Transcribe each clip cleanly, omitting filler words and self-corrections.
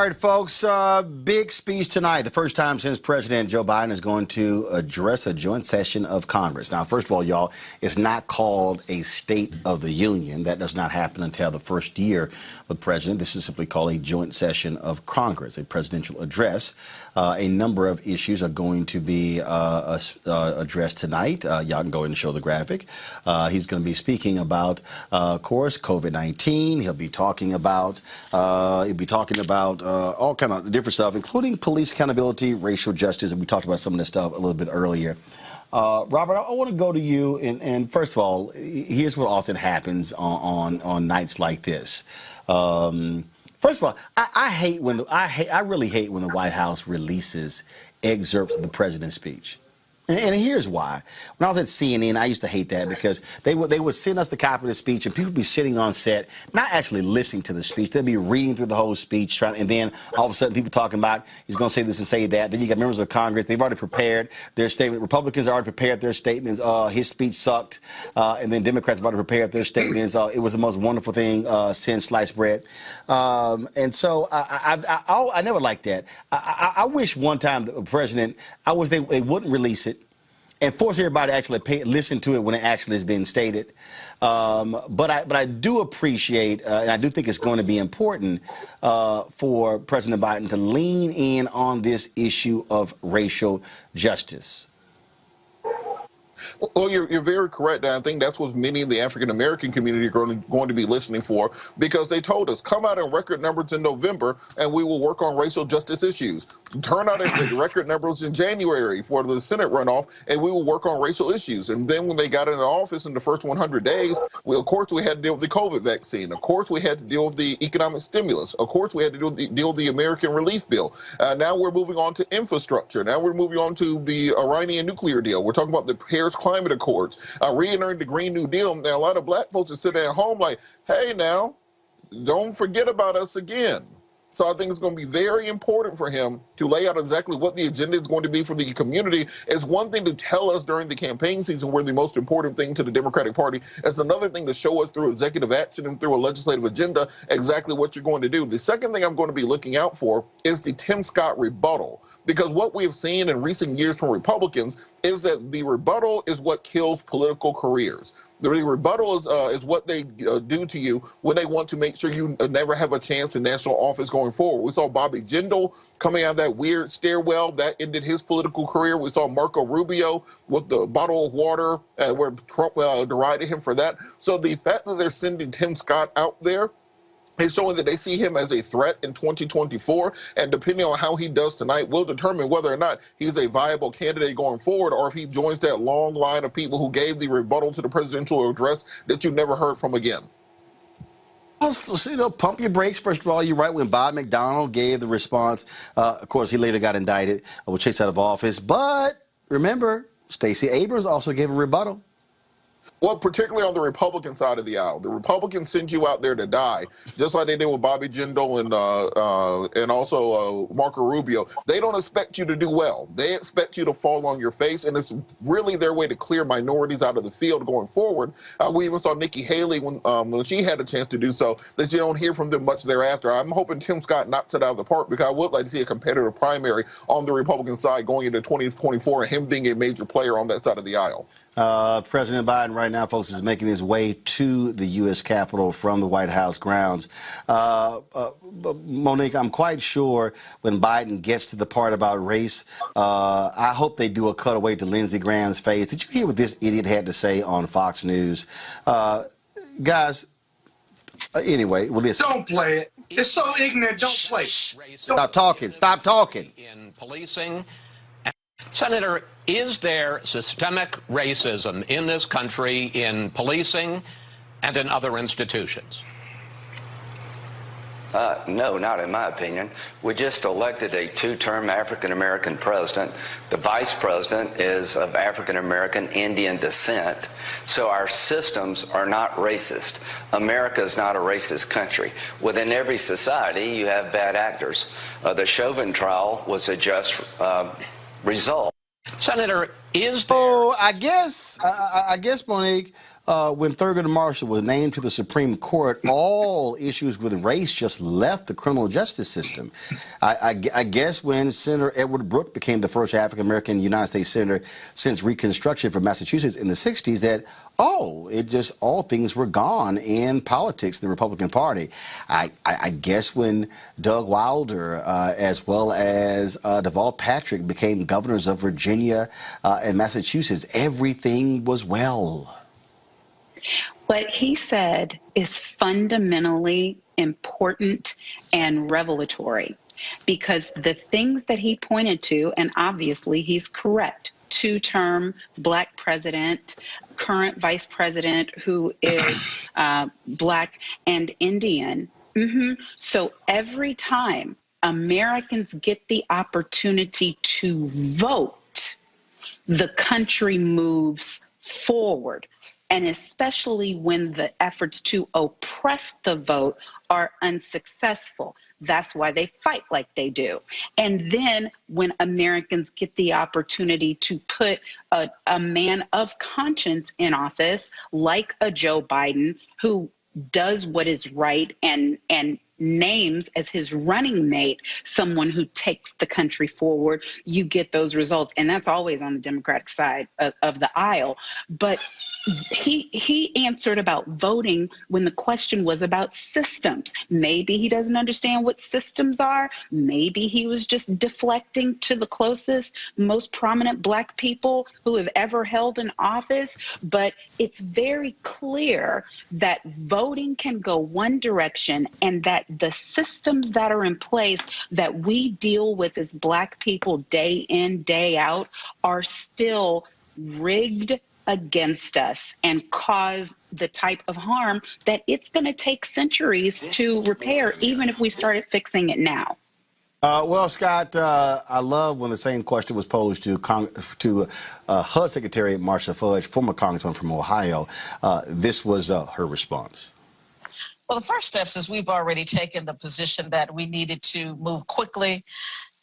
All right, folks, big speech tonight. The first time since President Joe Biden is going to address a joint session of Congress. Now, first of all, y'all, it's not called a State of the Union. That does not happen until the first year of the president. This is simply called a joint session of Congress, a presidential address. A number of issues are going to be addressed tonight. Y'all can go ahead and show the graphic. He's going to be speaking about, of course, COVID-19. He'll be talking about all kind of different stuff, including police accountability, racial justice, and we talked about some of this stuff a little bit earlier. Robert, I want to go to you, and first of all, here's what often happens on nights like this. First of all, I really hate when the White House releases excerpts of the president's speech. And here's why. When I was at CNN, I used to hate that because they would send us the copy of the speech, and people would be sitting on set, not actually listening to the speech. They'd be reading through the whole speech, and then all of a sudden people talking about he's going to say this and say that. Then you got members of Congress. They've already prepared their statement. Republicans already prepared their statements. His speech sucked. And then Democrats have already prepared their statements. It was the most wonderful thing since sliced bread. And so I never liked that. I wish one time the president, I wish they wouldn't release it and force everybody to actually listen to it when it actually has been stated. But I do appreciate, and I do think it's going to be important for President Biden to lean in on this issue of racial justice. Well, you're very correct. And I think that's what many in the African-American community are going to be listening for, because they told us, come out in record numbers in November and we will work on racial justice issues. Turn out in record numbers in January for the Senate runoff and we will work on racial issues. And then when they got into office in the first 100 days, of course, we had to deal with the COVID vaccine. Of course, we had to deal with the economic stimulus. Of course, we had to deal with the American Relief Bill. Now we're moving on to infrastructure. Now we're moving on to the Iranian nuclear deal. We're talking about the Paris Climate Accords, re-entering the Green New Deal. Now, a lot of black folks are sitting at home like, hey, now, don't forget about us again. So I think it's going to be very important for him to lay out exactly what the agenda is going to be for the community. It's one thing to tell us during the campaign season we're the most important thing to the Democratic Party. It's another thing to show us through executive action and through a legislative agenda exactly what you're going to do. The second thing I'm going to be looking out for is the Tim Scott rebuttal, because what we've seen in recent years from Republicans is that the rebuttal is what kills political careers. The rebuttal is what they do to you when they want to make sure you never have a chance in national office going forward. We saw Bobby Jindal coming out of that weird stairwell. That ended his political career. We saw Marco Rubio with the bottle of water where Trump derided him for that. So the fact that they're sending Tim Scott out there is showing that they see him as a threat in 2024, and depending on how he does tonight will determine whether or not he's a viable candidate going forward, or if he joins that long line of people who gave the rebuttal to the presidential address that you never heard from again. You know, pump your brakes. First of all, you're right. When Bob McDonnell gave the response, of course, he later got indicted, was chased out of office. But remember, Stacey Abrams also gave a rebuttal. Well, particularly on the Republican side of the aisle, the Republicans send you out there to die, just like they did with Bobby Jindal and also Marco Rubio. They don't expect you to do well. They expect you to fall on your face, and it's really their way to clear minorities out of the field going forward. We even saw Nikki Haley when she had a chance to do so, that you don't hear from them much thereafter. I'm hoping Tim Scott knocks it out of the park, because I would like to see a competitive primary on the Republican side going into 2024 and him being a major player on that side of the aisle. President Biden right now, folks, is making his way to the U.S. Capitol from the White House grounds. Monique, I'm quite sure when Biden gets to the part about race, I hope they do a cutaway to Lindsey Graham's face. Did you hear what this idiot had to say on Fox News? Guys, anyway, well, listen. Don't play it. It's so ignorant. Don't play. Stop talking. Stop talking. In policing. Senator, is there systemic racism in this country in policing and in other institutions? No, not in my opinion. We just elected a two-term African-American president. The vice president is of African-American Indian descent. So our systems are not racist. America is not a racist country. Within every society, you have bad actors. The Chauvin trial was a just result. Senator, is there... Oh, I guess, Monique, when Thurgood Marshall was named to the Supreme Court, all issues with race just left the criminal justice system. I guess when Senator Edward Brooke became the first African-American United States Senator since Reconstruction from Massachusetts in the 60s, that, all things were gone in politics, the Republican Party. I guess when Doug Wilder, as well as Deval Patrick, became governors of Virginia and Massachusetts, everything was well. What he said is fundamentally important and revelatory, because the things that he pointed to, and obviously he's correct, two-term black president, current vice president who is black and Indian. So every time Americans get the opportunity to vote, the country moves forward. And especially when the efforts to oppress the vote are unsuccessful. That's why they fight like they do. And then when Americans get the opportunity to put a man of conscience in office, like a Joe Biden, who does what is right and names as his running mate someone who takes the country forward, you get those results. And that's always on the Democratic side of the aisle. But he answered about voting when the question was about systems. Maybe he doesn't understand what systems are. Maybe he was just deflecting to the closest, most prominent black people who have ever held an office. But it's very clear that voting can go one direction, and that the systems that are in place that we deal with as black people day in, day out are still rigged against us and cause the type of harm that it's going to take centuries to repair, even if we started fixing it now. Well, Scott, I love when the same question was posed to HUD Secretary Marcia Fudge, former congressman from Ohio. This was her response. Well, the first steps is we've already taken the position that we needed to move quickly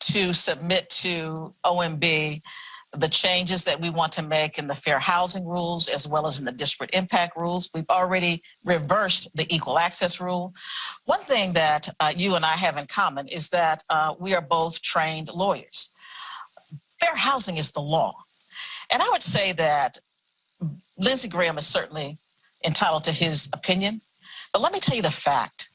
to submit to OMB the changes that we want to make in the fair housing rules, as well as in the disparate impact rules. We've already reversed the equal access rule. One thing that you and I have in common is that we are both trained lawyers. Fair housing is the law. And I would say that Lindsey Graham is certainly entitled to his opinion, but let me tell you the fact.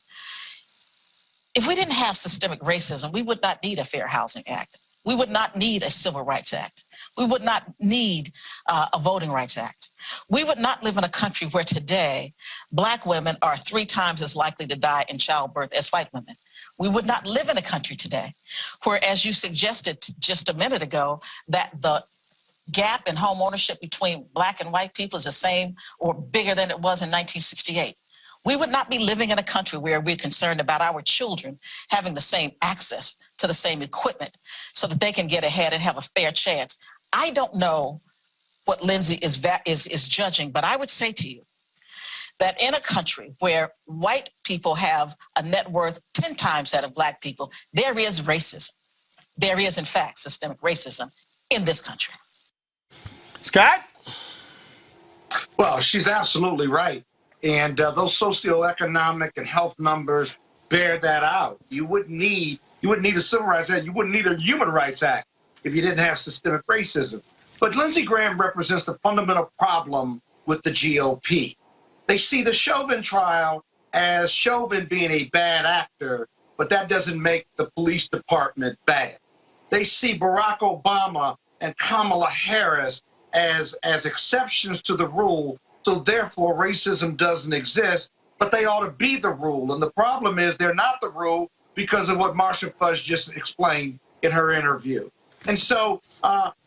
If we didn't have systemic racism, we would not need a Fair Housing Act. We would not need a Civil Rights Act. We would not need a Voting Rights Act. We would not live in a country where today black women are 3 times as likely to die in childbirth as white women. We would not live in a country today where, as you suggested just a minute ago, that the gap in home ownership between black and white people is the same or bigger than it was in 1968. We would not be living in a country where we're concerned about our children having the same access to the same equipment so that they can get ahead and have a fair chance. I don't know what Lindsey is judging, but I would say to you that in a country where white people have a net worth 10 times that of black people, there is racism. There is, in fact, systemic racism in this country. Scott? Well, she's absolutely right. And those socioeconomic and health numbers bear that out. You wouldn't need a Civil Rights Act. You wouldn't need a Human Rights Act if you didn't have systemic racism. But Lindsey Graham represents the fundamental problem with the GOP. They see the Chauvin trial as Chauvin being a bad actor, but that doesn't make the police department bad. They see Barack Obama and Kamala Harris as exceptions to the rule, so therefore racism doesn't exist, but they ought to be the rule. And the problem is they're not the rule because of what Marcia Fudge just explained in her interview. And so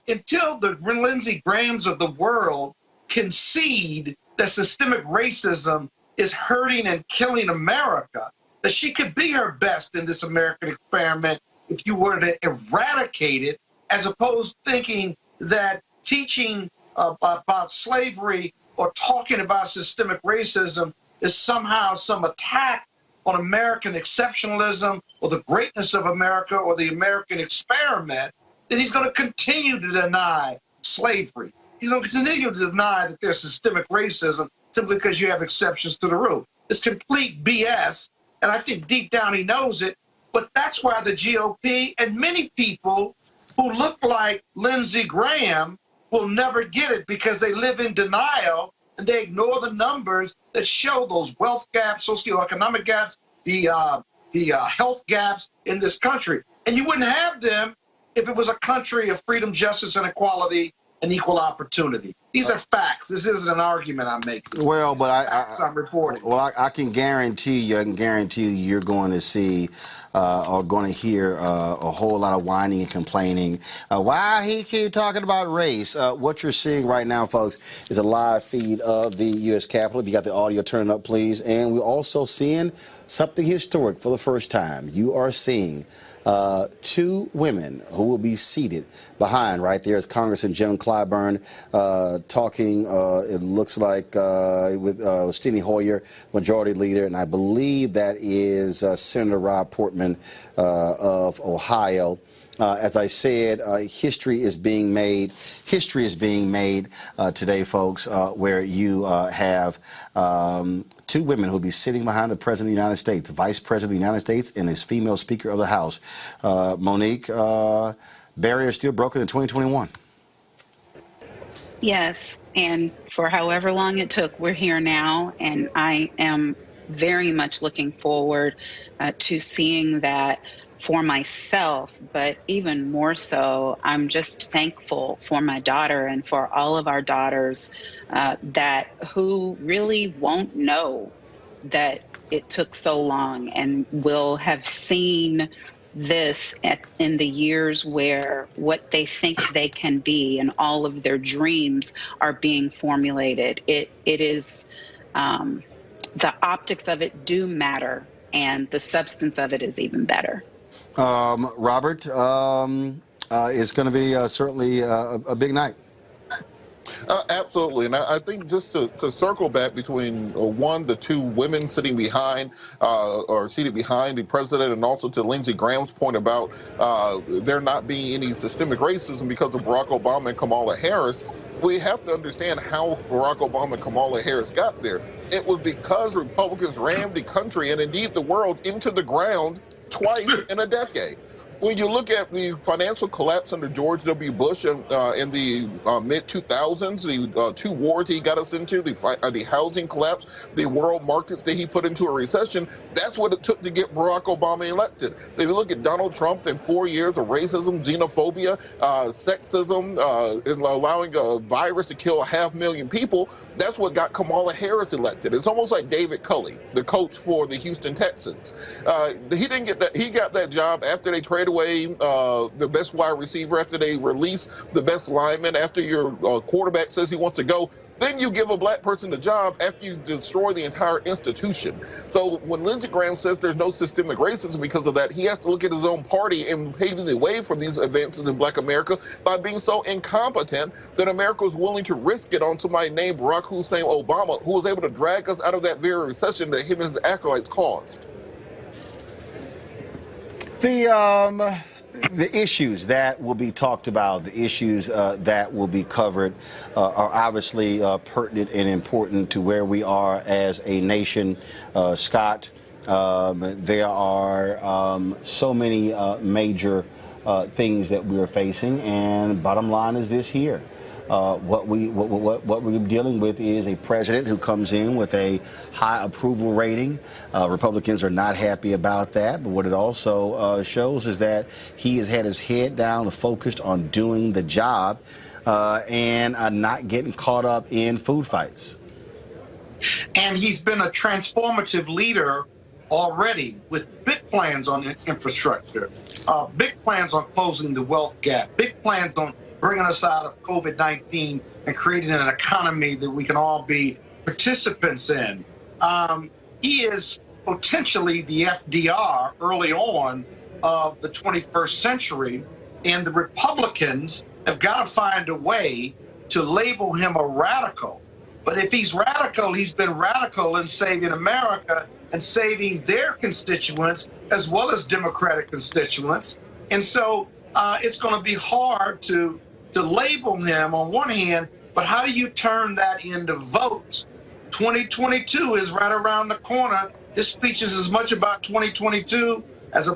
until the Lindsey Grahams of the world concede that systemic racism is hurting and killing America, that she could be her best in this American experiment if you were to eradicate it, as opposed to thinking that teaching about slavery or talking about systemic racism is somehow some attack on American exceptionalism or the greatness of America or the American experiment, then he's going to continue to deny slavery. He's going to continue to deny that there's systemic racism simply because you have exceptions to the rule. It's complete BS, and I think deep down he knows it, but that's why the GOP and many people who look like Lindsey Graham will never get it, because they live in denial and they ignore the numbers that show those wealth gaps, socioeconomic gaps, the health gaps in this country. And you wouldn't have them if it was a country of freedom, justice, and equality and equal opportunity. These are facts. This isn't an argument I'm making. Well, but I'm reporting. Well, I can guarantee you, you're going to see or going to hear a whole lot of whining and complaining. Why he keep talking about race? What you're seeing right now, folks, is a live feed of the U.S. Capitol. If you got the audio, turn it up, please. And we're also seeing something historic for the first time. You are seeing two women who will be seated behind right there is Congressman Jim Clyburn talking, it looks like, with Steny Hoyer, Majority Leader, and I believe that is Senator Rob Portman of Ohio. As I said, history is being made. History is being made today, folks, where you have two women who will be sitting behind the President of the United States, the Vice President of the United States, and his female Speaker of the House. Monique, barriers still broken in 2021. Yes, and for however long it took, we're here now, and I am very much looking forward to seeing that for myself, but even more so, I'm just thankful for my daughter and for all of our daughters that who really won't know that it took so long and will have seen this in the years where what they think they can be and all of their dreams are being formulated. It is, the optics of it do matter, and the substance of it is even better. Robert, it's going to be certainly a big night. Absolutely, and I think just to circle back between the two women sitting behind or seated behind the president, and also to Lindsey Graham's point about there not being any systemic racism because of Barack Obama and Kamala Harris. We have to understand how Barack Obama and Kamala Harris got there. It was because Republicans rammed the country and indeed the world into the ground twice in a decade. When you look at the financial collapse under George W. Bush in the mid-2000s, the two wars he got us into, the housing collapse, the world markets that he put into a recession, that's what it took to get Barack Obama elected. If you look at Donald Trump in 4 years of racism, xenophobia, sexism, and allowing a virus to kill 500,000 people, that's what got Kamala Harris elected. It's almost like David Culley, the coach for the Houston Texans. He didn't get that. He got that job after they traded away the best wide receiver, after they release the best lineman, after your quarterback says he wants to go. Then you give a black person the job after you destroy the entire institution. So when Lindsey Graham says there's no systemic racism because of that, he has to look at his own party and paving the way for these advances in black America by being so incompetent that America was willing to risk it on somebody named Barack Hussein Obama, who was able to drag us out of that very recession that him and his acolytes caused. The issues that will be talked about, the issues that will be covered are obviously pertinent and important to where we are as a nation. Scott, there are so many major things that we are facing, and bottom line is this here. What we're dealing with is a president who comes in with a high approval rating. Republicans are not happy about that, but what it also shows is that he has had his head down, focused on doing the job, and not getting caught up in food fights. And he's been a transformative leader already with big plans on infrastructure, big plans on closing the wealth gap, big plans on bringing us out of COVID-19 and creating an economy that we can all be participants in. He is potentially the FDR early on of the 21st century, and the Republicans have got to find a way to label him a radical. But if he's radical, he's been radical in saving America and saving their constituents as well as Democratic constituents. And so it's going to be hard to to label him on one hand, but how do you turn that into votes? 2022 is right around the corner. This speech is as much about 2022 as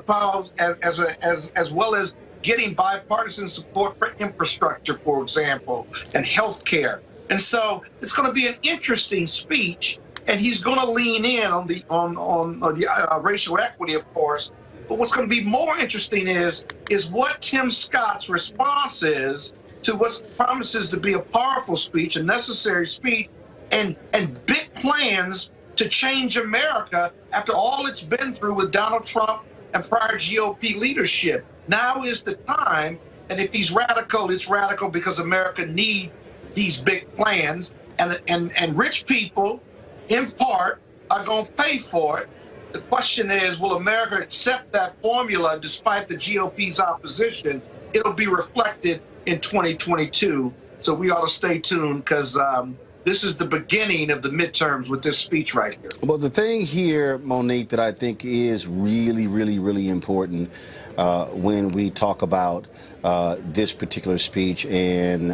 well as getting bipartisan support for infrastructure, for example, and healthcare. And so it's going to be an interesting speech, and he's going to lean in on the racial equity, of course. But what's going to be more interesting is what Tim Scott's response is to what promises to be a powerful speech, a necessary speech, and big plans to change America after all it's been through with Donald Trump and prior GOP leadership. Now is the time, and if he's radical, it's radical because America needs these big plans, and rich people, in part, are going to pay for it. The question is, will America accept that formula despite the GOP's opposition? It'll be reflected in 2022. So we ought to stay tuned because this is the beginning of the midterms with this speech right here. Well, the thing here, Monique, that I think is really, really, really important when we talk about this particular speech, and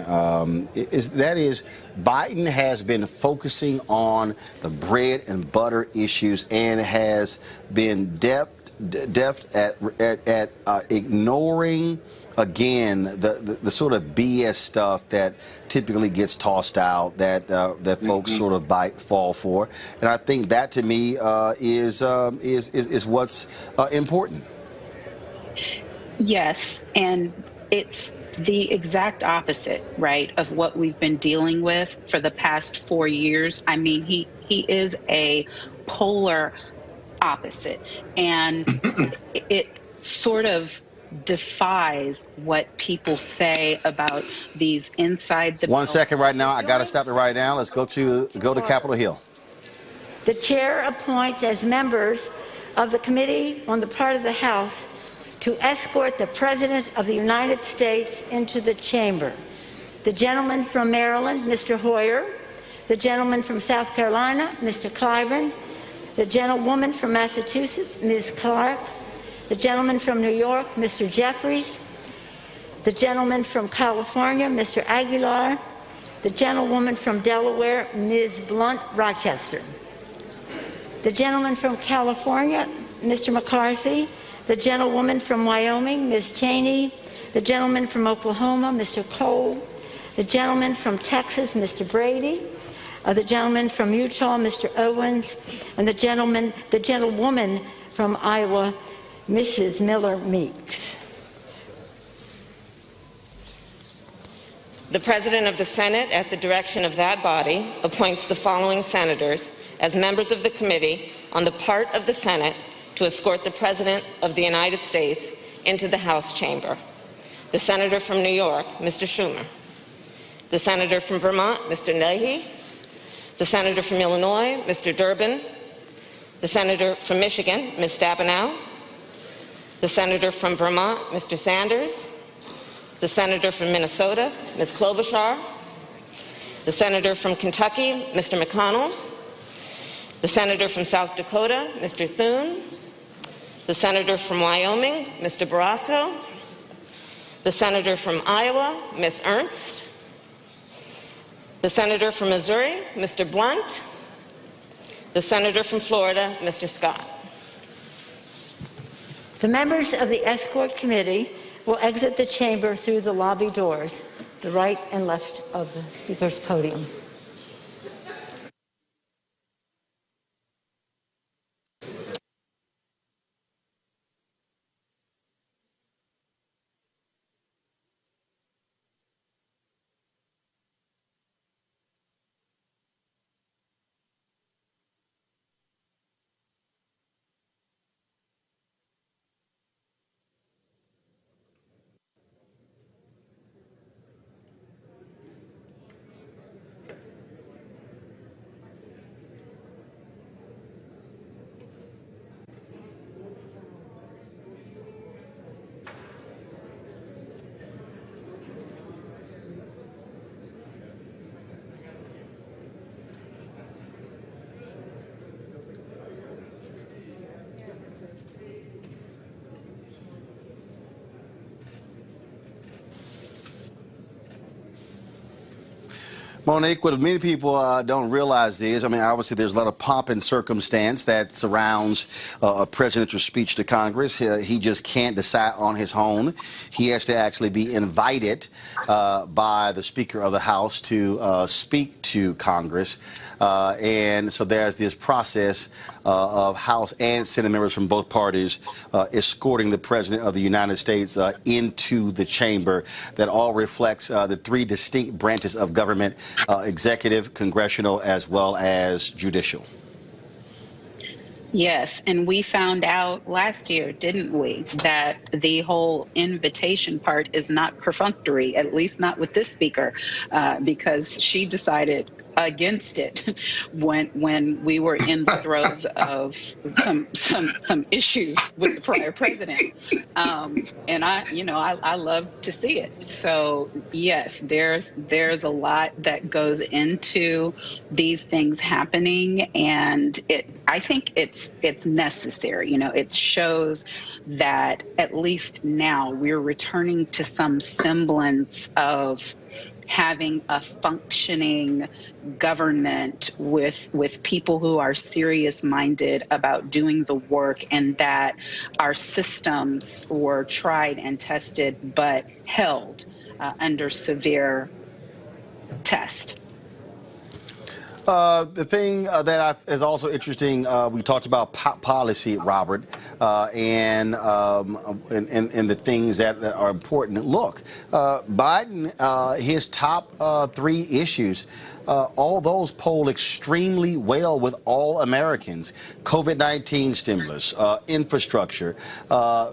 is Biden has been focusing on the bread and butter issues and has been deft at ignoring, again, the sort of BS stuff that typically gets tossed out that folks sort of fall for, and I think that to me is what's important. Yes, and it's the exact opposite, right, of what we've been dealing with for the past 4 years. I mean, he is a polar opposite, and it sort of defies what people say about these inside the 1 second right now. I got to stop it right now. Let's go to Capitol Hill. The chair appoints as members of the committee on the part of the House to escort the President of the United States into the chamber: the gentleman from Maryland, Mr. Hoyer; the gentleman from South Carolina, Mr. Clyburn; the gentlewoman from Massachusetts, Ms. Clark; the gentleman from New York, Mr. Jeffries; the gentleman from California, Mr. Aguilar; the gentlewoman from Delaware, Ms. Blunt Rochester; the gentleman from California, Mr. McCarthy; the gentlewoman from Wyoming, Ms. Cheney; the gentleman from Oklahoma, Mr. Cole; the gentleman from Texas, Mr. Brady; the gentleman from Utah, Mr. Owens; and the gentlewoman from Iowa, Mrs. Miller Meeks. The President of the Senate, at the direction of that body, appoints the following senators as members of the Committee on the part of the Senate to escort the President of the United States into the House chamber: the Senator from New York, Mr. Schumer; the Senator from Vermont, Mr. Leahy; the Senator from Illinois, Mr. Durbin; the Senator from Michigan, Ms. Stabenow; the Senator from Vermont, Mr. Sanders; the Senator from Minnesota, Ms. Klobuchar; the Senator from Kentucky, Mr. McConnell; the Senator from South Dakota, Mr. Thune; the Senator from Wyoming, Mr. Barrasso; the Senator from Iowa, Ms. Ernst; the Senator from Missouri, Mr. Blunt; the Senator from Florida, Mr. Scott. The members of the escort committee will exit the chamber through the lobby doors, the right and left of the Speaker's podium. Monique, what many people don't realize is, I mean, obviously there's a lot of pomp and circumstance that surrounds a presidential speech to Congress. He just can't decide on his own. He has to actually be invited by the Speaker of the House to speak to Congress. And so there's this process of House and Senate members from both parties escorting the President of the United States into the chamber. That all reflects the three distinct branches of government: executive, congressional, as well as judicial. Yes, and we found out last year, didn't we, that the whole invitation part is not perfunctory, at least not with this speaker, because she decided against it when we were in the throes of some issues with the prior president, and I love to see it. So yes, there's a lot that goes into these things happening, and I think it's necessary. It shows that at least now we're returning to some semblance of having a functioning government with people who are serious-minded about doing the work, and that our systems were tried and tested but held under severe test. The thing that is also interesting, we talked about policy, Robert, and the things that are important. Look, Biden, his top three issues, all those poll extremely well with all Americans: COVID-19 stimulus, infrastructure,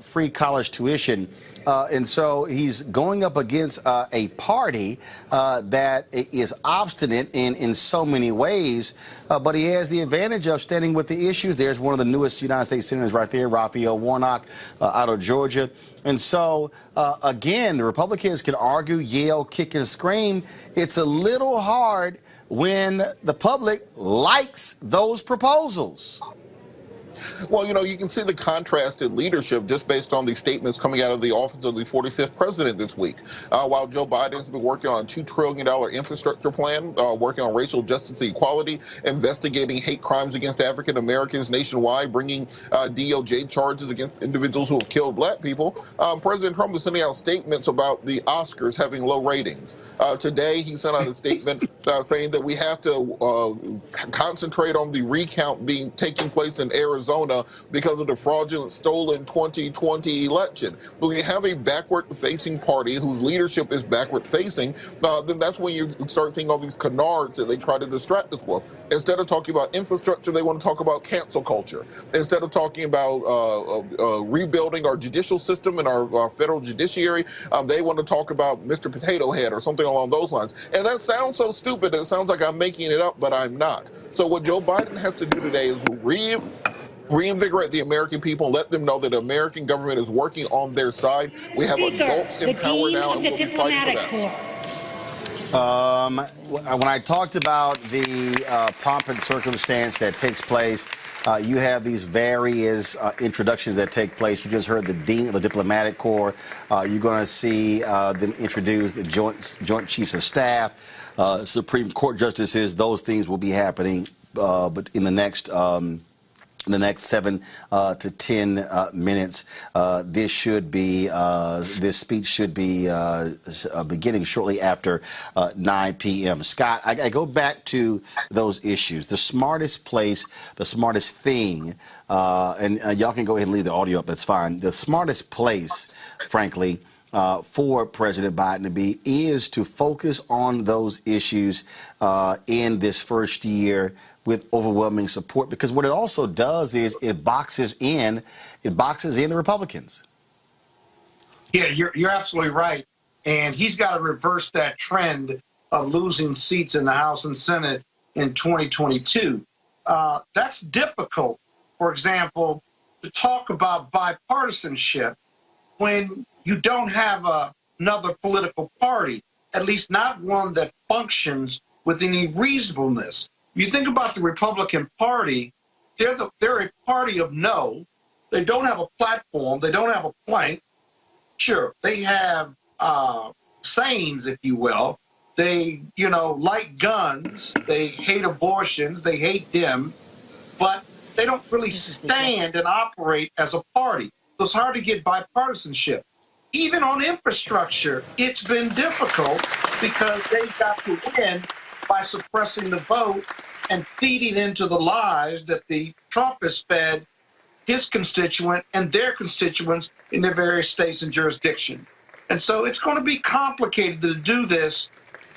free college tuition. And so he's going up against a party that is obstinate in so many ways, but he has the advantage of standing with the issues. There's one of the newest United States senators right there, Raphael Warnock, out of Georgia. And so, again, the Republicans can argue, yell, kick, and scream. It's a little hard when the public likes those proposals. Well, you can see the contrast in leadership just based on these statements coming out of the office of the 45th president this week. While Joe Biden's been working on a $2 trillion infrastructure plan, working on racial justice and equality, investigating hate crimes against African Americans nationwide, bringing DOJ charges against individuals who have killed black people, President Trump is sending out statements about the Oscars having low ratings. Today, he sent out a statement saying that we have to concentrate on the recount taking place in Arizona because of the fraudulent, stolen 2020 election. When you have a backward-facing party whose leadership is backward-facing, then that's when you start seeing all these canards that they try to distract us with. Instead of talking about infrastructure, they want to talk about cancel culture. Instead of talking about rebuilding our judicial system and our federal judiciary, they want to talk about Mr. Potato Head or something along those lines. And that sounds so stupid. It sounds like I'm making it up, but I'm not. So what Joe Biden has to do today is reinvigorate the American people and let them know that the American government is working on their side. We have adults in power now, and we'll be fighting for that. When I talked about the pomp and circumstance that takes place, you have these various introductions that take place. You just heard the Dean of the Diplomatic Corps. You're going to see them introduce the Joint Chiefs of Staff, Supreme Court justices. Those things will be happening, but in the next 7 to 10 minutes. This speech should be beginning shortly after 9 p.m. Scott, I go back to those issues. The smartest place, the smartest thing, and y'all can go ahead and leave the audio up, that's fine. The smartest place, frankly, for President Biden to be is to focus on those issues in this first year with overwhelming support, because what it also does is it boxes in the Republicans. Yeah, you're absolutely right. And he's got to reverse that trend of losing seats in the House and Senate in 2022. That's difficult, for example, to talk about bipartisanship when you don't have another political party, at least not one that functions with any reasonableness. You think about the Republican Party, they're a party of no. They don't have a platform. They don't have a plank. Sure, they have sayings, if you will, They, like guns. They hate abortions. They hate them, but they don't really stand and operate as a party. So it's hard to get bipartisanship. Even on infrastructure, it's been difficult because they got to win by suppressing the vote and feeding into the lies that the Trump has fed his constituent and their constituents in their various states and jurisdictions. And so it's going to be complicated to do this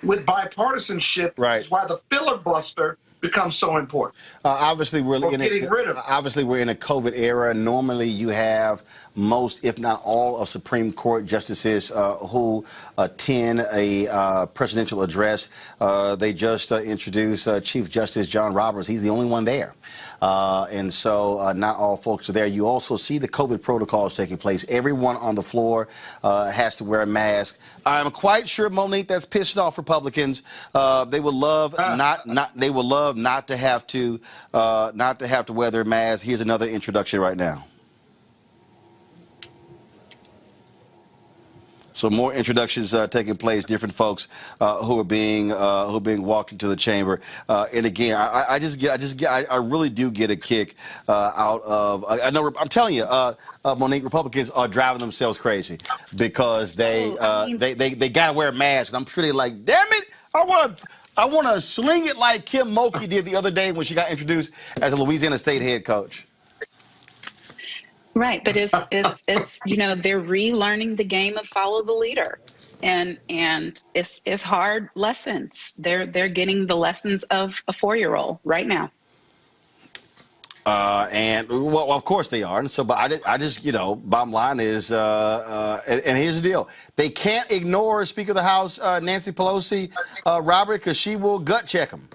with bipartisanship. Right. That's why the filibuster becomes so important. Obviously, we're getting rid of it. Obviously, we're in a COVID era. Normally, you have most, if not all, of Supreme Court justices who attend a presidential address. They just introduced Chief Justice John Roberts. He's the only one there. And so not all folks are there. You also see the COVID protocols taking place. Everyone on the floor has to wear a mask. I'm quite sure, Monique, that's pissed off Republicans. They would love not to have to wear their masks. Here's another introduction right now. So more introductions taking place. Different folks who are being walked into the chamber. And again, I really do get a kick out of. I know. I'm telling you, Monique, Republicans are driving themselves crazy because they gotta wear masks, and I'm sure they're like, damn it, I want to sling it like Kim Mulkey did the other day when she got introduced as a Louisiana State head coach. Right, but it's they're relearning the game of follow the leader, and it's hard lessons. They're getting the lessons of a 4-year-old right now. And well, of course they are. And so, but I just, bottom line is, and here's the deal: they can't ignore Speaker of the House Nancy Pelosi, Robert, because she will gut check them.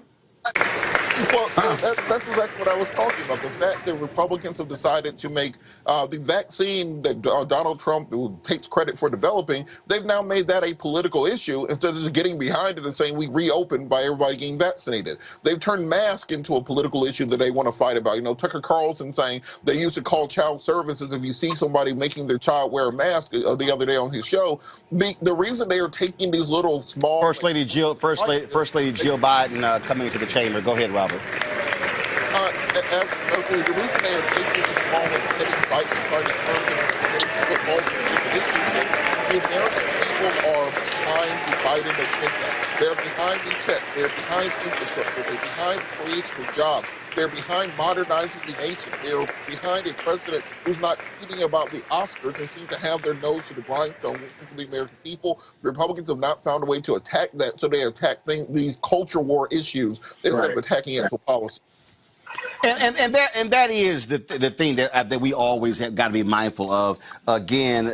Well, that's exactly what I was talking about. The fact that Republicans have decided to make the vaccine that Donald Trump takes credit for developing, they've now made that a political issue instead of just getting behind it and saying we reopened by everybody getting vaccinated. They've turned masks into a political issue that they want to fight about. Tucker Carlson saying they used to call child services if you see somebody making their child wear a mask the other day on his show. The reason they are taking these little small... First Lady Jill Biden coming into the chamber. Go ahead, Robert. Absolutely. The reason they are taking the small and petty fights and trying to turn them into football issues is the American people are behind the Biden agenda. They're behind the checks. They're behind infrastructure. They're behind the creation of jobs. They're behind modernizing the nation. They're behind a president who's not tweeting about the Oscars and seems to have their nose to the grindstone for the American people. The Republicans have not found a way to attack that, so they attack these culture war issues instead of attacking it for policy. And that is the thing that we always have got to be mindful of. Again,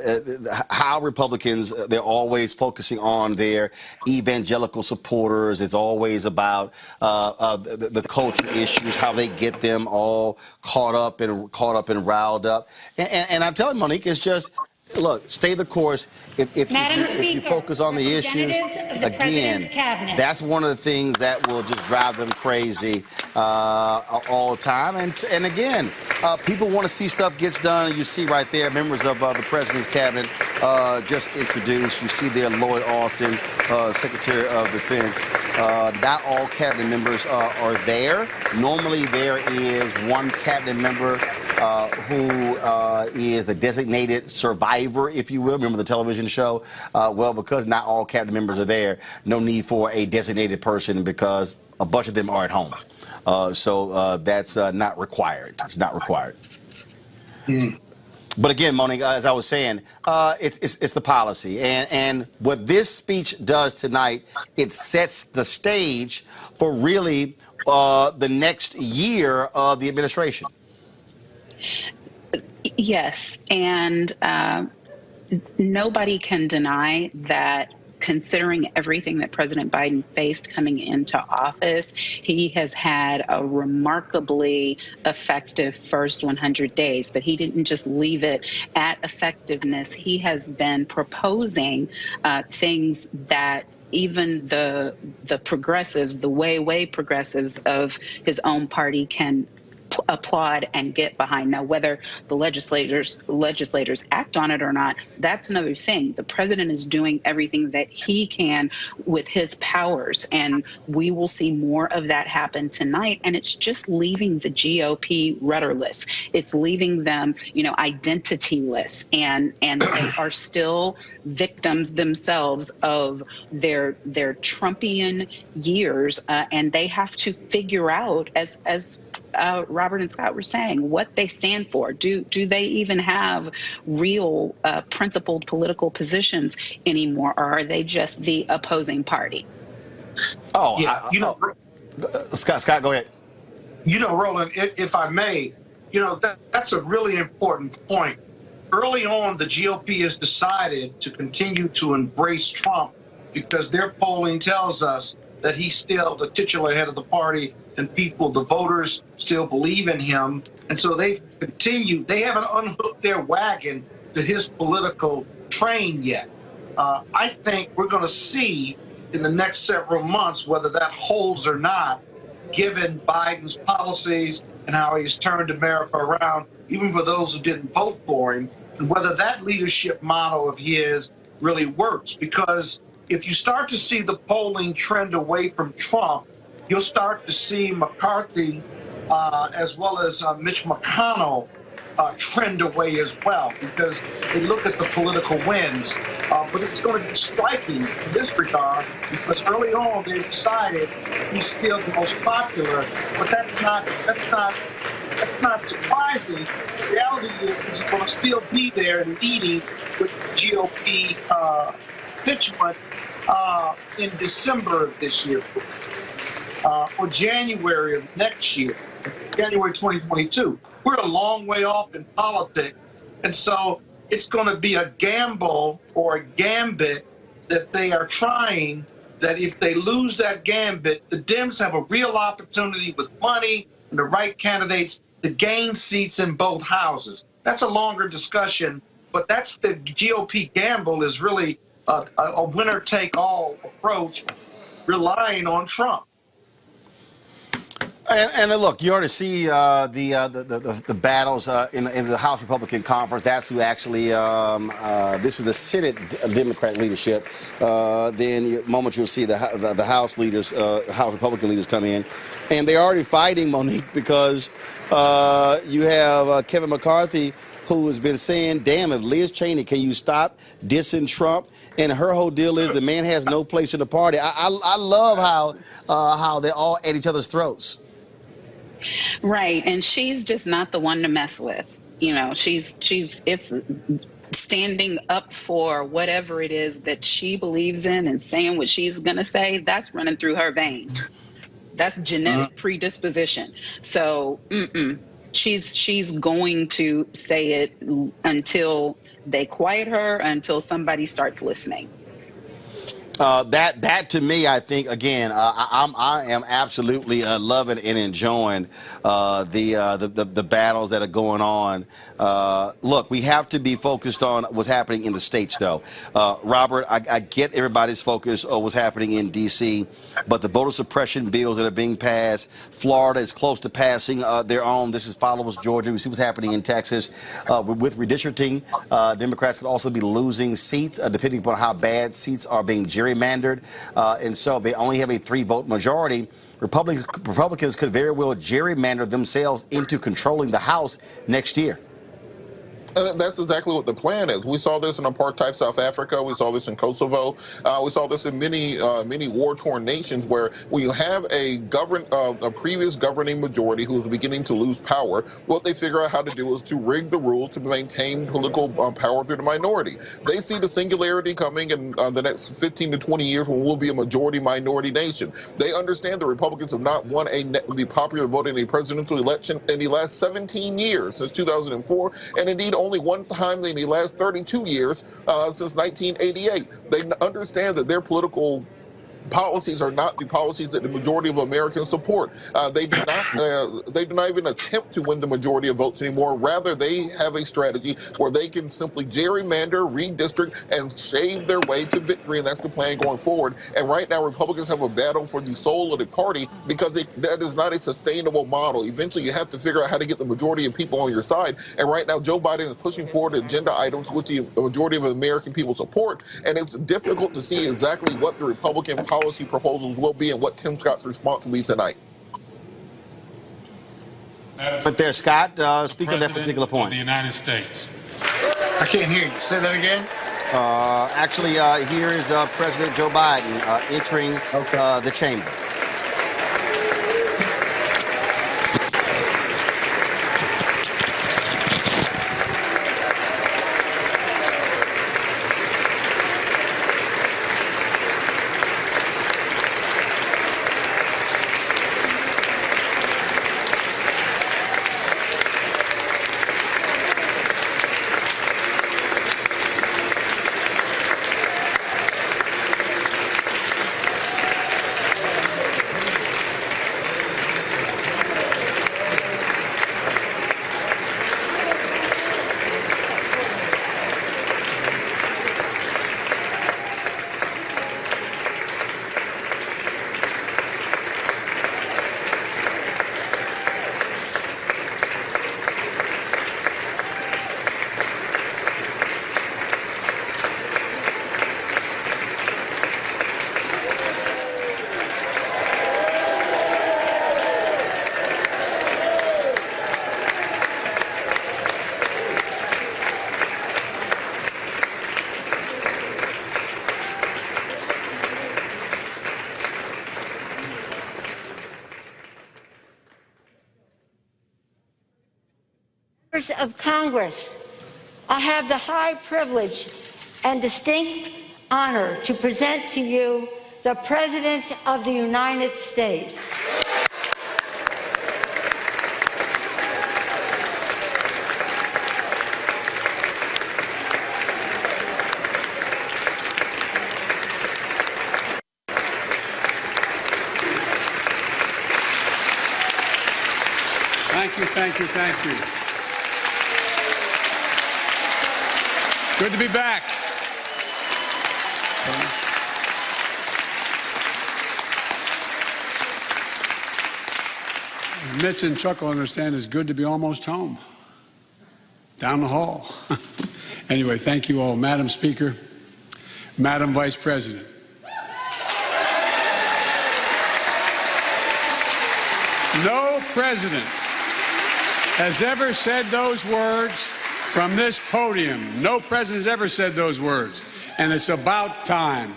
how Republicans, they're always focusing on their evangelical supporters. It's always about the culture issues, how they get them all caught up and riled up. And I'm telling Monique, it's just. Look, stay the course. If you focus on the issues, again, that's one of the things that will just drive them crazy all the time. And again, people want to see stuff gets done. You see right there, members of the president's cabinet just introduced. You see there Lloyd Austin, Secretary of Defense. Not all cabinet members are there. Normally, there is one cabinet member who is the designated survivor, if you will. Remember the television show? Well, because not all cabinet members are there, no need for a designated person because a bunch of them are at home. So that's not required. It's not required. But again, Monique, as I was saying, it's the policy. And what this speech does tonight, it sets the stage for really the next year of the administration. Yes, and nobody can deny that considering everything that President Biden faced coming into office, he has had a remarkably effective first 100 days, but he didn't just leave it at effectiveness. He has been proposing things that even the progressives, the way progressives of his own party can applaud and get behind. Now, whether the legislators act on it or not, that's another thing. The president is doing everything that he can with his powers, and we will see more of that happen tonight. And it's just leaving the GOP rudderless. It's leaving them, identityless, and they are still victims themselves of their Trumpian years, and they have to figure out, as Robert and Scott were saying, what they stand for. Do they even have real principled political positions anymore, or are they just the opposing party? Oh, yeah, Scott, go ahead. Roland, if I may, that's a really important point. Early on, the GOP has decided to continue to embrace Trump because their polling tells us that he's still the titular head of the party, and the voters still believe in him. And so they've continued. They haven't unhooked their wagon to his political train yet. I think we're going to see in the next several months whether that holds or not, given Biden's policies and how he's turned America around, even for those who didn't vote for him, and whether that leadership model of his really works. Because if you start to see the polling trend away from Trump, you'll start to see McCarthy as well as Mitch McConnell trend away as well, because they look at the political winds. But it's going to be striking in this regard, because early on they decided he's still the most popular, but that's not surprising. The reality is he's going to still be there leading with the GOP constituent in December of this year, or January of next year, January 2022. We're a long way off in politics, and so it's going to be a gamble or a gambit that they are trying, that if they lose that gambit, the Dems have a real opportunity with money and the right candidates to gain seats in both houses. That's a longer discussion, but that's the GOP gamble, is really a winner-take-all approach, relying on Trump. And look, you already see the battles in the House Republican Conference. That's who actually, this is the Senate Democrat leadership. Then the moment you'll see the House leaders, House Republican leaders come in. And they're already fighting, Monique, because you have Kevin McCarthy, who has been saying, damn, if Liz Cheney, can you stop dissing Trump? And her whole deal is the man has no place in the party. I love how they're all at each other's throats. Right, and she's just not the one to mess with. It's standing up for whatever it is that she believes in and saying what she's going to say. That's running through her veins. That's genetic predisposition. So she's going to say it until they quiet her, until somebody starts listening. That to me, I think, again, I am absolutely loving and enjoying the battles that are going on. Look, we have to be focused on what's happening in the states, though. Robert, I get everybody's focus on what's happening in D.C., but the voter suppression bills that are being passed, Florida is close to passing their own. This follows Georgia. We see what's happening in Texas. With redistricting, Democrats could also be losing seats, depending upon how bad seats are being gerrymandered. And so they only have a 3-vote majority. Republicans could very well gerrymander themselves into controlling the House next year. And that's exactly what the plan is. We saw this in apartheid South Africa. We saw this in Kosovo. We saw this in many war-torn nations, where when you have a previous governing majority who is beginning to lose power, what they figure out how to do is to rig the rules to maintain political power through the minority. They see the singularity coming in the next 15 to 20 years when we'll be a majority-minority nation. They understand the Republicans have not won the popular vote in a presidential election in the last 17 years, since 2004, and indeed only one time in the last 32 years since 1988. They understand that their political policies are not the policies that the majority of Americans support. They do not even attempt to win the majority of votes anymore. Rather, they have a strategy where they can simply gerrymander, redistrict, and shave their way to victory, and that's the plan going forward. And right now, Republicans have a battle for the soul of the party because that is not a sustainable model. Eventually, you have to figure out how to get the majority of people on your side. And right now, Joe Biden is pushing forward agenda items which the majority of American people support, and it's difficult to see exactly what the Republican policy proposals will be and what Tim Scott's response will be tonight. But there, Scott, speak on that particular point. Of the United States. I can't hear you. Say that again. Actually, here is President Joe Biden entering the chamber. Of Congress, I have the high privilege and distinct honor to present to you the President of the United States. Thank you, thank you, thank you. Good to be back. As Mitch and Chuck will understand, it's good to be almost home. Down the hall. Anyway, thank you all. Madam Speaker, Madam Vice President. No president has ever said those words from this podium. No president has ever said those words, and it's about time.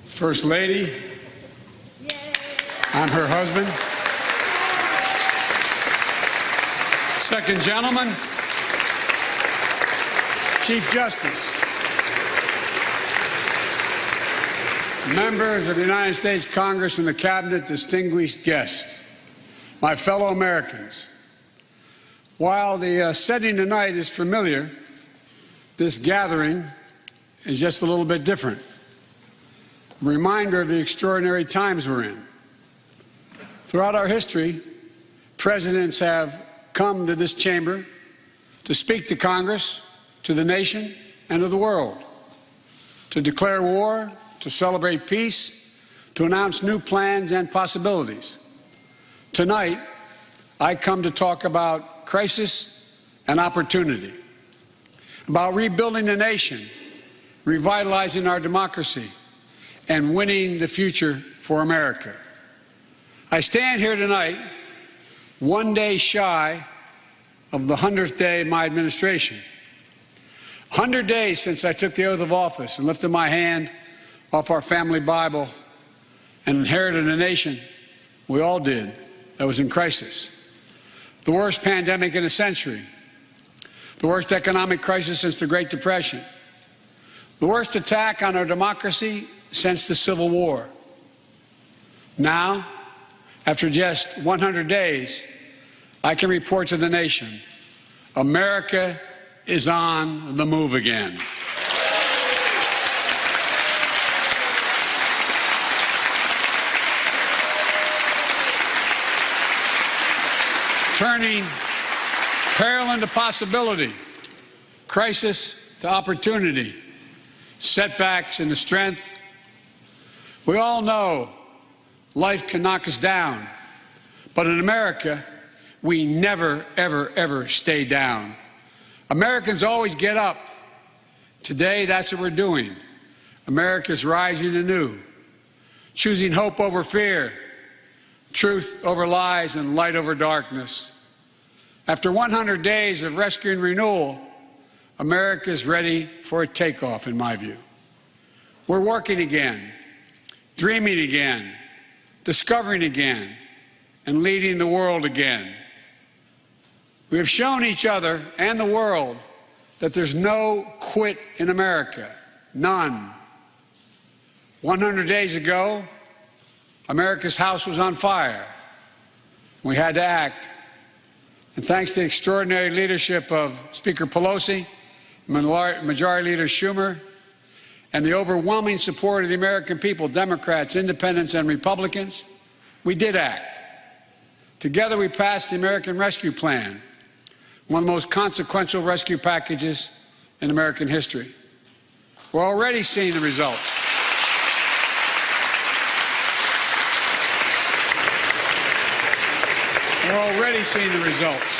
First Lady, I'm her husband. Second Gentleman, Chief Justice, members of the United States Congress and the Cabinet, distinguished guests, my fellow Americans. While the setting tonight is familiar, this gathering is just a little bit different. A reminder of the extraordinary times we're in. Throughout our history, presidents have come to this chamber to speak to Congress, to the nation, and to the world, to declare war, to celebrate peace, to announce new plans and possibilities. Tonight, I come to talk about crisis and opportunity, about rebuilding the nation, revitalizing our democracy, and winning the future for America. I stand here tonight, one day shy of the 100th day of my administration. 100 days since I took the oath of office and lifted my hand off our family Bible and inherited a nation, we all did, that was in crisis. The worst pandemic in a century. The worst economic crisis since the Great Depression. The worst attack on our democracy since the Civil War. Now, After just 100 days, I can report to the nation, America is on the move again. Turning peril into possibility, crisis to opportunity, setbacks into strength. We all know life can knock us down, but in America, we never, ever, ever stay down. Americans always get up. Today, that's what we're doing. America's rising anew, choosing hope over fear, truth over lies, and light over darkness. After 100 days of rescue and renewal, America is ready for a takeoff, in my view. We're working again, dreaming again, discovering again, and leading the world again. We have shown each other and the world that there's no quit in America, none. 100 days ago, America's house was on fire. We had to act. And thanks to the extraordinary leadership of Speaker Pelosi, Majority Leader Schumer, and the overwhelming support of the American people, Democrats, Independents, and Republicans, we did act. Together we passed the American Rescue Plan, one of the most consequential rescue packages in American history. We're already seeing the results. We're already seeing the results.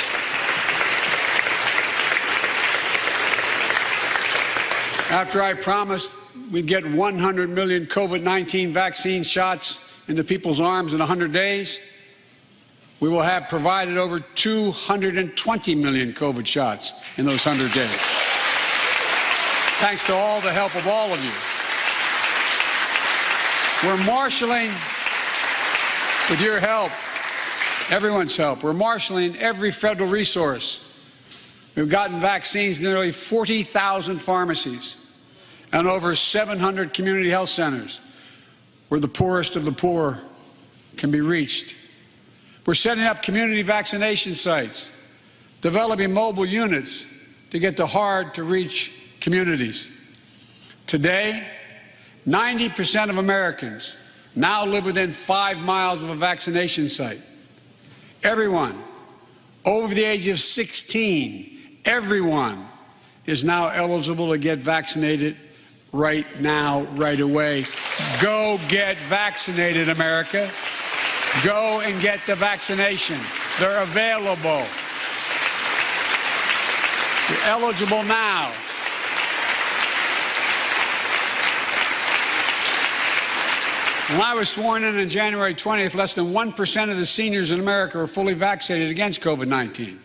After I promised we'd get 100 million COVID-19 vaccine shots into people's arms in 100 days, we will have provided over 220 million COVID shots in those 100 days. Thanks to all the help of all of you. We're marshaling, with your help, everyone's help, we're marshaling every federal resource. We've gotten vaccines to nearly 40,000 pharmacies and over 700 community health centers where the poorest of the poor can be reached. We're setting up community vaccination sites, developing mobile units to get to hard-to-reach communities. Today, 90% of Americans now live within 5 miles of a vaccination site. Everyone over the age of 16, everyone is now eligible to get vaccinated right now, right away. Go get vaccinated, America. Go and get the vaccination. They're available. You're eligible now. When I was sworn in on January 20th, less than 1% of the seniors in America were fully vaccinated against COVID-19.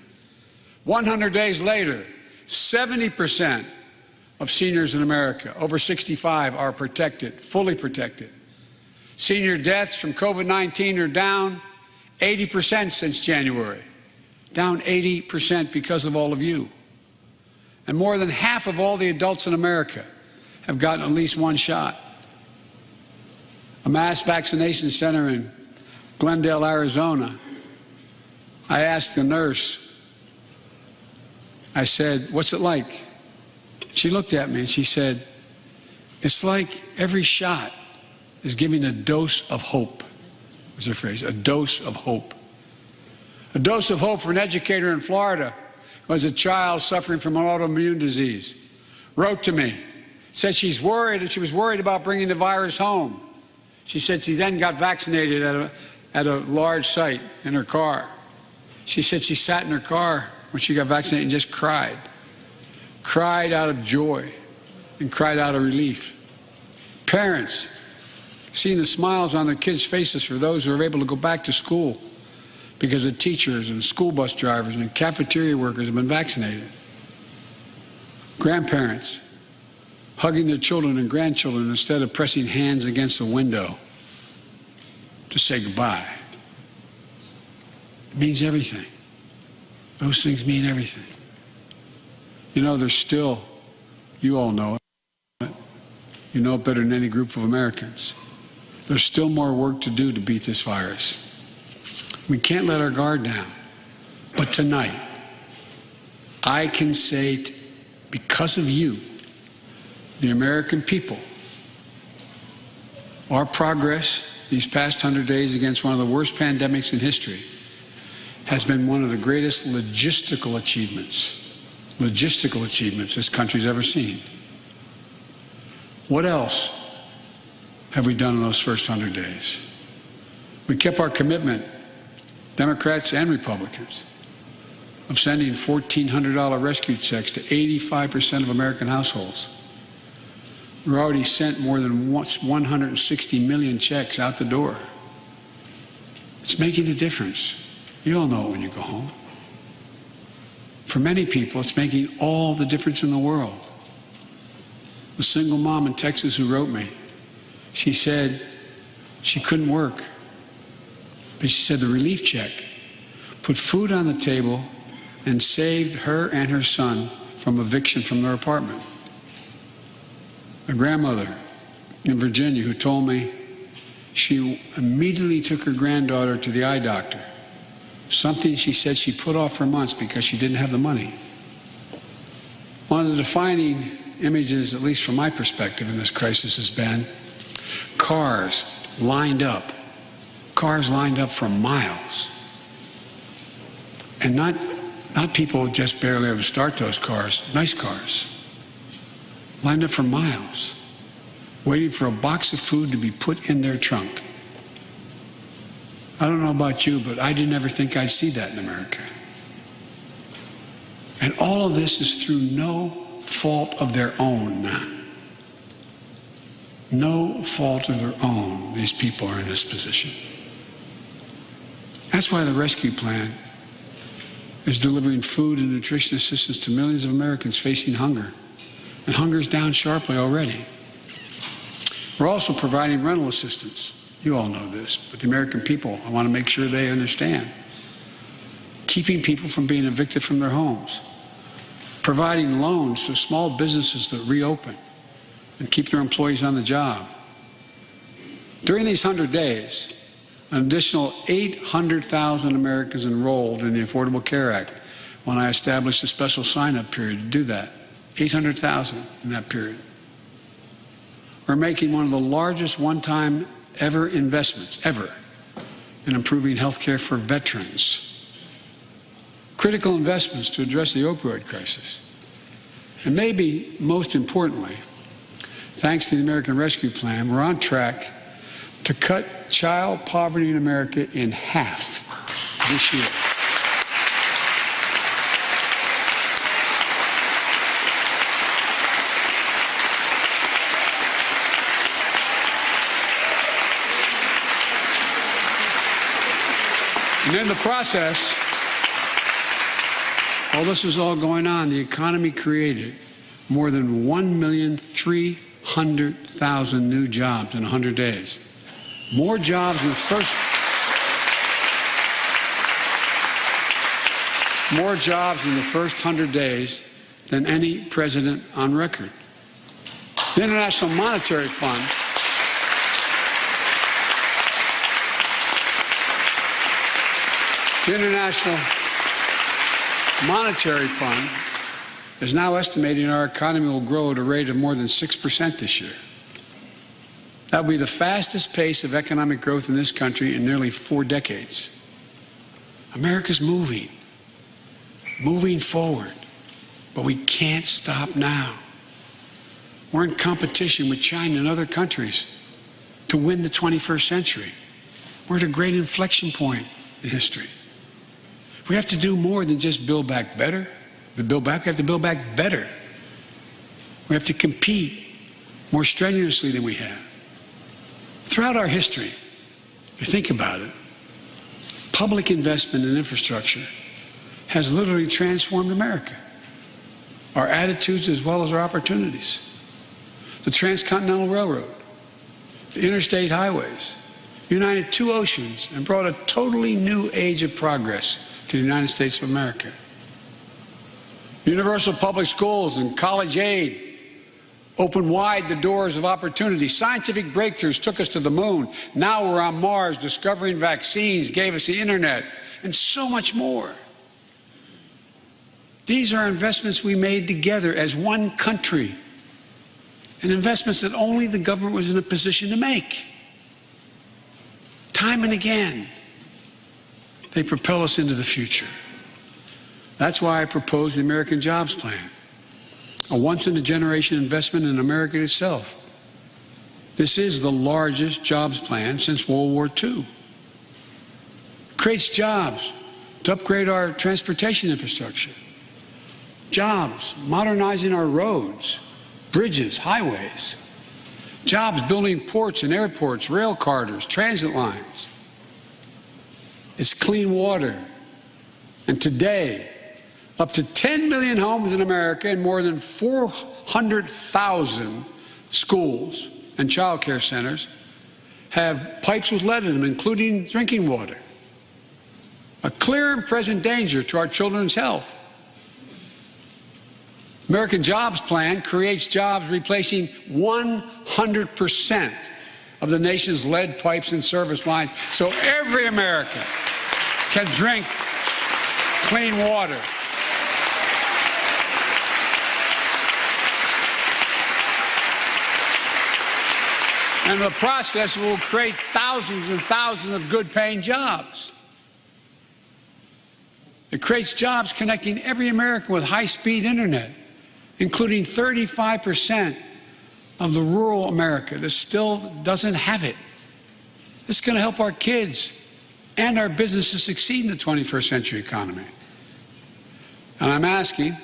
100 days later, 70% of seniors in America over 65 are protected, fully protected. Senior deaths from COVID-19 are down 80% since January. Down 80% because of all of you. And more than half of all the adults in America have gotten at least one shot. A mass vaccination center in Glendale, Arizona, I asked the nurse, I said, "What's it like?" She looked at me and she said, "It's like every shot is giving a dose of hope," was her phrase, a dose of hope. A dose of hope for an educator in Florida who has a child suffering from an autoimmune disease. Wrote to me, said she's worried, and she was worried about bringing the virus home. She said she then got vaccinated at a large site in her car. She said she sat in her car when she got vaccinated and just cried. Cried out of joy and cried out of relief. Parents, seeing the smiles on their kids' faces for those who are able to go back to school because the teachers and school bus drivers and cafeteria workers have been vaccinated. Grandparents, hugging their children and grandchildren instead of pressing hands against the window to say goodbye. It means everything. Those things mean everything. You know, there's still, you all know it. You know it better than any group of Americans. There's still more work to do to beat this virus. We can't let our guard down. But tonight, I can say, because of you, the American people, our progress these past 100 days against one of the worst pandemics in history has been one of the greatest logistical achievements this country's ever seen. What else have we done in those first 100 days? We kept our commitment, Democrats and Republicans, of sending $1,400 rescue checks to 85% of American households. We've already sent more than 160 million checks out the door. It's making a difference. You all know it when you go home. For many people, it's making all the difference in the world. A single mom in Texas who wrote me, she said she couldn't work, but she said the relief check put food on the table and saved her and her son from eviction from their apartment. A grandmother in Virginia who told me she immediately took her granddaughter to the eye doctor, something she said she put off for months because she didn't have the money. One of the defining images, at least from my perspective in this crisis, has been cars lined up for miles. And not people just barely able to start those cars, nice cars, lined up for miles, waiting for a box of food to be put in their trunk. I don't know about you, but I didn't ever think I'd see that in America. And all of this is through no fault of their own. No fault of their own, these people are in this position. That's why the rescue plan is delivering food and nutrition assistance to millions of Americans facing hunger. And hunger is down sharply already. We're also providing rental assistance. You all know this, but the American people, I want to make sure they understand. Keeping people from being evicted from their homes. Providing loans to small businesses that reopen and keep their employees on the job. During these 100 days, an additional 800,000 Americans enrolled in the Affordable Care Act when I established a special sign-up period to do that. 800,000 in that period. We're making one of the largest one-time ever investments, ever, in improving health care for veterans. Critical investments to address the opioid crisis. And maybe most importantly, thanks to the American Rescue Plan, we're on track to cut child poverty in America in half this year. And in the process, while this was all going on, the economy created more than 1,300,000 new jobs in 100 days. More jobs in the first 100 days than any president on record. The International Monetary Fund is now estimating our economy will grow at a rate of more than 6% this year. That will be the fastest pace of economic growth in this country in nearly 4 decades. America's moving forward, but we can't stop now. We're in competition with China and other countries to win the 21st century. We're at a great inflection point in history. We have to do more than just build back better. We have to build back better. We have to compete more strenuously than we have. Throughout our history, if you think about it, public investment in infrastructure has literally transformed America. Our attitudes as well as our opportunities. The Transcontinental Railroad, the interstate highways, united 2 oceans and brought a totally new age of progress to the United States of America. Universal public schools and college aid opened wide the doors of opportunity. Scientific breakthroughs took us to the moon. Now we're on Mars. Discovering vaccines gave us the internet, and so much more. These are investments we made together as one country, and investments that only the government was in a position to make. Time and again, they propel us into the future. That's why I proposed the American Jobs Plan, a once-in-a-generation investment in America itself. This is the largest jobs plan since World War II. Creates jobs to upgrade our transportation infrastructure. Jobs modernizing our roads, bridges, highways. Jobs building ports and airports, rail corridors, transit lines. It's clean water. And today, up to 10 million homes in America and more than 400,000 schools and child care centers have pipes with lead in them, including drinking water. A clear and present danger to our children's health. American Jobs Plan creates jobs replacing 100% of the nation's lead pipes and service lines, so every American can drink clean water. And in the process, will create thousands and thousands of good-paying jobs. It creates jobs connecting every American with high-speed internet, including 35% of the rural America that still doesn't have it. This is going to help our kids and our businesses succeed in the 21st century economy. And I'm asking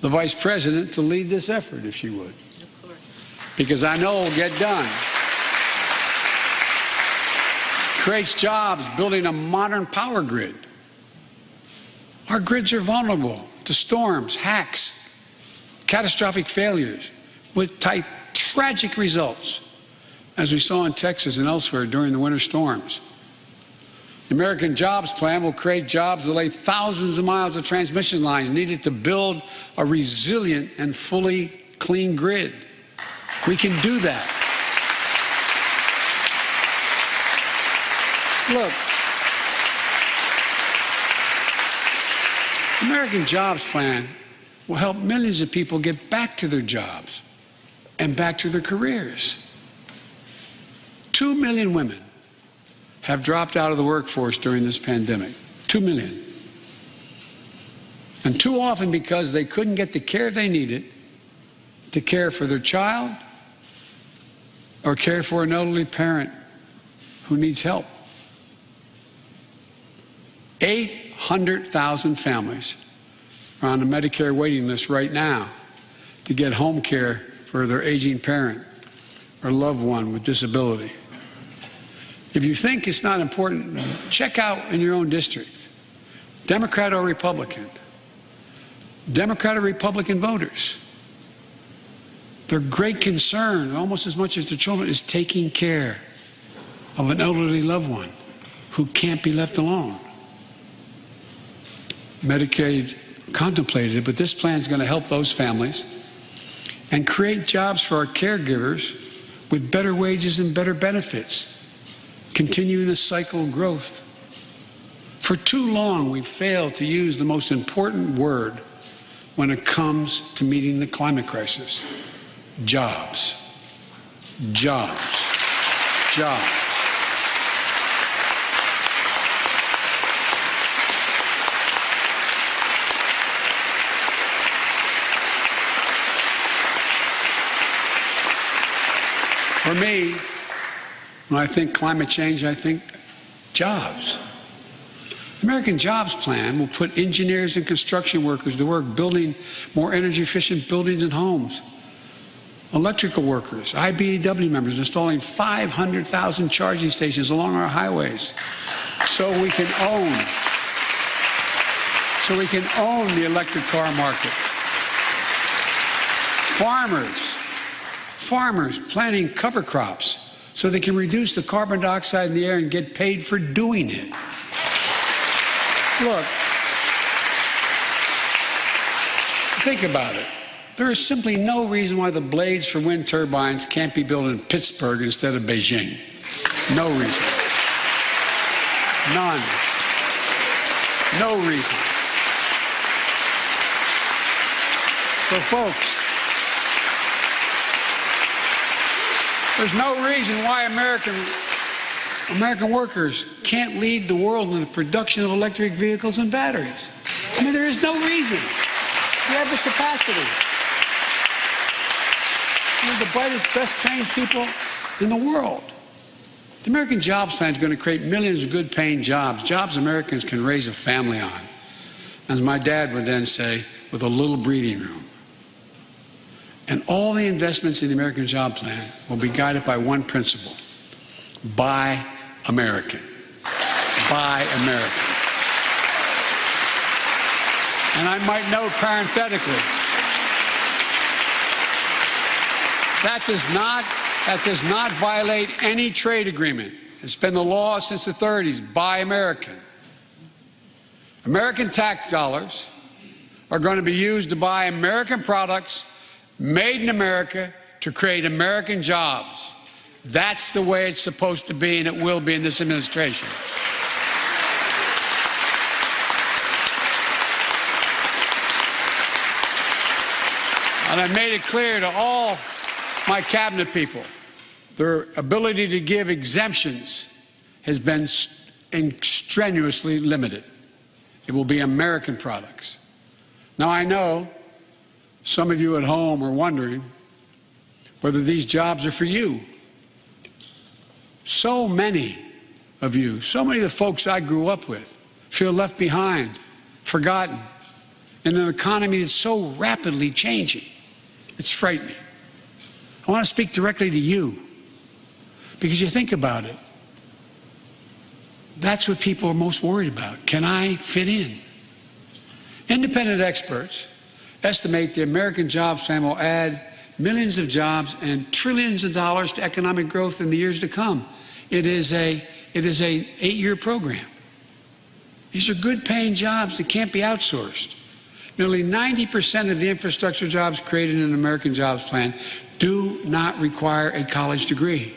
the Vice President to lead this effort, if she would, because I know it will get done. Creates jobs building a modern power grid. Our grids are vulnerable to storms, hacks, catastrophic failures with tragic results, as we saw in Texas and elsewhere during the winter storms. The American Jobs Plan will create jobs that lay thousands of miles of transmission lines needed to build a resilient and fully clean grid. We can do that. Look, the American Jobs Plan will help millions of people get back to their jobs and back to their careers. 2 million women have dropped out of the workforce during this pandemic. 2 million. And too often because they couldn't get the care they needed to care for their child or care for an elderly parent who needs help. 800,000 families are on the Medicare waiting list right now to get home care for their aging parent or loved one with disability. If you think it's not important, check out in your own district, Democrat or Republican. Democrat or Republican voters. Their great concern, almost as much as their children, is taking care of an elderly loved one who can't be left alone. Medicaid contemplated it, but this plan is going to help those families and create jobs for our caregivers with better wages and better benefits, continuing a cycle of growth. For too long, we've failed to use the most important word when it comes to meeting the climate crisis: jobs. Jobs. Jobs. For me, when I think climate change, I think jobs. The American Jobs Plan will put engineers and construction workers to work building more energy-efficient buildings and homes. Electrical workers, IBEW members installing 500,000 charging stations along our highways so we can own the electric car market. Farmers planting cover crops so they can reduce the carbon dioxide in the air and get paid for doing it. Look, think about it. There is simply no reason why the blades for wind turbines can't be built in Pittsburgh instead of Beijing. No reason. None. No reason. So, folks, there's no reason why American workers can't lead the world in the production of electric vehicles and batteries. I mean, there is no reason. We have the capacity. We're the brightest, best trained people in the world. The American Jobs Plan is going to create millions of good-paying jobs, jobs Americans can raise a family on. As my dad would then say, with a little breathing room. And all the investments in the American Job Plan will be guided by one principle: buy American. Buy American. And I might note parenthetically, that does not violate any trade agreement. It's been the law since the 30s. Buy American. American tax dollars are going to be used to buy American products made in America to create American jobs. That's the way it's supposed to be, and it will be in this administration. And I made it clear to all my cabinet people, their ability to give exemptions has been strenuously limited. It will be American products. Now, I know some of you at home are wondering whether these jobs are for you. So many of you, so many of the folks I grew up with, feel left behind, forgotten, in an economy that's so rapidly changing. It's frightening. I want to speak directly to you, because you think about it. That's what people are most worried about. Can I fit in? Independent experts estimate the American Jobs Plan will add millions of jobs and trillions of dollars to economic growth in the years to come. It is an 8-year program. These are good-paying jobs that can't be outsourced. Nearly 90% of the infrastructure jobs created in the American Jobs Plan do not require a college degree.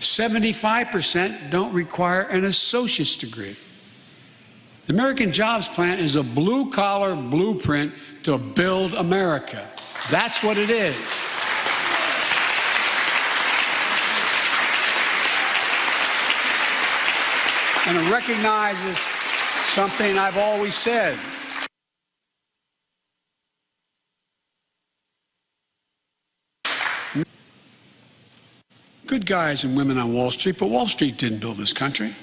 75% don't require an associate's degree. The American Jobs Plan is a blue-collar blueprint to build America. That's what it is. And it recognizes something I've always said. Good guys and women on Wall Street, but Wall Street didn't build this country.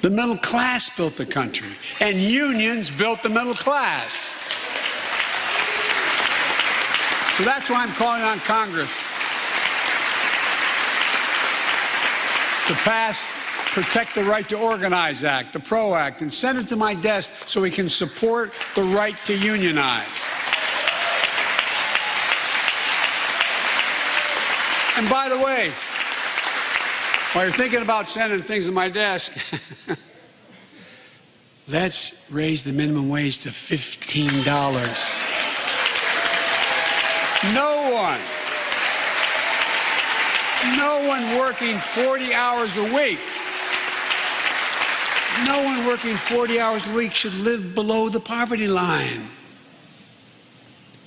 The middle class built the country, and unions built the middle class. So that's why I'm calling on Congress to pass Protect the Right to Organize Act, the PRO Act, and send it to my desk so we can support the right to unionize. And by the way, while you're thinking about sending things to my desk, let's raise the minimum wage to $15. No one working 40 hours a week, should live below the poverty line.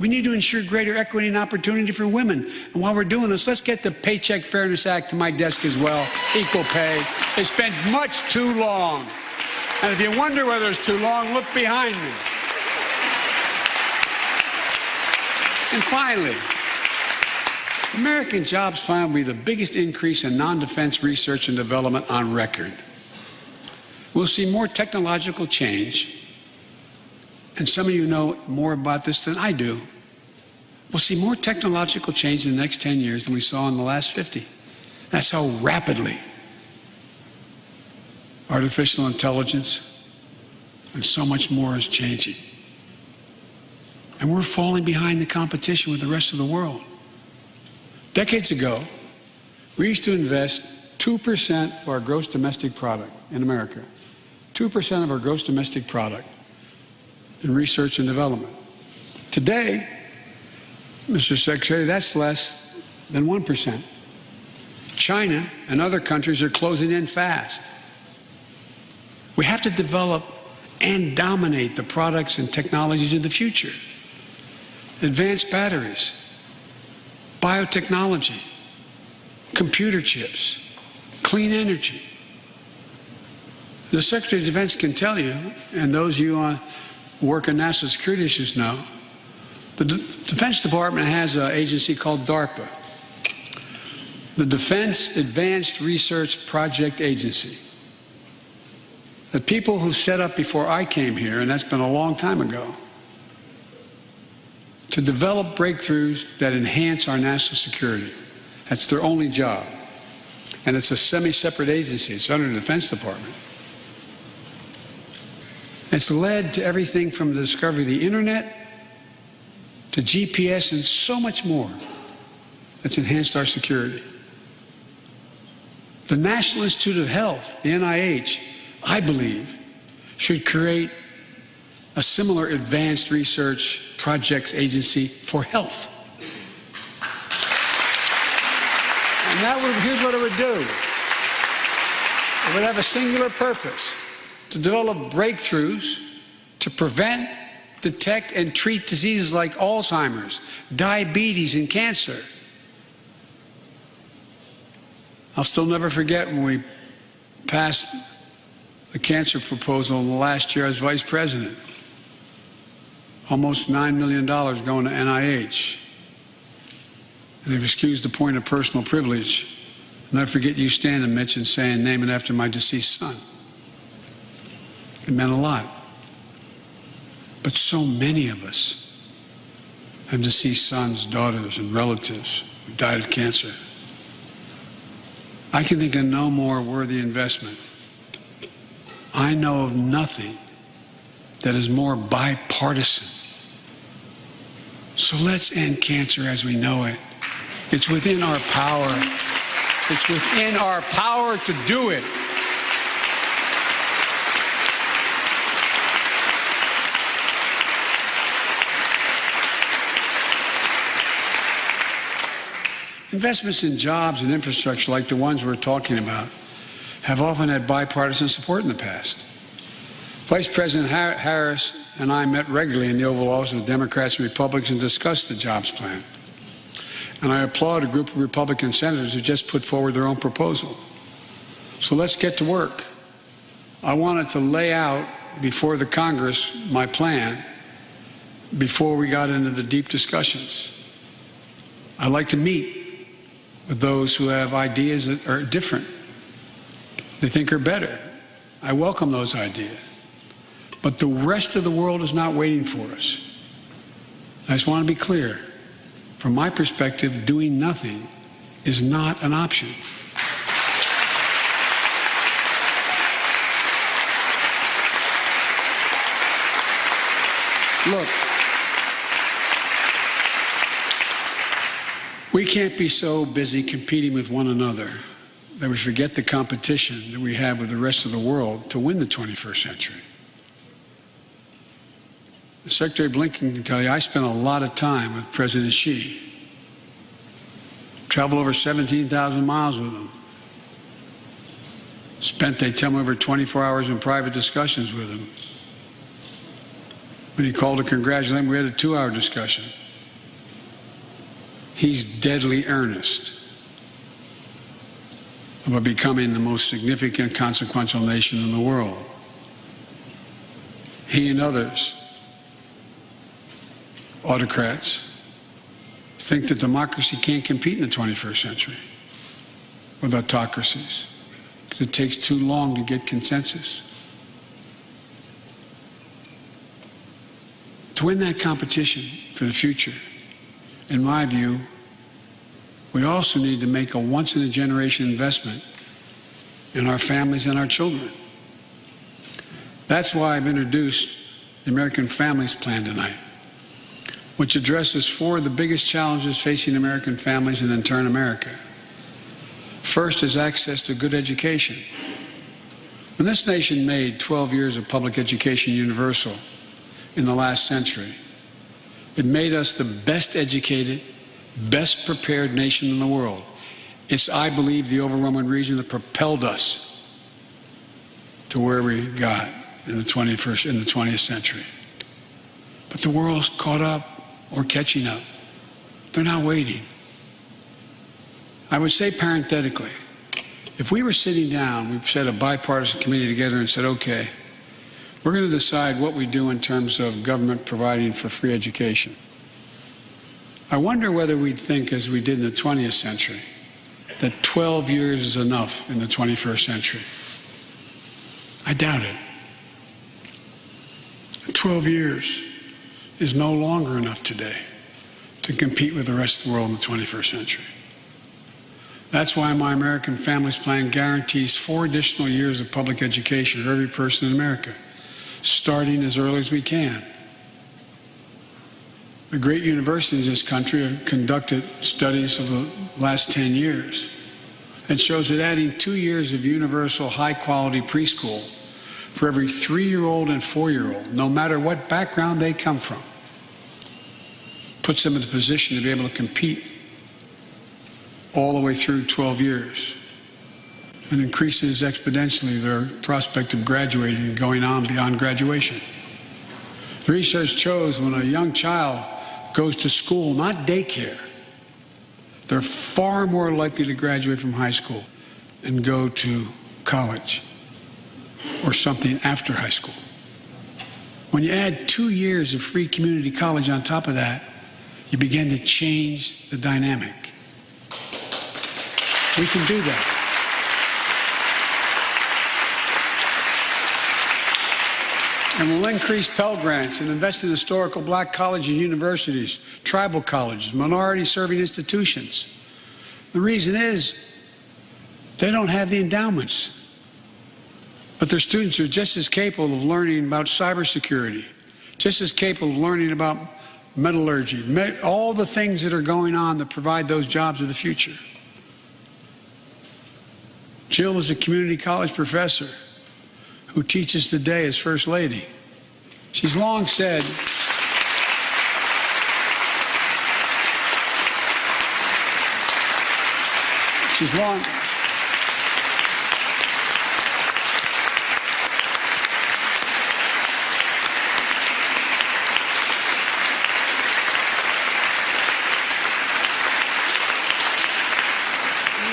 We need to ensure greater equity and opportunity for women. And while we're doing this, let's get the Paycheck Fairness Act to my desk as well. Equal pay. It's been much too long. And if you wonder whether it's too long, look behind me. And finally, the American Jobs Plan will be the biggest increase in non-defense research and development on record. We'll see more technological change. And some of you know more about this than I do. We'll see more technological change in the next 10 years than we saw in the last 50. That's how rapidly artificial intelligence and so much more is changing. And we're falling behind the competition with the rest of the world. Decades ago, we used to invest 2% of our gross domestic product in America, 2% of our gross domestic product in research and development. Today, Mr. Secretary, that's less than 1%. China and other countries are closing in fast. We have to develop and dominate the products and technologies of the future. Advanced batteries, biotechnology, computer chips, clean energy. The Secretary of Defense can tell you, and those of you who work in national security issues know, the Defense Department has an agency called DARPA, the Defense Advanced Research Project Agency. The people who set up before I came here, and that's been a long time ago, to develop breakthroughs that enhance our national security. That's their only job. And it's a semi-separate agency. It's under the Defense Department. It's led to everything from the discovery of the internet to GPS and so much more that's enhanced our security. The National Institute of Health, the NIH, I believe, should create a similar advanced research projects agency for health. And here's what it would do. It would have a singular purpose: to develop breakthroughs to prevent, detect, and treat diseases like Alzheimer's, diabetes, and cancer. I'll still never forget when we passed the cancer proposal in the last year as vice president. Almost $9 million going to NIH. And they've excused the point of personal privilege. I'll never forget you standing, Mitch, and saying, "Name it after my deceased son." It meant a lot. But so many of us have deceased sons, daughters, and relatives who died of cancer. I can think of no more worthy investment. I know of nothing that is more bipartisan. So let's end cancer as we know it. It's within our power. It's within our power to do it. Investments in jobs and infrastructure like the ones we're talking about have often had bipartisan support in the past. Vice President Harris and I met regularly in the Oval Office with Democrats and Republicans and discussed the jobs plan. And I applaud a group of Republican senators who just put forward their own proposal. So let's get to work. I wanted to lay out before the Congress my plan before we got into the deep discussions. I'd like to meet with those who have ideas that are different, they think are better. I welcome those ideas. But the rest of the world is not waiting for us. I just want to be clear. From my perspective, doing nothing is not an option. Look, we can't be so busy competing with one another that we forget the competition that we have with the rest of the world to win the 21st century. Secretary Blinken can tell you I spent a lot of time with President Xi. Traveled over 17,000 miles with him. Spent, they tell me, over 24 hours in private discussions with him. When he called to congratulate him, we had a 2-hour discussion. He's deadly earnest about becoming the most significant, consequential nation in the world. He and others, autocrats, think that democracy can't compete in the 21st century with autocracies because it takes too long to get consensus. To win that competition for the future, in my view, we also need to make a once-in-a-generation investment in our families and our children. That's why I've introduced the American Families Plan tonight, which addresses 4 of the biggest challenges facing American families and in turn America. First is access to good education. When this nation made 12 years of public education universal in the last century, It made us the best educated, best prepared nation in the world. It's, I believe, the overwhelming reason that propelled us to where we got in the 20th century. But the world's caught up or catching up. They're not waiting. I would say parenthetically, if we were sitting down, we set a bipartisan committee together and said, okay, we're going to decide what we do in terms of government providing for free education. I wonder whether we'd think, as we did in the 20th century, that 12 years is enough in the 21st century. I doubt it. 12 years is no longer enough today to compete with the rest of the world in the 21st century. That's why my American Families Plan guarantees 4 additional years of public education for every person in America, starting as early as we can. The great universities in this country have conducted studies of the last 10 years and shows that adding 2 years of universal high-quality preschool for every 3-year-old and 4-year-old, no matter what background they come from, puts them in the position to be able to compete all the way through 12 years and increases exponentially their prospect of graduating and going on beyond graduation. The research shows when a young child goes to school, not daycare, they're far more likely to graduate from high school and go to college or something after high school. When you add 2 years of free community college on top of that, you begin to change the dynamic. We can do that. And we'll increase Pell Grants and invest in historical black colleges and universities, tribal colleges, minority-serving institutions. The reason is they don't have the endowments. But their students are just as capable of learning about cybersecurity, just as capable of learning about metallurgy, all the things that are going on that provide those jobs of the future. Jill is a community college professor who teaches today as First Lady. She's long said,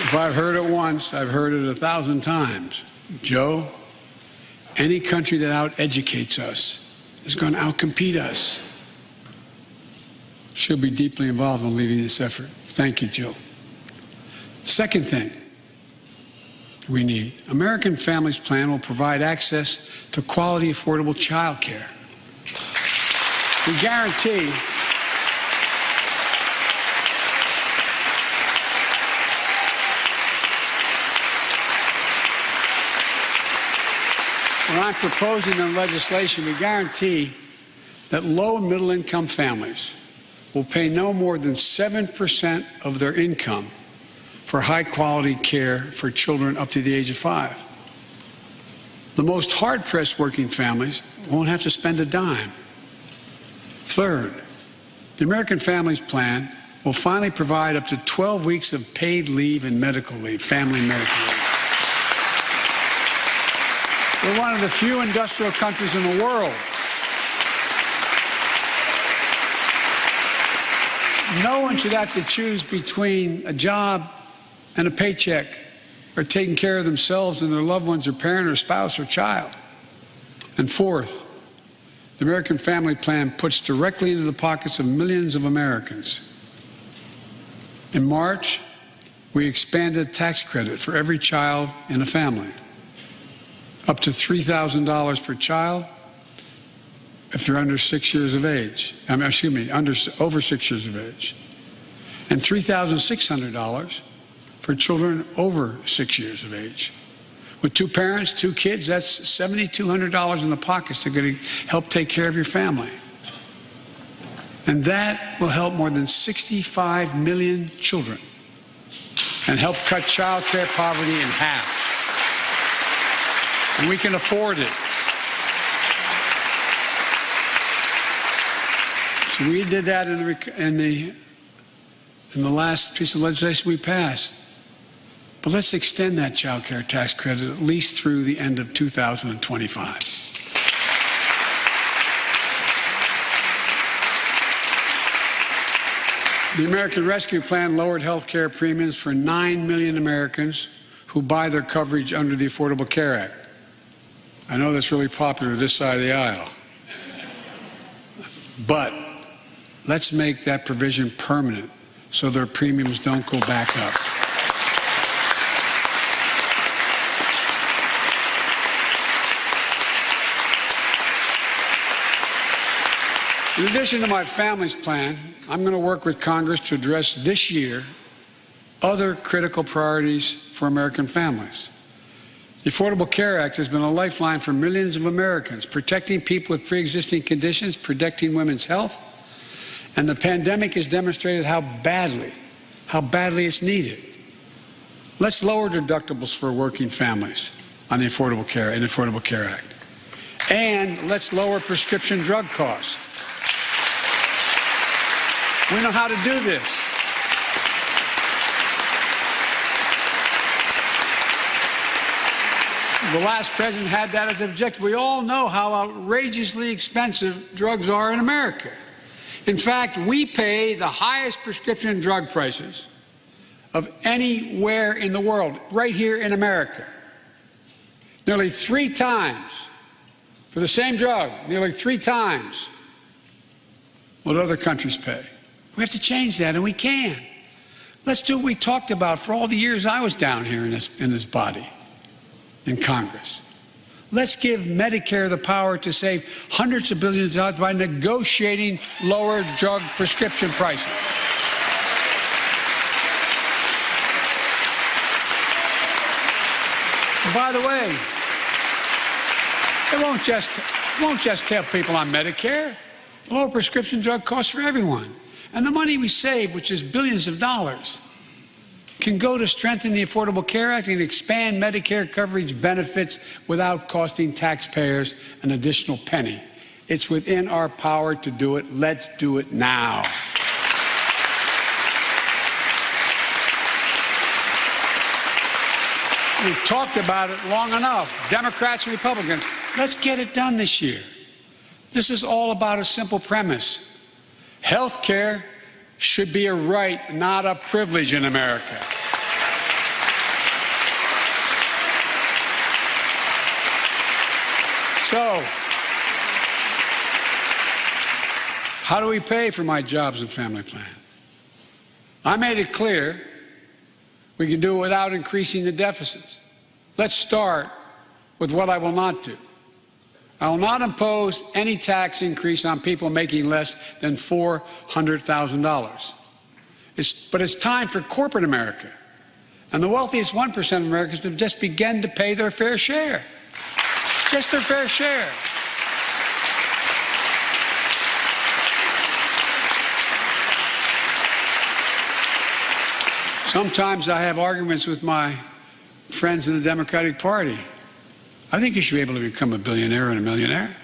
if I've heard it once, I've heard it 1,000 times. Joe, any country that out-educates us is going to out-compete us. She'll be deeply involved in leading this effort. Thank you, Jill. Second thing we need, American Families Plan will provide access to quality, affordable child care. We guarantee what I'm proposing in legislation, we guarantee that low and middle income families will pay no more than 7% of their income for high quality care for children up to the age of 5. The most hard-pressed working families won't have to spend a dime. Third, the American Families Plan will finally provide up to 12 weeks of paid leave and medical leave, family medical leave. We're one of the few industrial countries in the world. No one should have to choose between a job and a paycheck or taking care of themselves and their loved ones or parent or spouse or child. And fourth, the American Family Plan puts directly into the pockets of millions of Americans. In March, we expanded tax credit for every child in a family, up to $3,000 per child if they're under 6 years of age. Over 6 years of age. And $3,600 for children over 6 years of age. With 2 parents, 2 kids, that's $7,200 in the pockets that are going to help take care of your family. And that will help more than 65 million children and help cut child care poverty in half. And we can afford it. So we did that in the last piece of legislation we passed. But let's extend that child care tax credit at least through the end of 2025. The American Rescue Plan lowered health care premiums for 9 million Americans who buy their coverage under the Affordable Care Act. I know that's really popular this side of the aisle. But let's make that provision permanent so their premiums don't go back up. In addition to my family's plan, I'm going to work with Congress to address this year other critical priorities for American families. The Affordable Care Act has been a lifeline for millions of Americans, protecting people with pre-existing conditions, protecting women's health, and the pandemic has demonstrated how badly it's needed. Let's lower deductibles for working families on the Affordable Care Act. And let's lower prescription drug costs. We know how to do this. The last president had that as an objective. We all know how outrageously expensive drugs are in America. In fact, we pay the highest prescription drug prices of anywhere in the world, right here in America. Nearly 3 times for the same drug, nearly 3 times what other countries pay. We have to change that, and we can. Let's do what we talked about for all the years I was down here in this body, in Congress. Let's give Medicare the power to save hundreds of billions of dollars by negotiating lower drug prescription prices. And by the way, it won't just help people on Medicare. Lower prescription drug costs for everyone. And the money we save, which is billions of dollars, can go to strengthen the Affordable Care Act and expand Medicare coverage benefits without costing taxpayers an additional penny. It's within our power to do it. Let's do it now. We've talked about it long enough, Democrats and Republicans. Let's get it done this year. This is all about a simple premise. Health care should be a right, not a privilege in America. So, how do we pay for my jobs and family plan? I made it clear we can do it without increasing the deficits. Let's start with what I will not do. I will not impose any tax increase on people making less than $400,000. But it's time for corporate America and the wealthiest 1% of Americans to just begin to pay their fair share. Just their fair share. Sometimes I have arguments with my friends in the Democratic Party. I think you should be able to become a billionaire and a millionaire,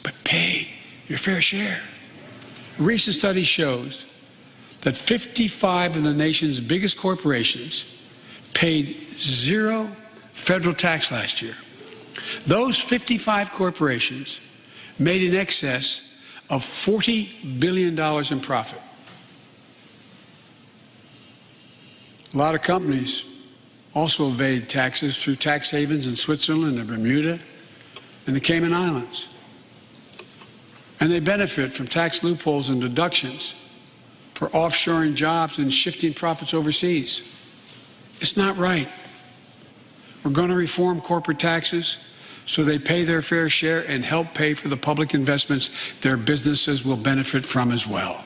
but pay your fair share. A recent study shows that 55 of the nation's biggest corporations paid 0 federal tax last year. Those 55 corporations made in excess of $40 billion in profit. A lot of companies also evade taxes through tax havens in Switzerland and Bermuda and the Cayman Islands. And they benefit from tax loopholes and deductions for offshoring jobs and shifting profits overseas. It's not right. We're going to reform corporate taxes so they pay their fair share and help pay for the public investments their businesses will benefit from as well.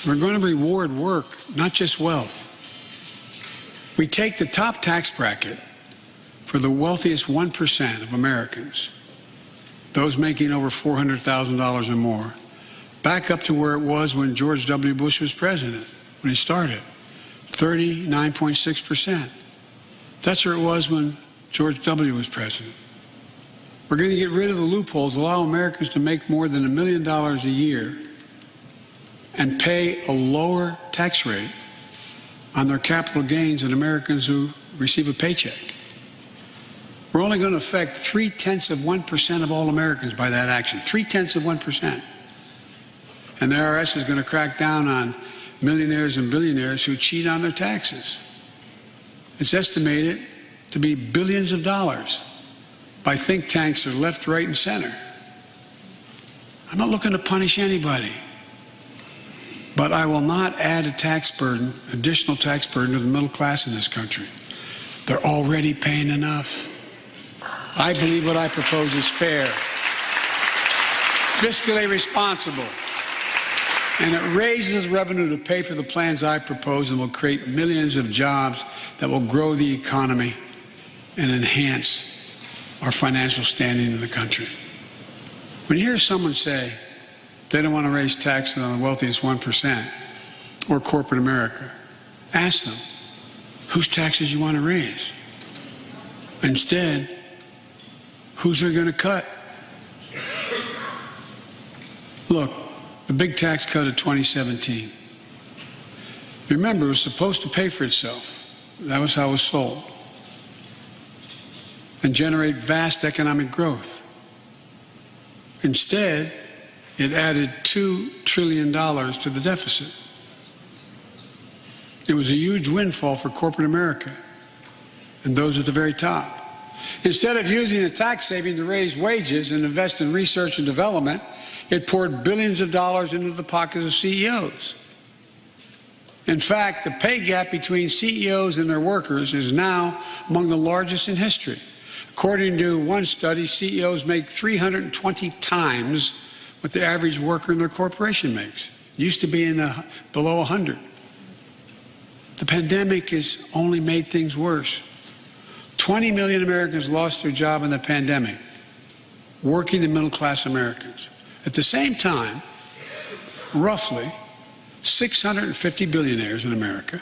We're going to reward work, not just wealth. We take the top tax bracket for the wealthiest 1% of Americans, those making over $400,000 or more, back up to where it was when George W. Bush was president, when he started, 39.6%. That's where it was when George W. was president. We're going to get rid of the loopholes, allow Americans to make more than $1 million a year and pay a lower tax rate on their capital gains than Americans who receive a paycheck. We're only going to affect 0.3% of all Americans by that action, 0.3%. And the IRS is going to crack down on millionaires and billionaires who cheat on their taxes. It's estimated to be billions of dollars by think tanks that are left, right, and center. I'm not looking to punish anybody, but I will not add a tax burden, additional tax burden to the middle class in this country. They're already paying enough. I believe what I propose is fair, fiscally responsible, and it raises revenue to pay for the plans I propose and will create millions of jobs that will grow the economy and enhance our financial standing in the country. When you hear someone say they don't want to raise taxes on the wealthiest 1% or corporate America, ask them whose taxes you want to raise. Instead, who's they're going to cut? Look, the big tax cut of 2017. Remember, it was supposed to pay for itself. That was how it was sold. And generate vast economic growth. Instead, it added $2 trillion to the deficit. It was a huge windfall for corporate America and those at the very top. Instead of using the tax saving to raise wages and invest in research and development, it poured billions of dollars into the pockets of CEOs. In fact, the pay gap between CEOs and their workers is now among the largest in history. According to one study, CEOs make 320 times what the average worker in their corporation makes. It used to be below 100. The pandemic has only made things worse. 20 million Americans lost their job in the pandemic, working and middle-class Americans. At the same time, roughly 650 billionaires in America,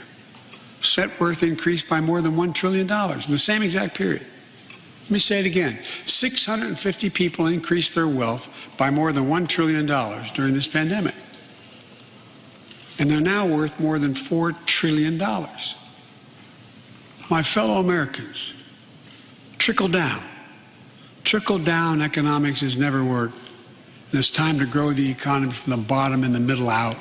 net worth increased by more than $1 trillion in the same exact period. Let me say it again. 650 people increased their wealth by more than $1 trillion during this pandemic. And they're now worth more than $4 trillion. My fellow Americans, trickle down. Trickle down economics has never worked. And it's time to grow the economy from the bottom and the middle out.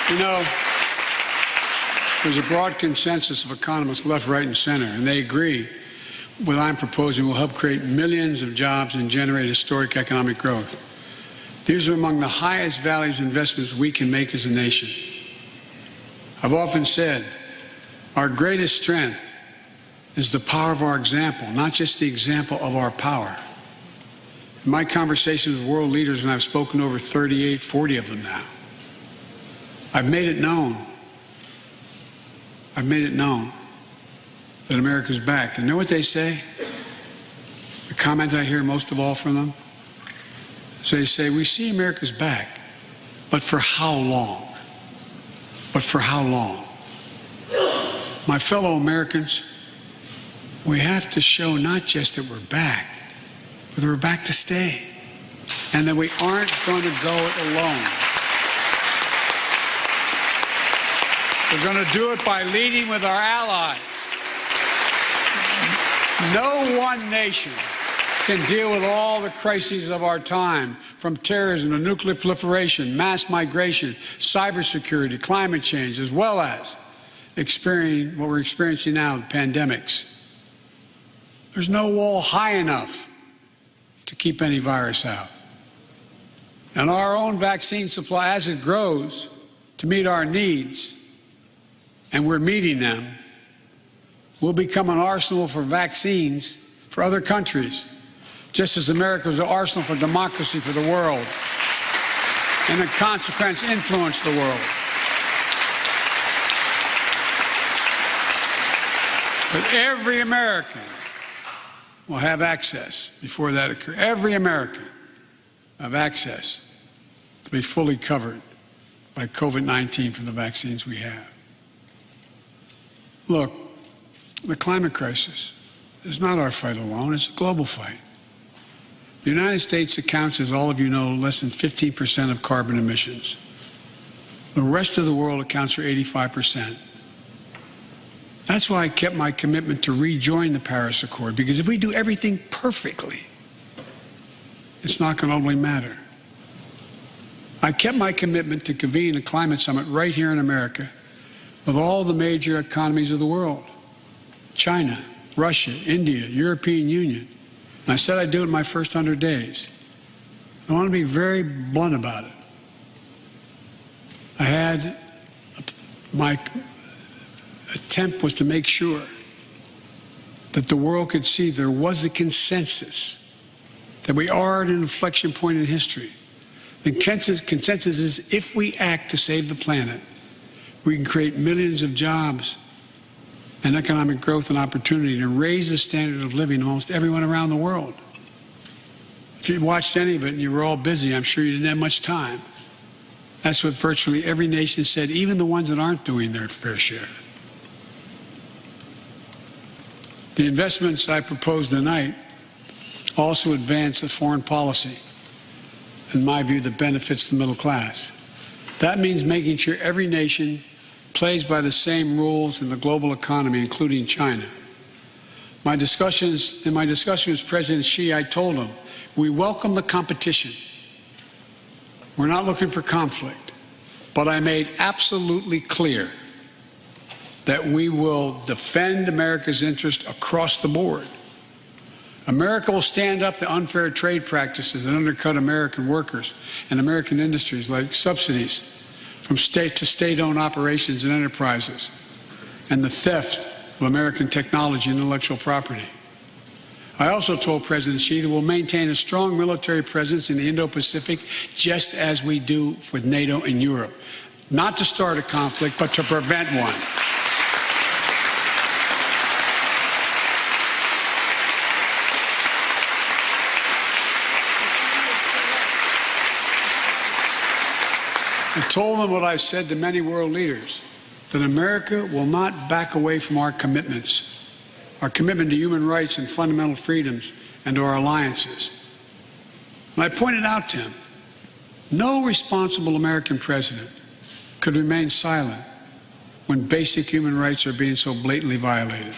You know, there's a broad consensus of economists left, right, and center, and they agree what I'm proposing will help create millions of jobs and generate historic economic growth. These are among the highest values investments we can make as a nation. I've often said our greatest strength is the power of our example, not just the example of our power. In my conversations with world leaders, and I've spoken to over 38, 40 of them now, I've made it known that America's back. And you know what they say? The comment I hear most of all from them? So they say, we see America's back, but for how long? But for how long? My fellow Americans, we have to show not just that we're back, but that we're back to stay, and that we aren't going to go it alone. We're going to do it by leading with our allies. No one nation can deal with all the crises of our time, from terrorism to nuclear proliferation, mass migration, cybersecurity, climate change, as well as what we're experiencing now, pandemics. There's no wall high enough to keep any virus out. And our own vaccine supply, as it grows to meet our needs, and we're meeting them, will become an arsenal for vaccines for other countries, just as America was an arsenal for democracy for the world, and in consequence influence the world. But every American will have access before that occurs. Every American will have access to be fully covered by COVID-19 from the vaccines we have. Look, the climate crisis is not our fight alone, it's a global fight. The United States accounts, as all of you know, less than 15% of carbon emissions. The rest of the world accounts for 85%. That's why I kept my commitment to rejoin the Paris Accord, because if we do everything perfectly, it's not going to only matter. I kept my commitment to convene a climate summit right here in America with all the major economies of the world: China, Russia, India, European Union. And I said I'd do it in my first 100 days. I want to be very blunt about it. I had my attempt was to make sure that the world could see there was a consensus, that we are at an inflection point in history. The consensus is if we act to save the planet, we can create millions of jobs and economic growth and opportunity to raise the standard of living of almost everyone around the world. If you watched any of it and you were all busy, I'm sure you didn't have much time. That's what virtually every nation said, even the ones that aren't doing their fair share. The investments I propose tonight also advance the foreign policy, in my view, that benefits the middle class. That means making sure every nation plays by the same rules in the global economy, including China. In my discussion with President Xi, I told him, we welcome the competition. We're not looking for conflict. But I made absolutely clear that we will defend America's interest across the board. America will stand up to unfair trade practices that undercut American workers and American industries, like subsidies from state to state-owned operations and enterprises, and the theft of American technology and intellectual property. I also told President Xi that we'll maintain a strong military presence in the Indo-Pacific, just as we do with NATO and Europe, not to start a conflict, but to prevent one. I told them what I've said to many world leaders, that America will not back away from our commitments, our commitment to human rights and fundamental freedoms, and to our alliances. And I pointed out to him, no responsible American president could remain silent when basic human rights are being so blatantly violated.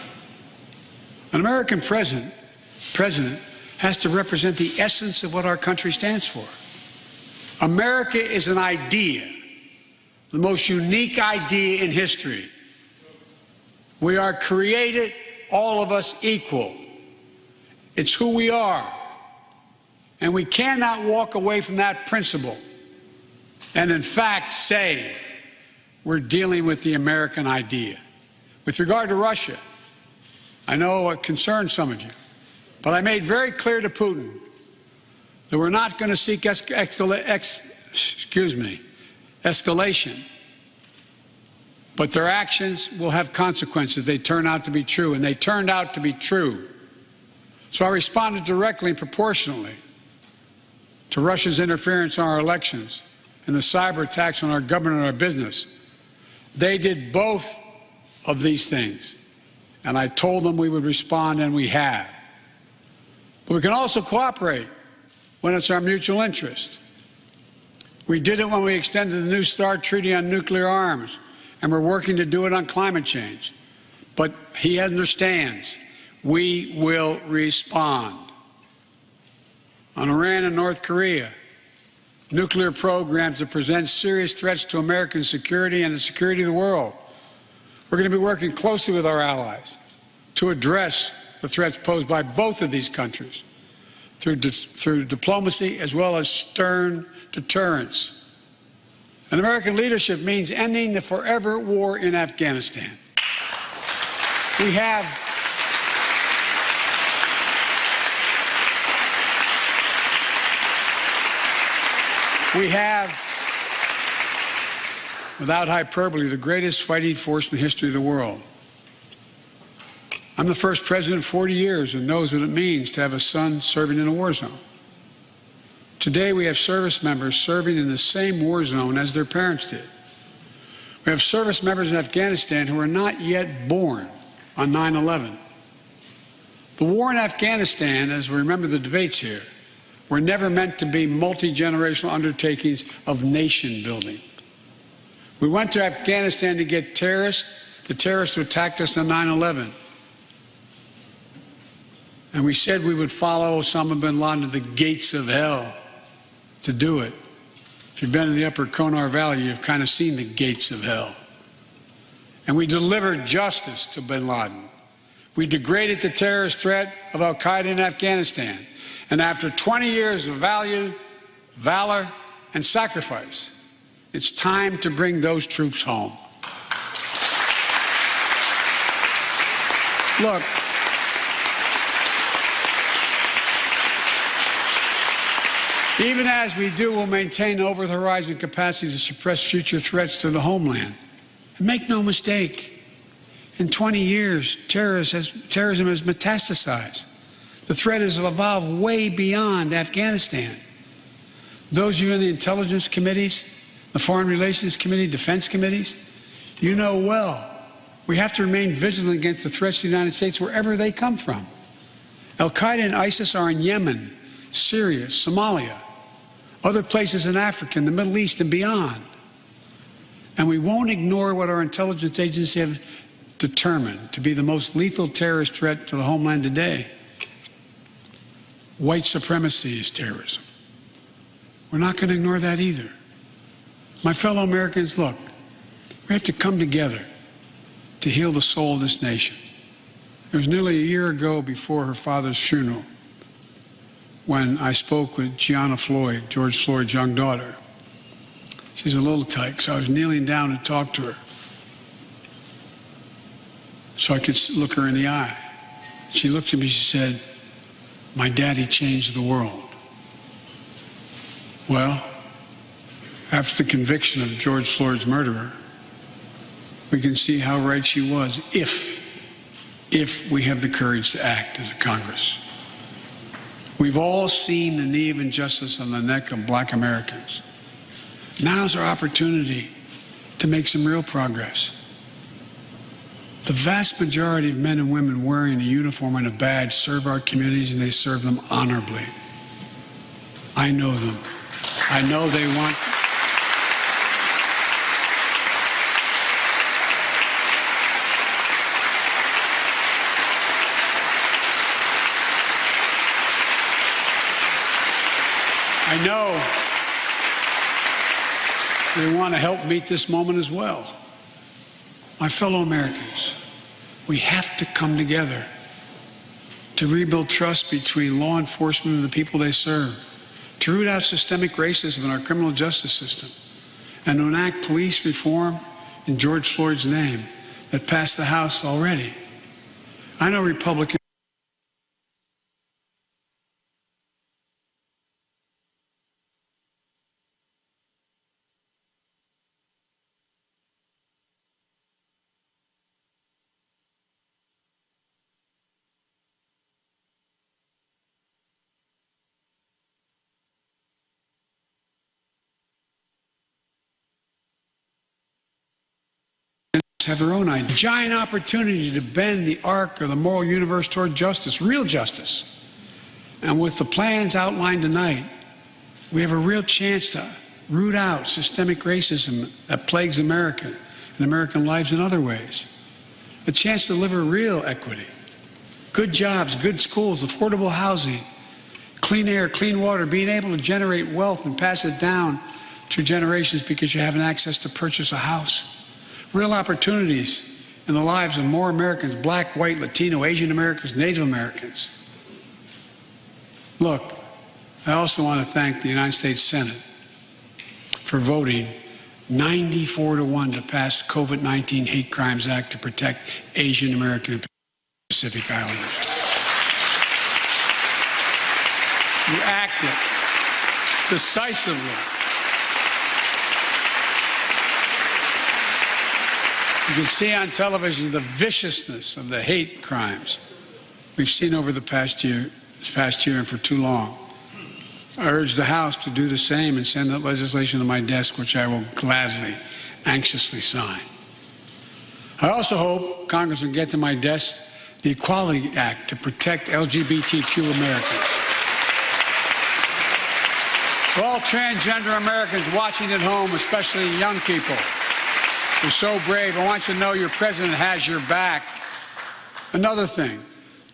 An American president has to represent the essence of what our country stands for. America is an idea, the most unique idea in history. We are created, all of us, equal. It's who we are. And we cannot walk away from that principle and, in fact, say we're dealing with the American idea. With regard to Russia, I know it concerns some of you, but I made very clear to Putin that we're not going to seek escalation, but their actions will have consequences. They turn out to be true, and they turned out to be true. So I responded directly and proportionally to Russia's interference in our elections and the cyber attacks on our government and our business. They did both of these things, and I told them we would respond, and we have. But we can also cooperate when it's our mutual interest. We did it when we extended the New START Treaty on nuclear arms, and we're working to do it on climate change. But he understands we will respond. On Iran and North Korea, nuclear programs that present serious threats to American security and the security of the world. We're going to be working closely with our allies to address the threats posed by both of these countries through diplomacy as well as stern deterrence. And American leadership means ending the forever war in Afghanistan. We have without hyperbole, the greatest fighting force in the history of the world. I'm the first president in 40 years who knows what it means to have a son serving in a war zone. Today, we have service members serving in the same war zone as their parents did. We have service members in Afghanistan who are not yet born on 9/11. The war in Afghanistan, as we remember the debates here, were never meant to be multi-generational undertakings of nation building. We went to Afghanistan to get the terrorists who attacked us on 9/11. And we said we would follow Osama bin Laden to the gates of hell to do it. If you've been in the upper Konar Valley, you've kind of seen the gates of hell. And we delivered justice to bin Laden. We degraded the terrorist threat of al-Qaeda in Afghanistan. And after 20 years of valor, and sacrifice, it's time to bring those troops home. Look, even as we do, we'll maintain over-the-horizon capacity to suppress future threats to the homeland. And make no mistake, in 20 years, terrorism has metastasized. The threat has evolved way beyond Afghanistan. Those of you in the intelligence committees, the Foreign Relations Committee, defense committees, you know well, we have to remain vigilant against the threats to the United States wherever they come from. Al-Qaeda and ISIS are in Yemen, Syria, Somalia, other places in Africa, in the Middle East, and beyond. And we won't ignore what our intelligence agencies have determined to be the most lethal terrorist threat to the homeland today. White supremacy is terrorism. We're not going to ignore that either. My fellow Americans, look, we have to come together to heal the soul of this nation. It was nearly a year ago before her father's funeral when I spoke with Gianna Floyd, George Floyd's young daughter. She's a little tyke, so I was kneeling down to talk to her so I could look her in the eye. She looked at me, she said, "My daddy changed the world." Well, after the conviction of George Floyd's murderer, we can see how right she was if we have the courage to act as a Congress. We've all seen the knee of injustice on the neck of black Americans. Now's our opportunity to make some real progress. The vast majority of men and women wearing a uniform and a badge serve our communities, and they serve them honorably. I know them. I know they want. I know they want to help meet this moment as well. My fellow Americans, we have to come together to rebuild trust between law enforcement and the people they serve, to root out systemic racism in our criminal justice system, and to enact police reform in George Floyd's name that passed the House already. I know Republicans have their own idea. Giant opportunity to bend the arc of the moral universe toward justice, real justice. And with the plans outlined tonight, we have a real chance to root out systemic racism that plagues America and American lives in other ways. A chance to deliver real equity, good jobs, good schools, affordable housing, clean air, clean water, being able to generate wealth and pass it down through generations because you have an access to purchase a house. Real opportunities in the lives of more Americans, black, white, Latino, Asian Americans, Native Americans. Look, I also want to thank the United States Senate for voting 94-1 to pass the COVID-19 Hate Crimes Act to protect Asian American and Pacific Islanders. You acted decisively. You can see on television the viciousness of the hate crimes we've seen over the past year and for too long. I urge the House to do the same and send that legislation to my desk, which I will gladly, anxiously sign. I also hope Congress will get to my desk the Equality Act to protect LGBTQ Americans. For all transgender Americans watching at home, especially young people, you're so brave. I want you to know your president has your back. Another thing,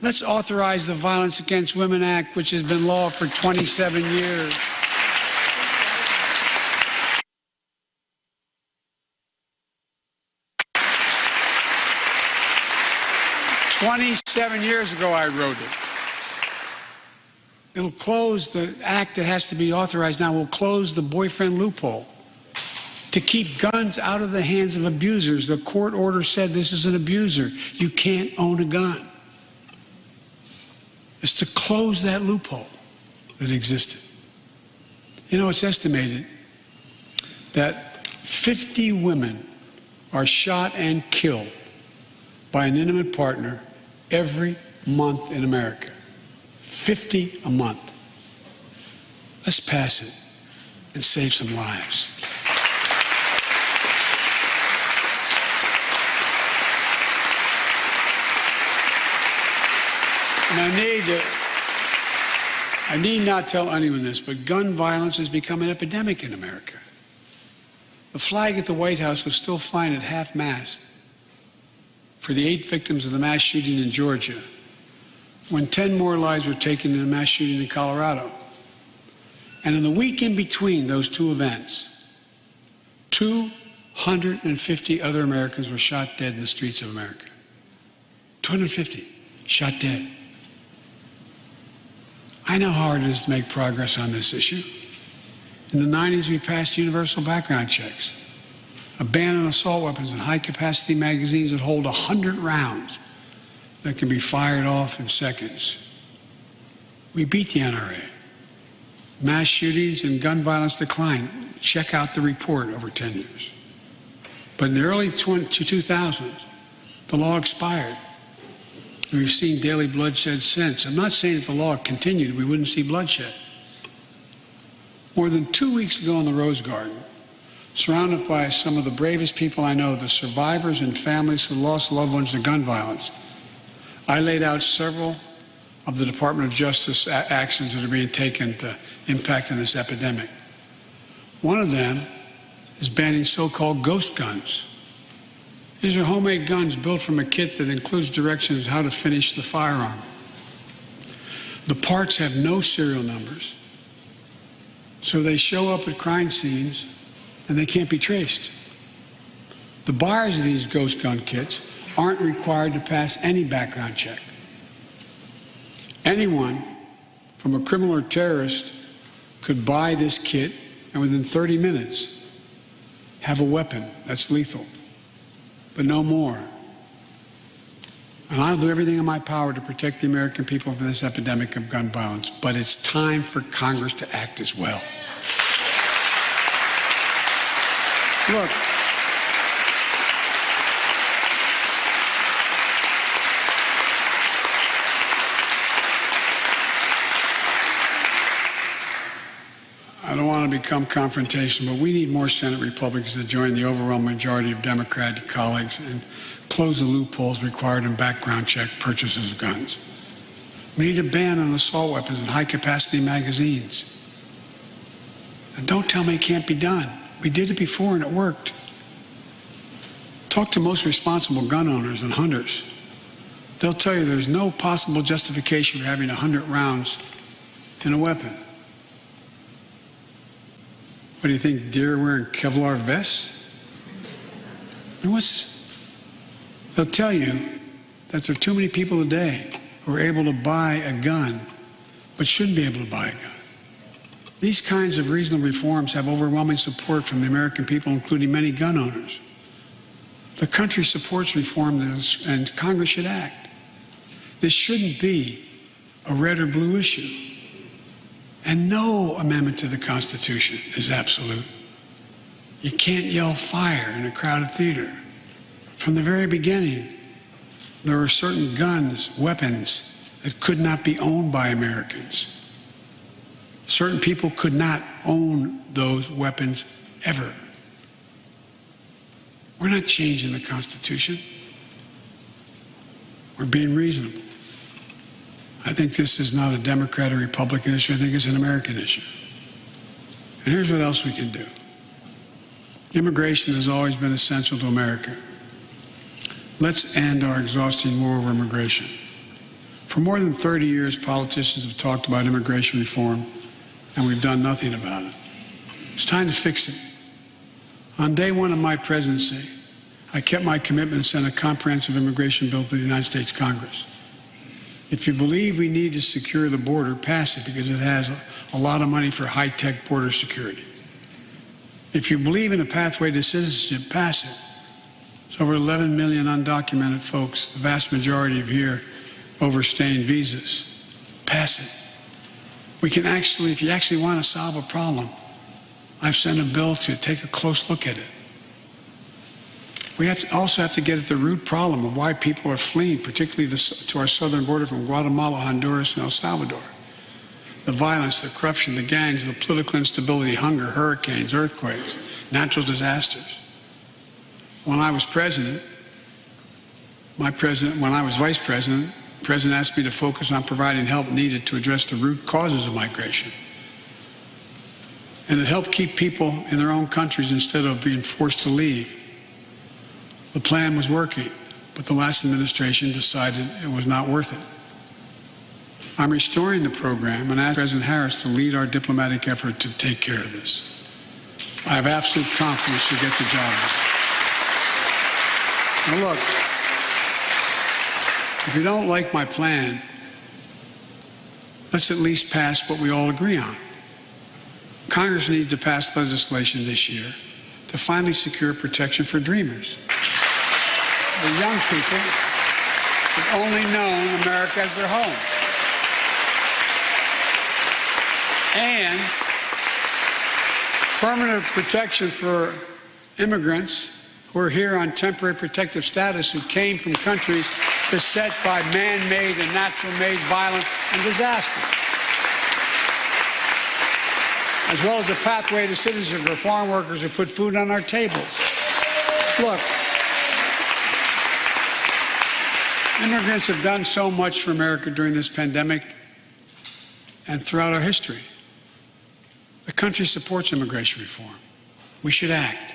let's authorize the Violence Against Women Act, which has been law for 27 years. "27 years ago, I wrote it. It'll close the act that has to be authorized now, will close the boyfriend loophole to keep guns out of the hands of abusers. The court order said this is an abuser. You can't own a gun. It's to close that loophole that existed. You know, it's estimated that 50 women are shot and killed by an intimate partner every month in America. 50 a month. Let's pass it and save some lives. And I need not tell anyone this, but gun violence has become an epidemic in America. The flag at the White House was still flying at half-mast for the 8 victims of the mass shooting in Georgia, when 10 more lives were taken in a mass shooting in Colorado. And in the week in between those two events, 250 other Americans were shot dead in the streets of America. 250 shot dead. I know how hard it is to make progress on this issue. In the 90s, we passed universal background checks, a ban on assault weapons and high-capacity magazines that hold 100 rounds that can be fired off in seconds. We beat the NRA. Mass shootings and gun violence declined. Check out the report over 10 years. But in the early 2000s, the law expired. We've seen daily bloodshed since. I'm not saying if the law continued, we wouldn't see bloodshed. More than 2 weeks ago in the Rose Garden, surrounded by some of the bravest people I know, the survivors and families who lost loved ones to gun violence, I laid out several of the Department of Justice actions that are being taken to impact on this epidemic. One of them is banning so-called ghost guns. These are homemade guns built from a kit that includes directions how to finish the firearm. The parts have no serial numbers, so they show up at crime scenes and they can't be traced. The buyers of these ghost gun kits aren't required to pass any background check. Anyone, from a criminal or terrorist, could buy this kit and within 30 minutes have a weapon that's lethal, but no more. And I'll do everything in my power to protect the American people from this epidemic of gun violence, but it's time for Congress to act as well. Look, I don't want to become confrontational, but we need more Senate Republicans to join the overwhelming majority of Democratic colleagues and close the loopholes required in background check purchases of guns. We need a ban on assault weapons and high-capacity magazines. And don't tell me it can't be done. We did it before and it worked. Talk to most responsible gun owners and hunters. They'll tell you there's no possible justification for having 100 rounds in a weapon. What do you think, deer wearing Kevlar vests? And they'll tell you that there are too many people today who are able to buy a gun but shouldn't be able to buy a gun. These kinds of reasonable reforms have overwhelming support from the American people, including many gun owners. The country supports reform and Congress should act. This shouldn't be a red or blue issue. And no amendment to the Constitution is absolute. You can't yell fire in a crowded theater. From the very beginning, there were certain guns, weapons that could not be owned by Americans. Certain people could not own those weapons ever. We're not changing the Constitution. We're being reasonable. I think this is not a Democrat or Republican issue. I think it's an American issue. And here's what else we can do. Immigration has always been essential to America. Let's end our exhausting war over immigration. For more than 30 years, politicians have talked about immigration reform, and we've done nothing about it. It's time to fix it. On day one of my presidency, I kept my commitment and sent a comprehensive immigration bill to the United States Congress. If you believe we need to secure the border, pass it, because it has a lot of money for high-tech border security. If you believe in a pathway to citizenship, pass it. There's over 11 million undocumented folks, the vast majority of here overstaying visas. Pass it. We can actually, if you actually want to solve a problem, I've sent a bill to take a close look at it. We also have to get at the root problem of why people are fleeing, particularly to our southern border from Guatemala, Honduras, and El Salvador. The violence, the corruption, the gangs, the political instability, hunger, hurricanes, earthquakes, natural disasters. When I was president, when I was vice president, the president asked me to focus on providing help needed to address the root causes of migration. And it helped keep people in their own countries instead of being forced to leave. The plan was working, but the last administration decided it was not worth it. I'm restoring the program and ask President Harris to lead our diplomatic effort to take care of this. I have absolute confidence she'll get the job done. Now look, if you don't like my plan, let's at least pass what we all agree on. Congress needs to pass legislation this year to finally secure protection for dreamers. The young people have only known America as their home. And permanent protection for immigrants who are here on temporary protective status who came from countries beset by man-made and natural-made violence and disaster. As well as the pathway to citizenship for farm workers who put food on our tables. Look, immigrants have done so much for America during this pandemic and throughout our history. The country supports immigration reform. We should act.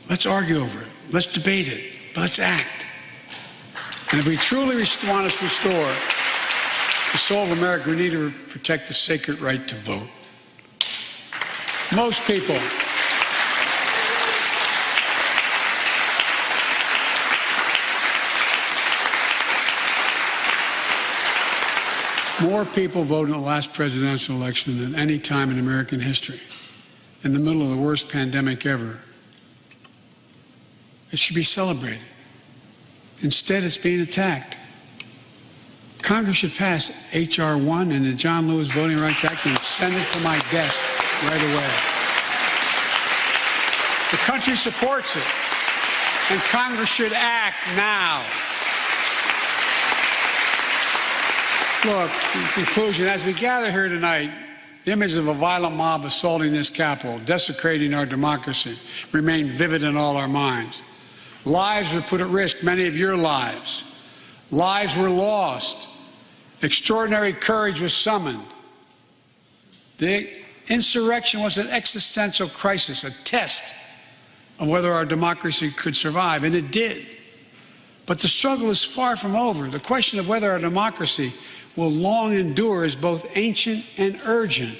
Let's argue over it. Let's debate it. But let's act. And if we truly want to restore the soul of America, we need to protect the sacred right to vote. Most people more people voted in the last presidential election than any time in American history, in the middle of the worst pandemic ever. It should be celebrated. Instead, it's being attacked. Congress should pass H.R. 1 and the John Lewis Voting Rights Act and send it to my desk right away. The country supports it, and Congress should act now. Look, in conclusion, as we gather here tonight, the image of a violent mob assaulting this Capitol, desecrating our democracy, remain vivid in all our minds. Lives were put at risk, many of your lives. Lives were lost. Extraordinary courage was summoned. The insurrection was an existential crisis, a test of whether our democracy could survive, and it did. But the struggle is far from over. The question of whether our democracy will long endure is both ancient and urgent.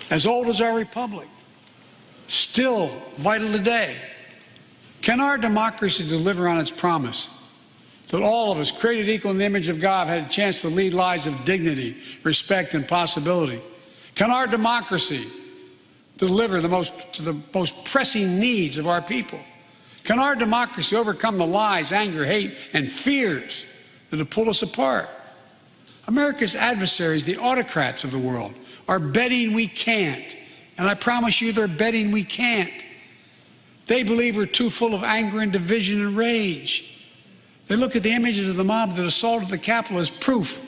As old as our republic, still vital today. Can our democracy deliver on its promise that all of us, created equal in the image of God, had a chance to lead lives of dignity, respect, and possibility? Can our democracy deliver to the most pressing needs of our people? Can our democracy overcome the lies, anger, hate, and fears that have pulled us apart? America's adversaries, the autocrats of the world, are betting we can't. And I promise you they're betting we can't. They believe we're too full of anger and division and rage. They look at the images of the mob that assaulted the Capitol as proof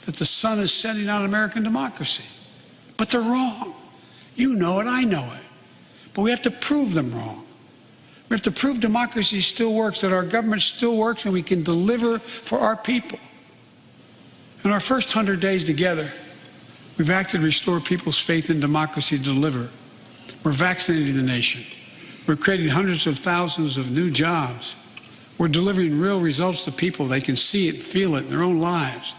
that the sun is setting on American democracy. But they're wrong. You know it, I know it. But we have to prove them wrong. We have to prove democracy still works, that our government still works, and we can deliver for our people. In our first 100 days together, we've acted to restore people's faith in democracy to deliver. We're vaccinating the nation. We're creating hundreds of thousands of new jobs. We're delivering real results to people. They can see it, feel it in their own lives.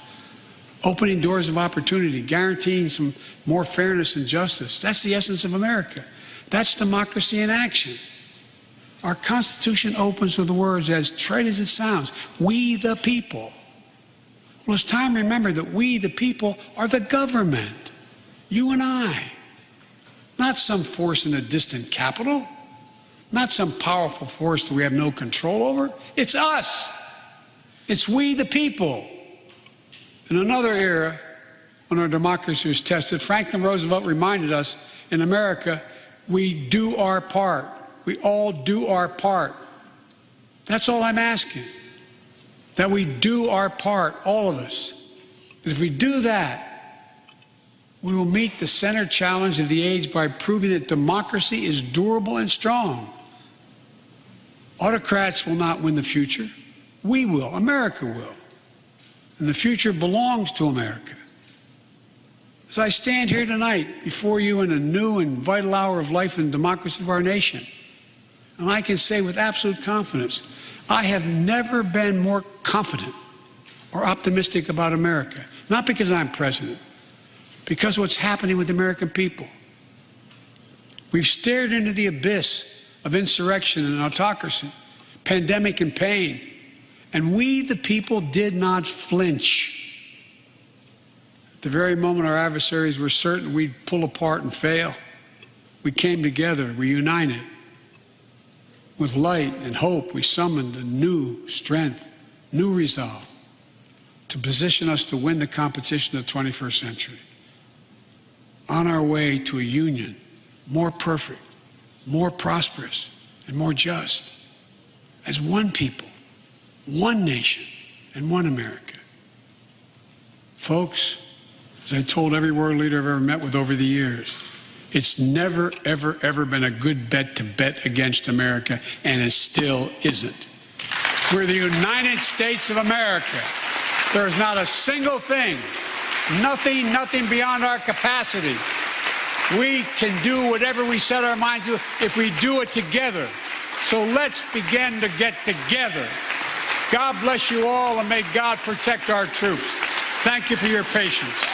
Opening doors of opportunity, guaranteeing some more fairness and justice. That's the essence of America. That's democracy in action. Our Constitution opens with the words, as trite as it sounds, we the people. Well, it's time to remember that we the people are the government. You and I. Not some force in a distant capital. Not some powerful force that we have no control over. It's us. It's we the people. In another era, when our democracy was tested, Franklin Roosevelt reminded us, in America, we do our part. We all do our part. That's all I'm asking. That we do our part, all of us. And if we do that, we will meet the center challenge of the age by proving that democracy is durable and strong. Autocrats will not win the future. We will. America will. And the future belongs to America. As I stand here tonight before you in a new and vital hour of life and democracy of our nation, and I can say with absolute confidence, I have never been more confident or optimistic about America. Not because I'm president, because of what's happening with the American people. We've stared into the abyss of insurrection and autocracy, pandemic and pain, and we, the people, did not flinch. At the very moment our adversaries were certain we'd pull apart and fail, we came together, we united. With light and hope, we summoned a new strength, new resolve to position us to win the competition of the 21st century. On our way to a union more perfect, more prosperous, and more just, as one people, one nation, and one America. Folks, as I told every world leader I've ever met with over the years, it's never, ever, ever been a good bet to bet against America, and it still isn't. We're the United States of America. There's not a single thing, nothing beyond our capacity. We can do whatever we set our minds to if we do it together. So let's begin to get together. God bless you all, and may God protect our troops. Thank you for your patience.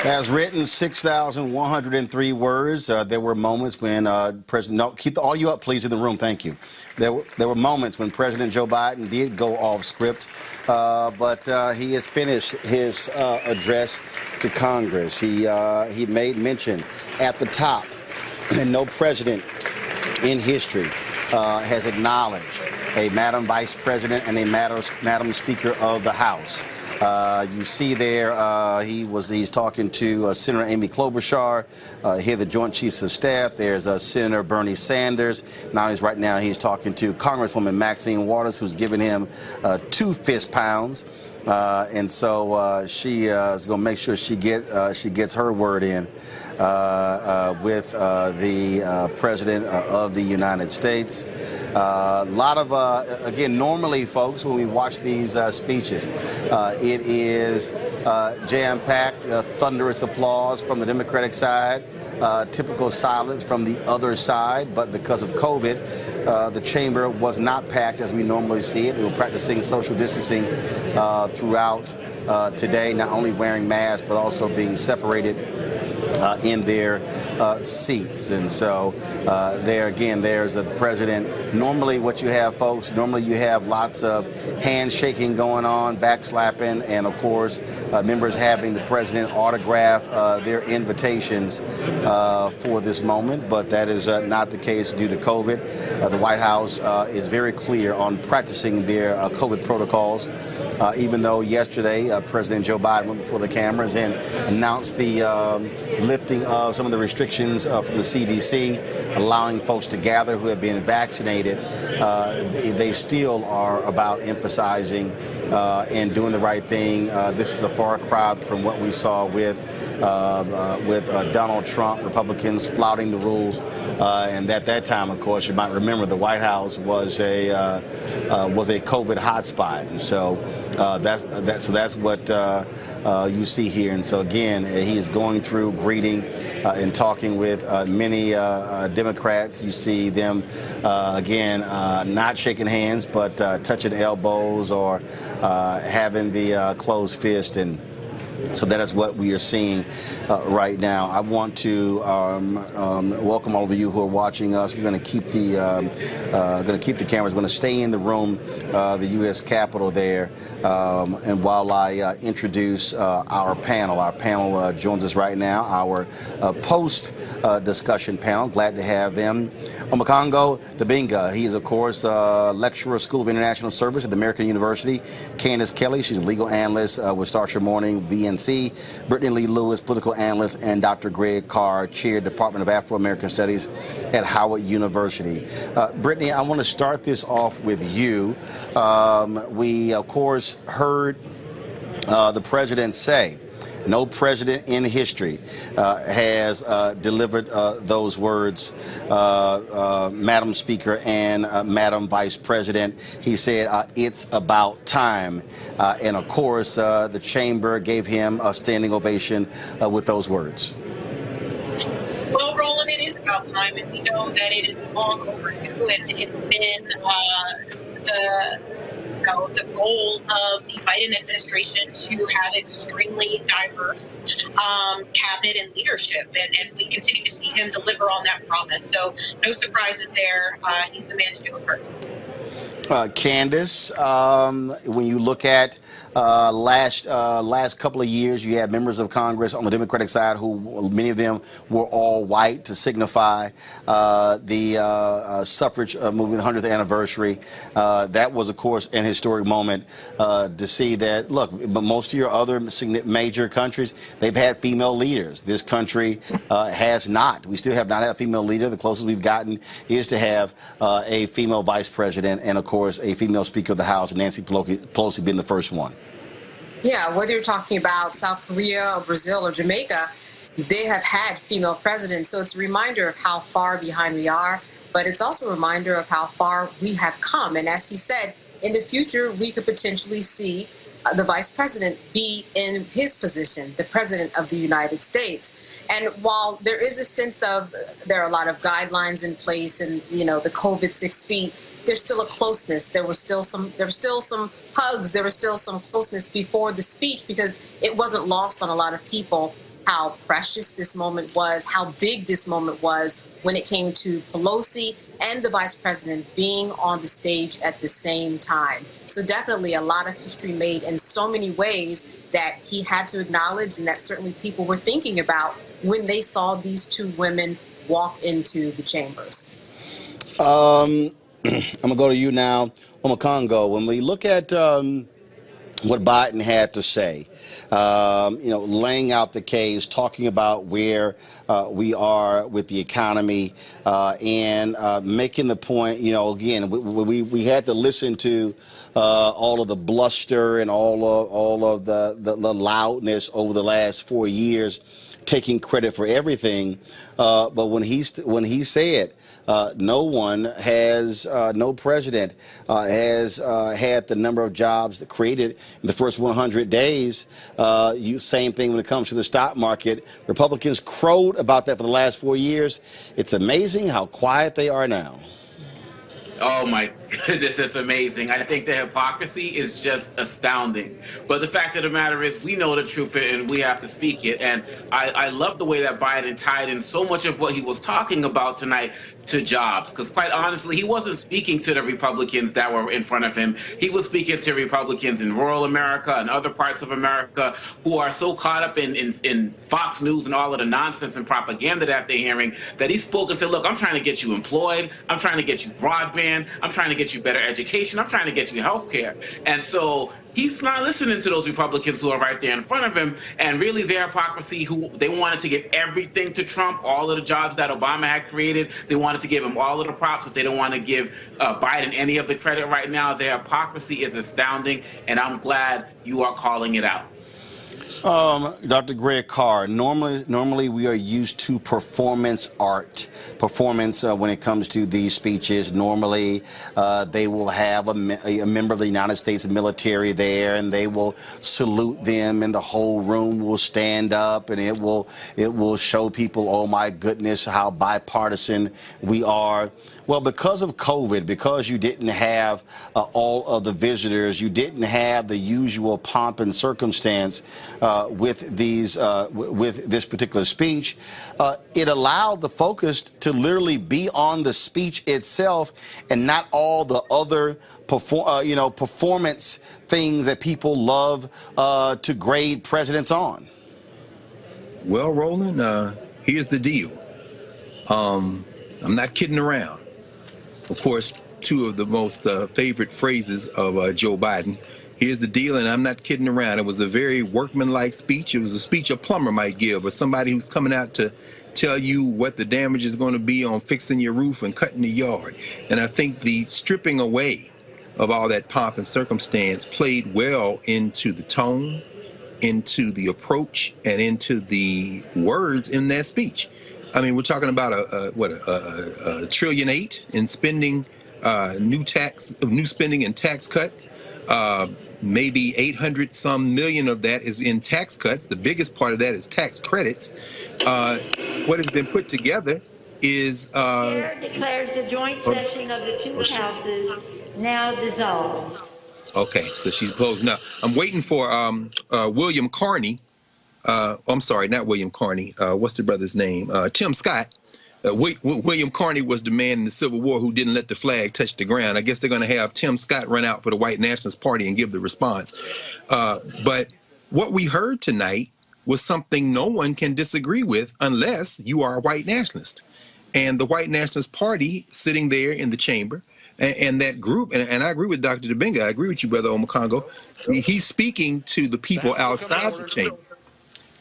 As written, 6,103 words. There were moments when President... No, keep all you up, please, in the room. Thank you. There were moments when President Joe Biden did go off script, but he has finished his address to Congress. He made mention at the top, and no president in history has acknowledged a Madam Vice President and a Madam Speaker of the House. You see there, he's talking to Senator Amy Klobuchar, here the Joint Chiefs of Staff. There's Senator Bernie Sanders. Right now he's talking to Congresswoman Maxine Waters, who's giving him 2 fist pounds. And so she is going to make sure she gets her word in with the President of the United States. A lot of, again, normally, folks, when we watch these speeches, it is jam-packed, thunderous applause from the Democratic side, typical silence from the other side. But because of COVID, the chamber was not packed as we normally see it. They were practicing social distancing throughout today, not only wearing masks, but also being separated in their seats. And so there again, there's the president. Normally what you have, folks, you have lots of handshaking going on, backslapping, and of course members having the president autograph their invitations for this moment. But that is not the case due to COVID. The White House is very clear on practicing their COVID protocols. even though yesterday President Joe Biden went before the cameras and announced the lifting of some of the restrictions from the CDC, allowing folks to gather who have been vaccinated. They still are about emphasizing and doing the right thing. This is a far cry from what we saw with Donald Trump, Republicans flouting the rules. And at that time, of course, you might remember the White House was a COVID hotspot, and so that's what you see here. And so again, he is going through greeting and talking with many Democrats. You see them again not shaking hands, but touching elbows or having the closed fist. And so that is what we are seeing right now. I want to welcome all of you who are watching us. We're going to keep the cameras. We're going to stay in the room, the U.S. Capitol there. And while I introduce our panel joins us right now. Our post-discussion panel. Glad to have them. Omokongo Dabinga. He is, of course, lecturer, School of International Service at the American University. Candace Kelly. She's a legal analyst with Start Your Morning, BNC. Brittany Lee Lewis, political analyst, and Dr. Greg Carr, chair, Department of Afro-American Studies at Howard University. Brittany, I want to start this off with you. We, of course, heard the president say, no president in history has delivered those words, Madam Speaker and Madam Vice President. He said, it's about time. And of course, the chamber gave him a standing ovation with those words. Well, Roland, it is about time, and we know that it is long overdue, and it's been the goal of the Biden administration to have extremely diverse cabinet and leadership, and we continue to see him deliver on that promise. So no surprises there. He's the man to do it first. Candace, when you look at last couple of years, you had members of Congress on the Democratic side who, many of them were all white to signify the suffrage movement 100th anniversary. That was, of course, an historic moment to see that, look, but most of your other major countries, they've had female leaders. This country has not. We still have not had a female leader. The closest we've gotten is to have a female vice president and, of course, a female Speaker of the House, Nancy Pelosi being the first one. Yeah, whether you're talking about South Korea or Brazil or Jamaica, they have had female presidents. So it's a reminder of how far behind we are, but it's also a reminder of how far we have come. And as he said, in the future, we could potentially see the vice president be in his position, the president of the United States. And while there is a sense of there are a lot of guidelines in place and, you know, the COVID 6 feet, there's still a closeness. There were still some hugs. There was still some closeness before the speech, because it wasn't lost on a lot of people how precious this moment was, how big this moment was when it came to Pelosi and the vice president being on the stage at the same time. So definitely a lot of history made in so many ways that he had to acknowledge, and that certainly people were thinking about when they saw these two women walk into the chambers. I'm going to go to you now, Omokongo. When we look at what Biden had to say, laying out the case, talking about where we are with the economy, and making the point, again, we had to listen to all of the bluster and all of the loudness over the last 4 years, taking credit for everything. But when he said, no president has had the number of jobs that created in the first 100 days. Same thing when it comes to the stock market. Republicans crowed about that for the last 4 years. It's amazing how quiet they are now. Oh my goodness, it's amazing. I think the hypocrisy is just astounding. But the fact of the matter is, we know the truth and we have to speak it. And I love the way that Biden tied in so much of what he was talking about tonight to jobs, because quite honestly, he wasn't speaking to the Republicans that were in front of him. He was speaking to Republicans in rural America and other parts of America who are so caught up in Fox News and all of the nonsense and propaganda that they're hearing, that he spoke and said, look, I'm trying to get you employed. I'm trying to get you broadband. I'm trying to get you better education. I'm trying to get you health care. And so he's not listening to those Republicans who are right there in front of him, and really their hypocrisy, who they wanted to give everything to Trump, all of the jobs that Obama had created. They wanted to give him all of the props, but they don't want to give Biden any of the credit right now. Their hypocrisy is astounding, and I'm glad you are calling it out. Dr. Greg Carr, normally we are used to performance art, when it comes to these speeches. Normally they will have a member of the United States military there, and they will salute them, and the whole room will stand up, and it will show people, oh my goodness, how bipartisan we are. Well, because of COVID, because you didn't have all of the visitors, you didn't have the usual pomp and circumstance with this particular speech, it allowed the focus to literally be on the speech itself and not all the other performance things that people love to grade presidents on. Well, Roland, here's the deal. I'm not kidding around. Of course, two of the most favorite phrases of Joe Biden. Here's the deal, and I'm not kidding around. It was a very workmanlike speech. It was a speech a plumber might give, or somebody who's coming out to tell you what the damage is going to be on fixing your roof and cutting the yard. And I think the stripping away of all that pomp and circumstance played well into the tone, into the approach, and into the words in that speech. I mean, we're talking about a $1.8 trillion in spending, new spending and tax cuts. Maybe 800-some million of that is in tax cuts. The biggest part of that is tax credits. What has been put together is the chair declares the joint session of the two houses now dissolved. Okay, so she's closed now. I'm waiting for William Carney. I'm sorry, not William Carney. What's the brother's name? Tim Scott. William Carney was the man in the Civil War who didn't let the flag touch the ground. I guess they're going to have Tim Scott run out for the White Nationalist Party and give the response. But what we heard tonight was something no one can disagree with unless you are a white nationalist. And the White Nationalist Party sitting there in the chamber, and that group, and I agree with Dr. Dibinga, I agree with you, Brother Omokongo, he's speaking to the people outside the chamber.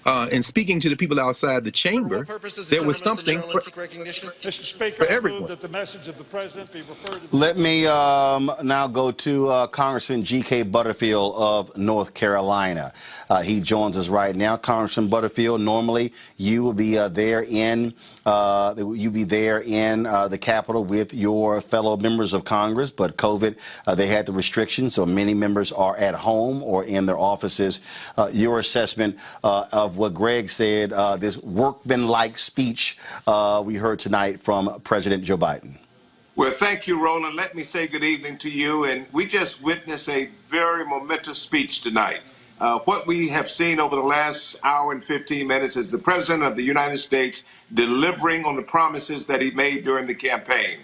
And speaking to the people outside the chamber, there was something for everyone. That the message of the president be referred to. Let me now go to Congressman G.K. Butterfield of North Carolina. He joins us right now. Congressman Butterfield, normally you will be there in the Capitol with your fellow members of Congress, but COVID, they had the restrictions, so many members are at home or in their offices. Your assessment of what Greg said, this workmanlike speech we heard tonight from President Joe Biden. Well, thank you, Roland. Let me say good evening to you. And we just witnessed a very momentous speech tonight. What we have seen over the last hour and 15 minutes is the President of the United States delivering on the promises that he made during the campaign.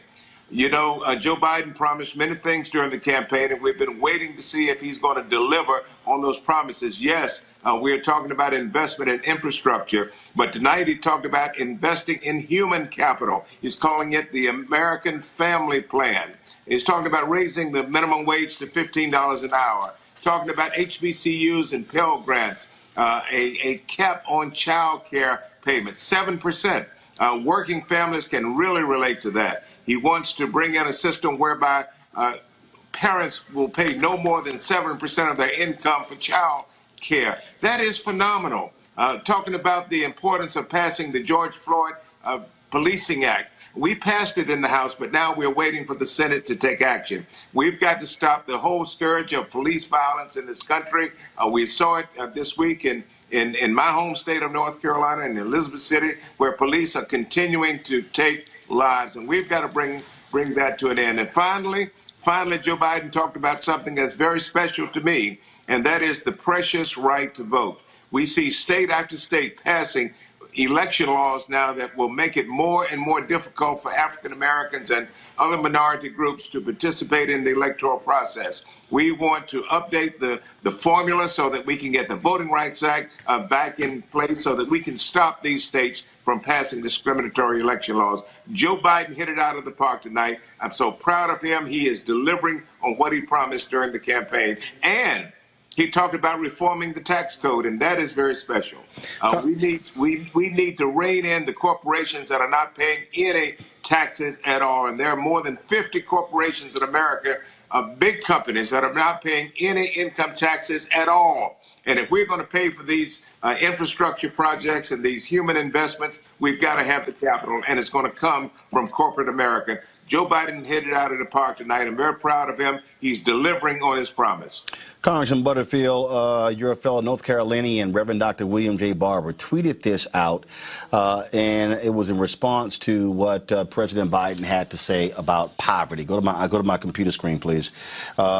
You know, Joe Biden promised many things during the campaign, and we've been waiting to see if he's going to deliver on those promises. Yes, we are talking about investment in infrastructure, but tonight he talked about investing in human capital. He's calling it the American Family Plan. He's talking about raising the minimum wage to $15 an hour, talking about HBCUs and Pell Grants, a cap on child care payments, 7%. Working families can really relate to that. He wants to bring in a system whereby parents will pay no more than 7% of their income for child care. That is phenomenal. Talking about the importance of passing the George Floyd Policing Act. We passed it in the House, but now we're waiting for the Senate to take action. We've got to stop the whole scourge of police violence in this country. We saw it this week in my home state of North Carolina, in Elizabeth City, where police are continuing to take lives, and we've got to bring that to an end. And finally, Joe Biden talked about something that's very special to me, and that is the precious right to vote. We see state after state passing election laws now that will make it more and more difficult for African Americans and other minority groups to participate in the electoral process. We want to update the formula so that we can get the Voting Rights Act back in place so that we can stop these states from passing discriminatory election laws. Joe Biden hit it out of the park tonight. I'm so proud of him. He is delivering on what he promised during the campaign. And he talked about reforming the tax code, and that is very special. We need to rein in the corporations that are not paying any taxes at all. And there are more than 50 corporations in America, big companies, that are not paying any income taxes at all. And if we're going to pay for these infrastructure projects and these human investments, we've got to have the capital, and it's going to come from corporate America. Joe Biden hit it out of the park tonight. I'm very proud of him. He's delivering on his promise. Congressman Butterfield, you're a fellow North Carolinian. Reverend Dr. William J. Barber tweeted this out, and it was in response to what President Biden had to say about poverty. Go to my computer screen, please.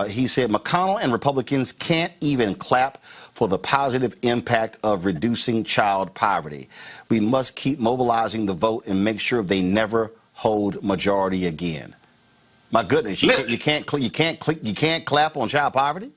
He said, McConnell and Republicans can't even clap for the positive impact of reducing child poverty. We must keep mobilizing the vote and make sure they never hold majority again. My goodness, you can't clap on child poverty?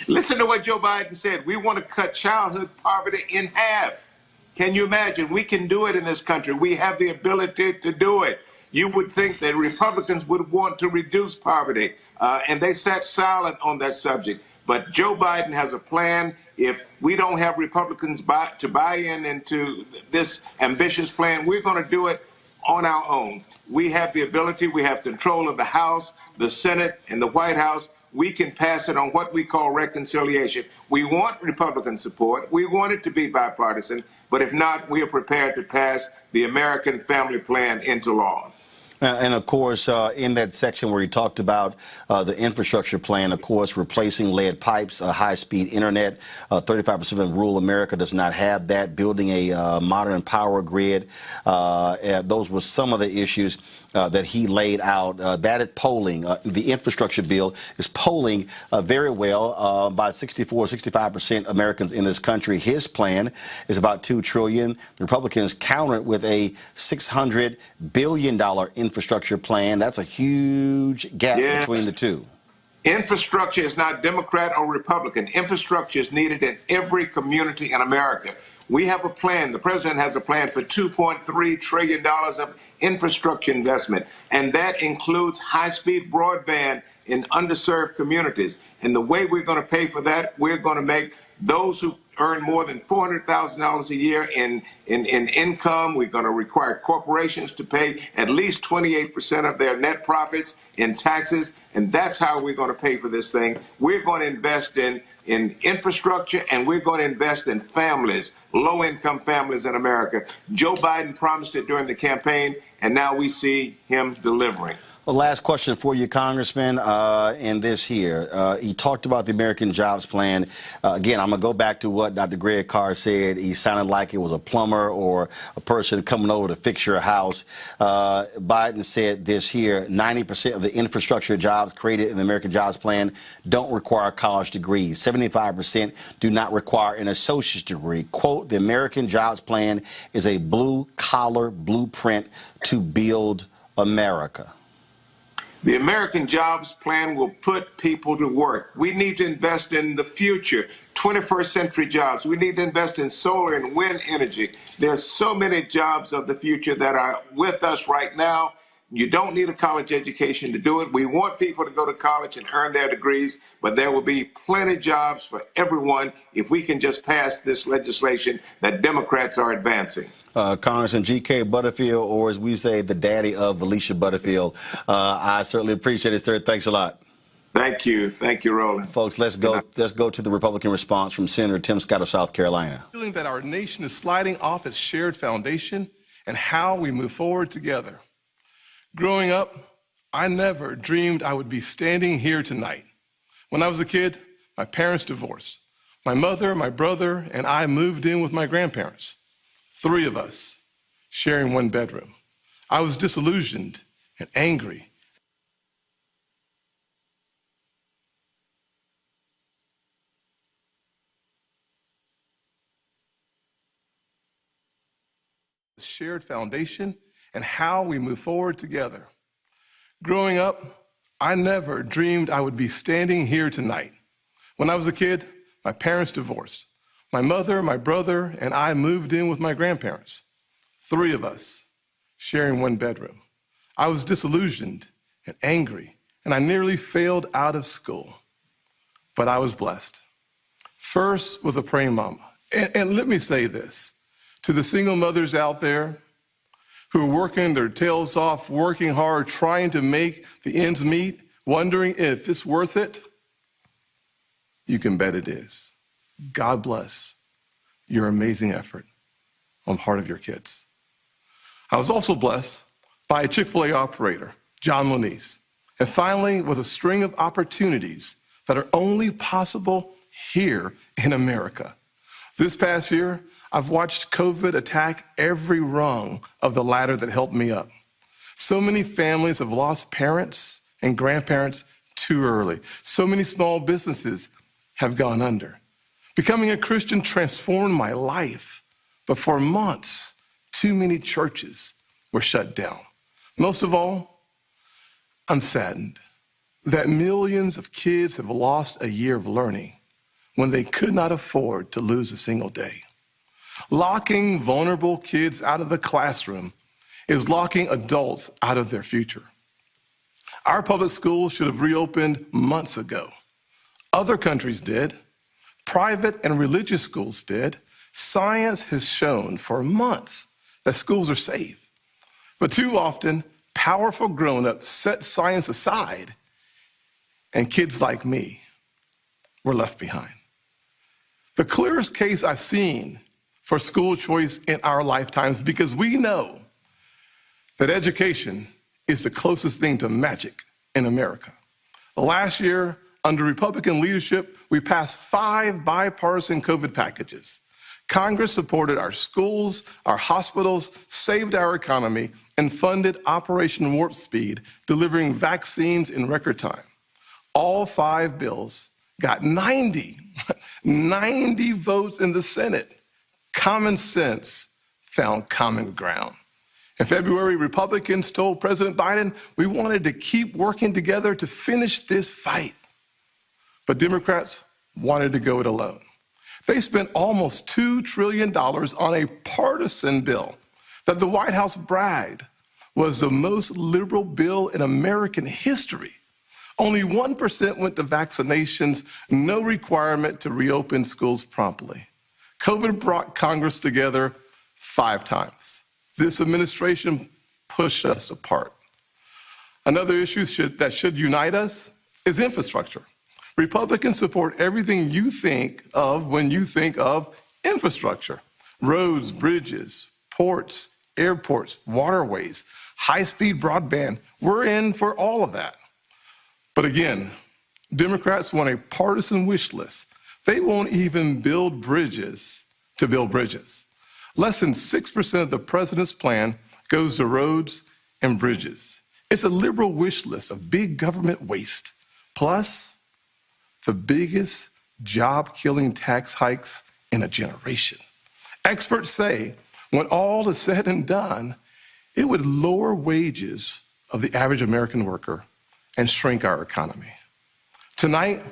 Listen to what Joe Biden said. We want to cut childhood poverty in half. Can you imagine? We can do it in this country. We have the ability to do it. You would think that Republicans would want to reduce poverty, and they sat silent on that subject. But Joe Biden has a plan. If we don't have Republicans to buy into this ambitious plan, we're going to do it on our own. We have the ability. We have control of the House, the Senate, and the White House. We can pass it on what we call reconciliation. We want Republican support. We want it to be bipartisan. But if not, we are prepared to pass the American Family Plan into law. And of course, in that section where he talked about the infrastructure plan, of course, replacing lead pipes, high-speed internet, 35% of rural America does not have that, building a modern power grid. Those were some of the issues that he laid out. That is polling. The infrastructure bill is polling very well by 65% Americans in this country. His plan is about $2 trillion. The Republicans countered with a $600 billion infrastructure plan. That's a huge gap between the two. Infrastructure is not Democrat or Republican. Infrastructure is needed in every community in America. We have a plan. The president has a plan for $2.3 trillion of infrastructure investment, and that includes high-speed broadband in underserved communities. And the way we're going to pay for that, we're going to make those who earn more than $400,000 a year in income. We're going to require corporations to pay at least 28% of their net profits in taxes, and that's how we're going to pay for this thing. We're going to invest in infrastructure, and we're going to invest in families, low-income families in America. Joe Biden promised it during the campaign, and now we see him delivering. The last question for you, Congressman, in this here. He talked about the American Jobs Plan. Again, I'm going to go back to what Dr. Greg Carr said. He sounded like it was a plumber or a person coming over to fix your house. Biden said this here, 90% of the infrastructure jobs created in the American Jobs Plan don't require college degrees. 75% do not require an associate's degree. Quote, the American Jobs Plan is a blue-collar blueprint to build America. The American Jobs Plan will put people to work. We need to invest in the future, 21st century jobs. We need to invest in solar and wind energy. There are so many jobs of the future that are with us right now. You don't need a college education to do it. We want people to go to college and earn their degrees, but there will be plenty of jobs for everyone if we can just pass this legislation that Democrats are advancing. Congressman G.K. Butterfield, or as we say, the daddy of Alicia Butterfield. I certainly appreciate it, sir. Thanks a lot. Thank you. Thank you, Roland. Folks, let's go to the Republican response from Senator Tim Scott of South Carolina. Feeling that our nation is sliding off its shared foundation and how we move forward together. Growing up, I never dreamed I would be standing here tonight. When I was a kid, my parents divorced. My mother, my brother, and I moved in with my grandparents. 3 of us sharing one bedroom. I was disillusioned and angry. shared foundation and how we move forward together. Growing up, I never dreamed I would be standing here tonight. When I was a kid, my parents divorced. My mother, my brother, and I moved in with my grandparents. 3 of us sharing one bedroom. I was disillusioned and angry, and I nearly failed out of school. But I was blessed. First, with a praying mama. And let me say this to the single mothers out there who are working their tails off, working hard, trying to make the ends meet, wondering if it's worth it. You can bet it is. God bless your amazing effort on the part of your kids. I was also blessed by a Chick-fil-A operator, John Moniz, and finally with a string of opportunities that are only possible here in America. This past year, I've watched COVID attack every rung of the ladder that helped me up. So many families have lost parents and grandparents too early. So many small businesses have gone under. Becoming a Christian transformed my life, but for months, too many churches were shut down. Most of all, I'm saddened that millions of kids have lost a year of learning when they could not afford to lose a single day. Locking vulnerable kids out of the classroom is locking adults out of their future. Our public schools should have reopened months ago. Other countries did. Private and religious schools did. Science has shown for months that schools are safe. But too often, powerful grown-ups set science aside, and kids like me were left behind. The clearest case I've seen for school choice in our lifetimes, because we know that education is the closest thing to magic in America. Last year, under Republican leadership, we passed 5 bipartisan COVID packages. Congress supported our schools, our hospitals, saved our economy, and funded Operation Warp Speed, delivering vaccines in record time. All 5 bills got 90 votes in the Senate. Common sense found common ground. In February, Republicans told President Biden we wanted to keep working together to finish this fight. But Democrats wanted to go it alone. They spent almost $2 trillion on a partisan bill that the White House bragged was the most liberal bill in American history. Only 1% went to vaccinations, no requirement to reopen schools promptly. COVID brought Congress together 5 times. This administration pushed us apart. Another issue that should unite us is infrastructure. Republicans support everything you think of when you think of infrastructure. Roads, bridges, ports, airports, waterways, high-speed broadband. We're in for all of that. But again, Democrats want a partisan wish list. They won't even build bridges to build bridges. Less than 6% of the president's plan goes to roads and bridges. It's a liberal wish list of big government waste, plus the biggest job-killing tax hikes in a generation. Experts say when all is said and done, it would lower wages of the average American worker and shrink our economy. Tonight,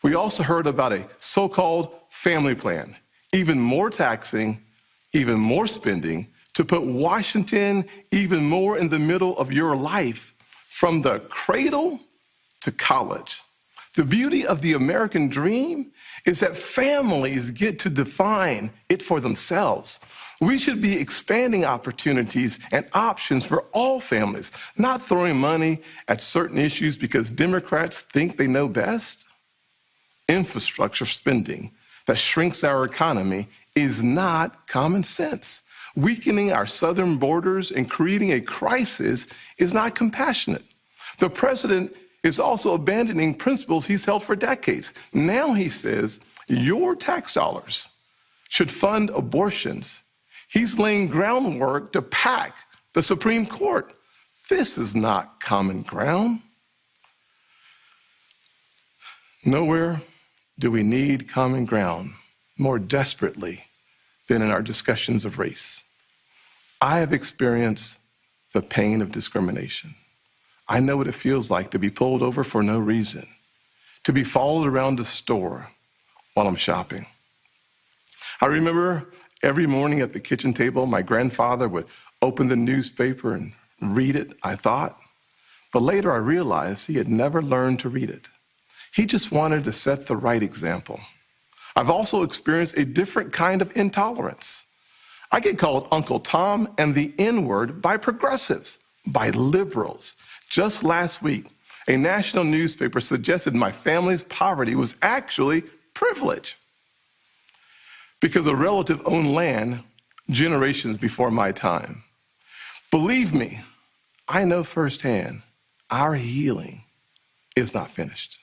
we also heard about a so-called family plan, even more taxing, even more spending, to put Washington even more in the middle of your life, from the cradle to college. The beauty of the American dream is that families get to define it for themselves. We should be expanding opportunities and options for all families, not throwing money at certain issues because Democrats think they know best. Infrastructure spending that shrinks our economy is not common sense. Weakening our southern borders and creating a crisis is not compassionate. The president is also abandoning principles he's held for decades. Now he says your tax dollars should fund abortions. He's laying groundwork to pack the Supreme Court. This is not common ground. Nowhere do we need common ground more desperately than in our discussions of race. I have experienced the pain of discrimination. I know what it feels like to be pulled over for no reason, to be followed around the store while I'm shopping. I remember every morning at the kitchen table, my grandfather would open the newspaper and read it, I thought. But later I realized he had never learned to read it. He just wanted to set the right example. I've also experienced a different kind of intolerance. I get called Uncle Tom and the N-word by progressives, by liberals. Just last week, a national newspaper suggested my family's poverty was actually privilege because a relative owned land generations before my time. Believe me, I know firsthand our healing is not finished.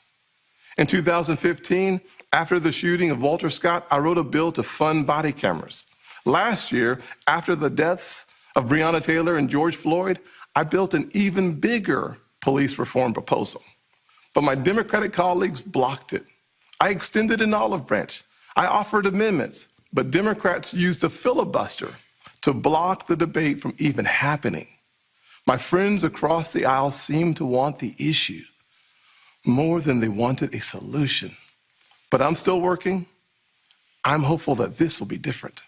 In 2015, after the shooting of Walter Scott, I wrote a bill to fund body cameras. Last year, after the deaths of Breonna Taylor and George Floyd, I built an even bigger police reform proposal. But my Democratic colleagues blocked it. I extended an olive branch. I offered amendments, but Democrats used a filibuster to block the debate from even happening. My friends across the aisle seemed to want the issue more than they wanted a solution. But I'm still working. I'm hopeful that this will be different.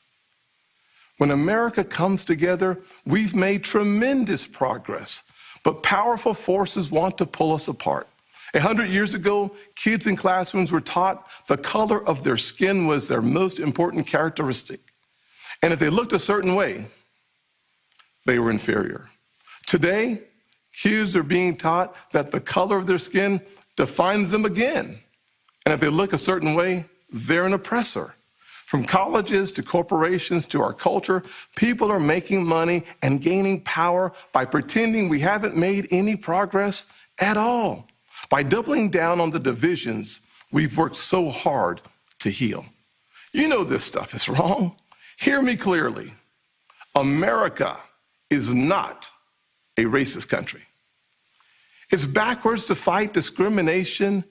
When America comes together, we've made tremendous progress, but powerful forces want to pull us apart. 100 years ago, kids in classrooms were taught the color of their skin was their most important characteristic. And if they looked a certain way, they were inferior. Today, kids are being taught that the color of their skin defines them again. And if they look a certain way, they're an oppressor. From colleges to corporations to our culture, people are making money and gaining power by pretending we haven't made any progress at all, by doubling down on the divisions we've worked so hard to heal. You know this stuff is wrong. Hear me clearly. America is not a racist country. It's backwards to fight discrimination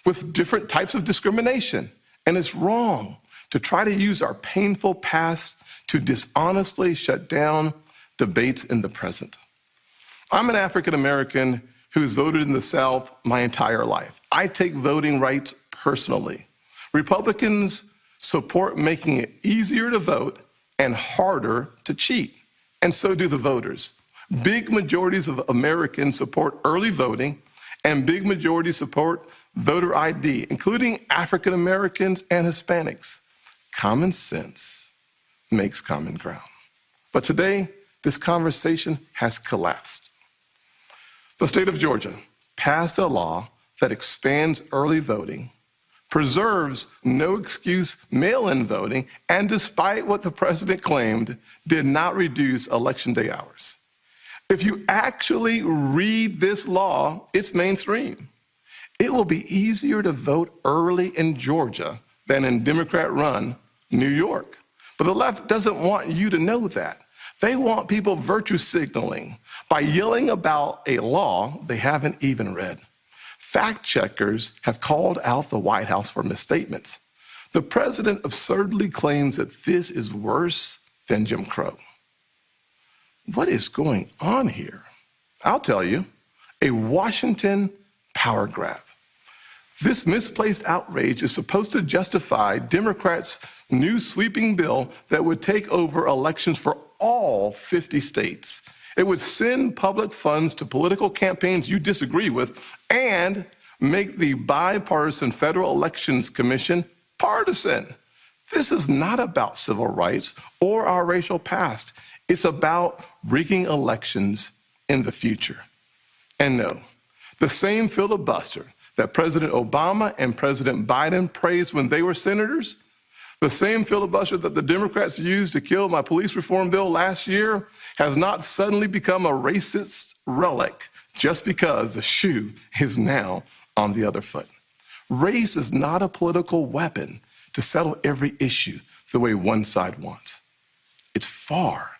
with different types of discrimination, and it's wrong to try to use our painful past to dishonestly shut down debates in the present. I'm an African American who's voted in the South my entire life. I take voting rights personally. Republicans support making it easier to vote and harder to cheat, and so do the voters. Big majorities of Americans support early voting, and big majorities support voter ID, including African Americans and Hispanics. Common sense makes common ground. But today, this conversation has collapsed. The state of Georgia passed a law that expands early voting, preserves no excuse mail-in voting, and despite what the president claimed, did not reduce election day hours. If you actually read this law, it's mainstream. It will be easier to vote early in Georgia than in Democrat-run New York. But the left doesn't want you to know that. They want people virtue signaling by yelling about a law they haven't even read. Fact checkers have called out the White House for misstatements. The president absurdly claims that this is worse than Jim Crow. What is going on here? I'll tell you, a Washington power grab. This misplaced outrage is supposed to justify Democrats' new sweeping bill that would take over elections for all 50 states. It would send public funds to political campaigns you disagree with and make the bipartisan Federal Elections Commission partisan. This is not about civil rights or our racial past. It's about rigging elections in the future. And no, the same filibuster that President Obama and President Biden praised when they were senators, the same filibuster that the Democrats used to kill my police reform bill last year has not suddenly become a racist relic just because the shoe is now on the other foot. Race is not a political weapon to settle every issue the way one side wants. It's far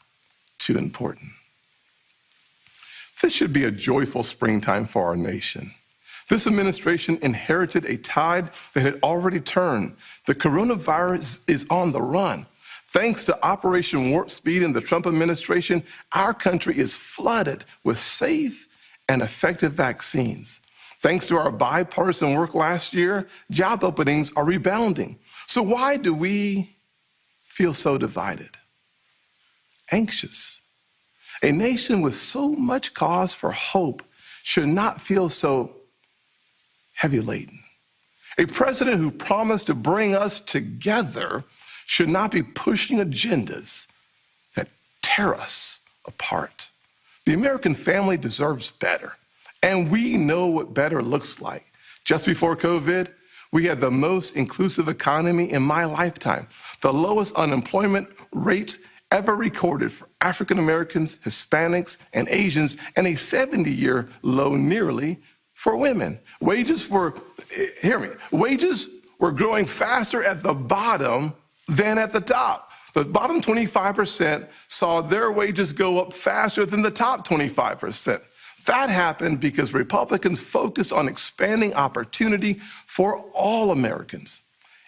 too important. This should be a joyful springtime for our nation. This administration inherited a tide that had already turned. The coronavirus is on the run. Thanks to Operation Warp Speed and the Trump administration, our country is flooded with safe and effective vaccines. Thanks to our bipartisan work last year, job openings are rebounding. So why do we feel so divided? Anxious. A nation with so much cause for hope should not feel so heavy laden. A president who promised to bring us together should not be pushing agendas that tear us apart. The American family deserves better, and we know what better looks like. Just before COVID, we had the most inclusive economy in my lifetime, the lowest unemployment rates ever recorded for African Americans, Hispanics, and Asians, and a 70-year low nearly for women. Wages were growing faster at the bottom than at the top. The bottom 25% saw their wages go up faster than the top 25%. That happened because Republicans focused on expanding opportunity for all Americans.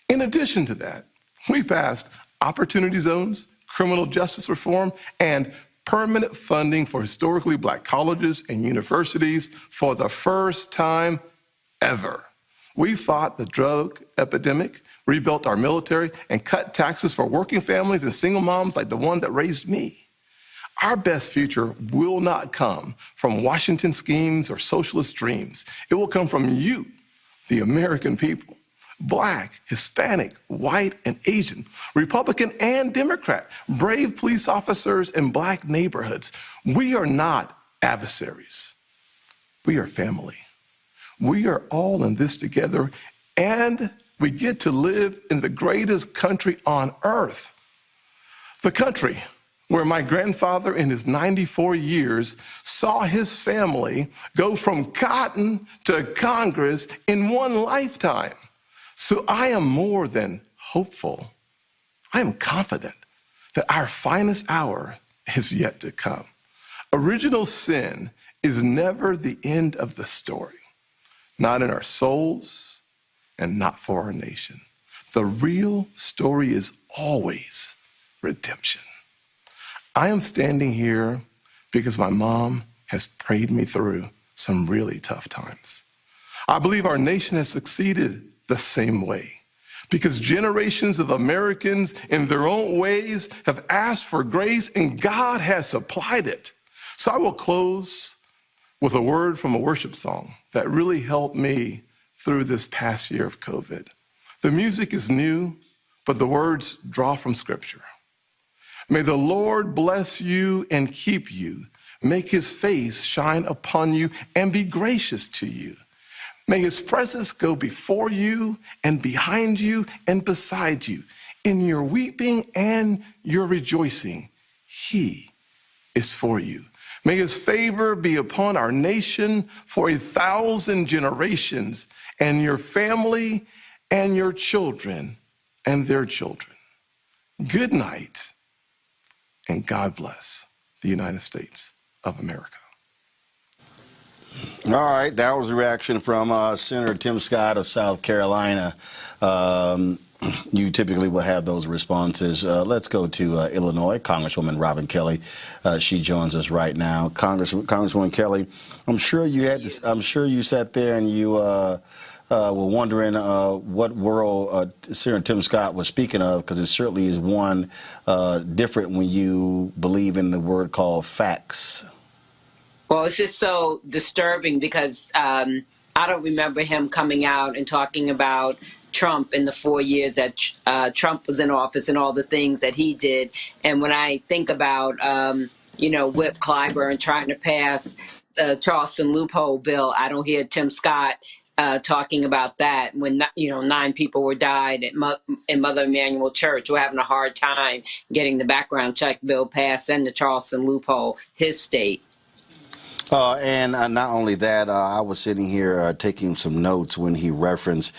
In addition to that, we passed opportunity zones, criminal justice reform, and permanent funding for historically black colleges and universities for the first time ever. We fought the drug epidemic, rebuilt our military, and cut taxes for working families and single moms like the one that raised me. Our best future will not come from Washington schemes or socialist dreams. It will come from you, the American people. Black, Hispanic, white, and Asian, Republican and Democrat, brave police officers in black neighborhoods. We are not adversaries. We are family. We are all in this together, and we get to live in the greatest country on earth. The country where my grandfather in his 94 years saw his family go from cotton to Congress in one lifetime. So I am more than hopeful. I am confident that our finest hour is yet to come. Original sin is never the end of the story, not in our souls and not for our nation. The real story is always redemption. I am standing here because my mom has prayed me through some really tough times. I believe our nation has succeeded the same way because generations of Americans in their own ways have asked for grace and God has supplied it. So I will close with a word from a worship song that really helped me through this past year of COVID. The music is new, but the words draw from Scripture. May the Lord bless you and keep you, make his face shine upon you and be gracious to you. May his presence go before you and behind you and beside you. In your weeping and your rejoicing, he is for you. May his favor be upon our nation for 1,000 generations, and your family and your children and their children. Good night, and God bless the United States of America. All right, that was a reaction from Senator Tim Scott of South Carolina. You typically will have those responses. Let's go to Illinois. Congresswoman Robin Kelly, she joins us right now. Congresswoman Kelly, I'm sure you sat there and you were wondering what world Senator Tim Scott was speaking of, because it certainly is one different when you believe in the word called facts. Well, it's just so disturbing because I don't remember him coming out and talking about Trump in the 4 years that Trump was in office and all the things that he did. And when I think about, Whip Clyburn trying to pass the Charleston loophole bill, I don't hear Tim Scott talking about that when, 9 people were died in Mother Emanuel Church. We're having a hard time getting the background check bill passed and the Charleston loophole, his state. And not only that, I was sitting here taking some notes when he referenced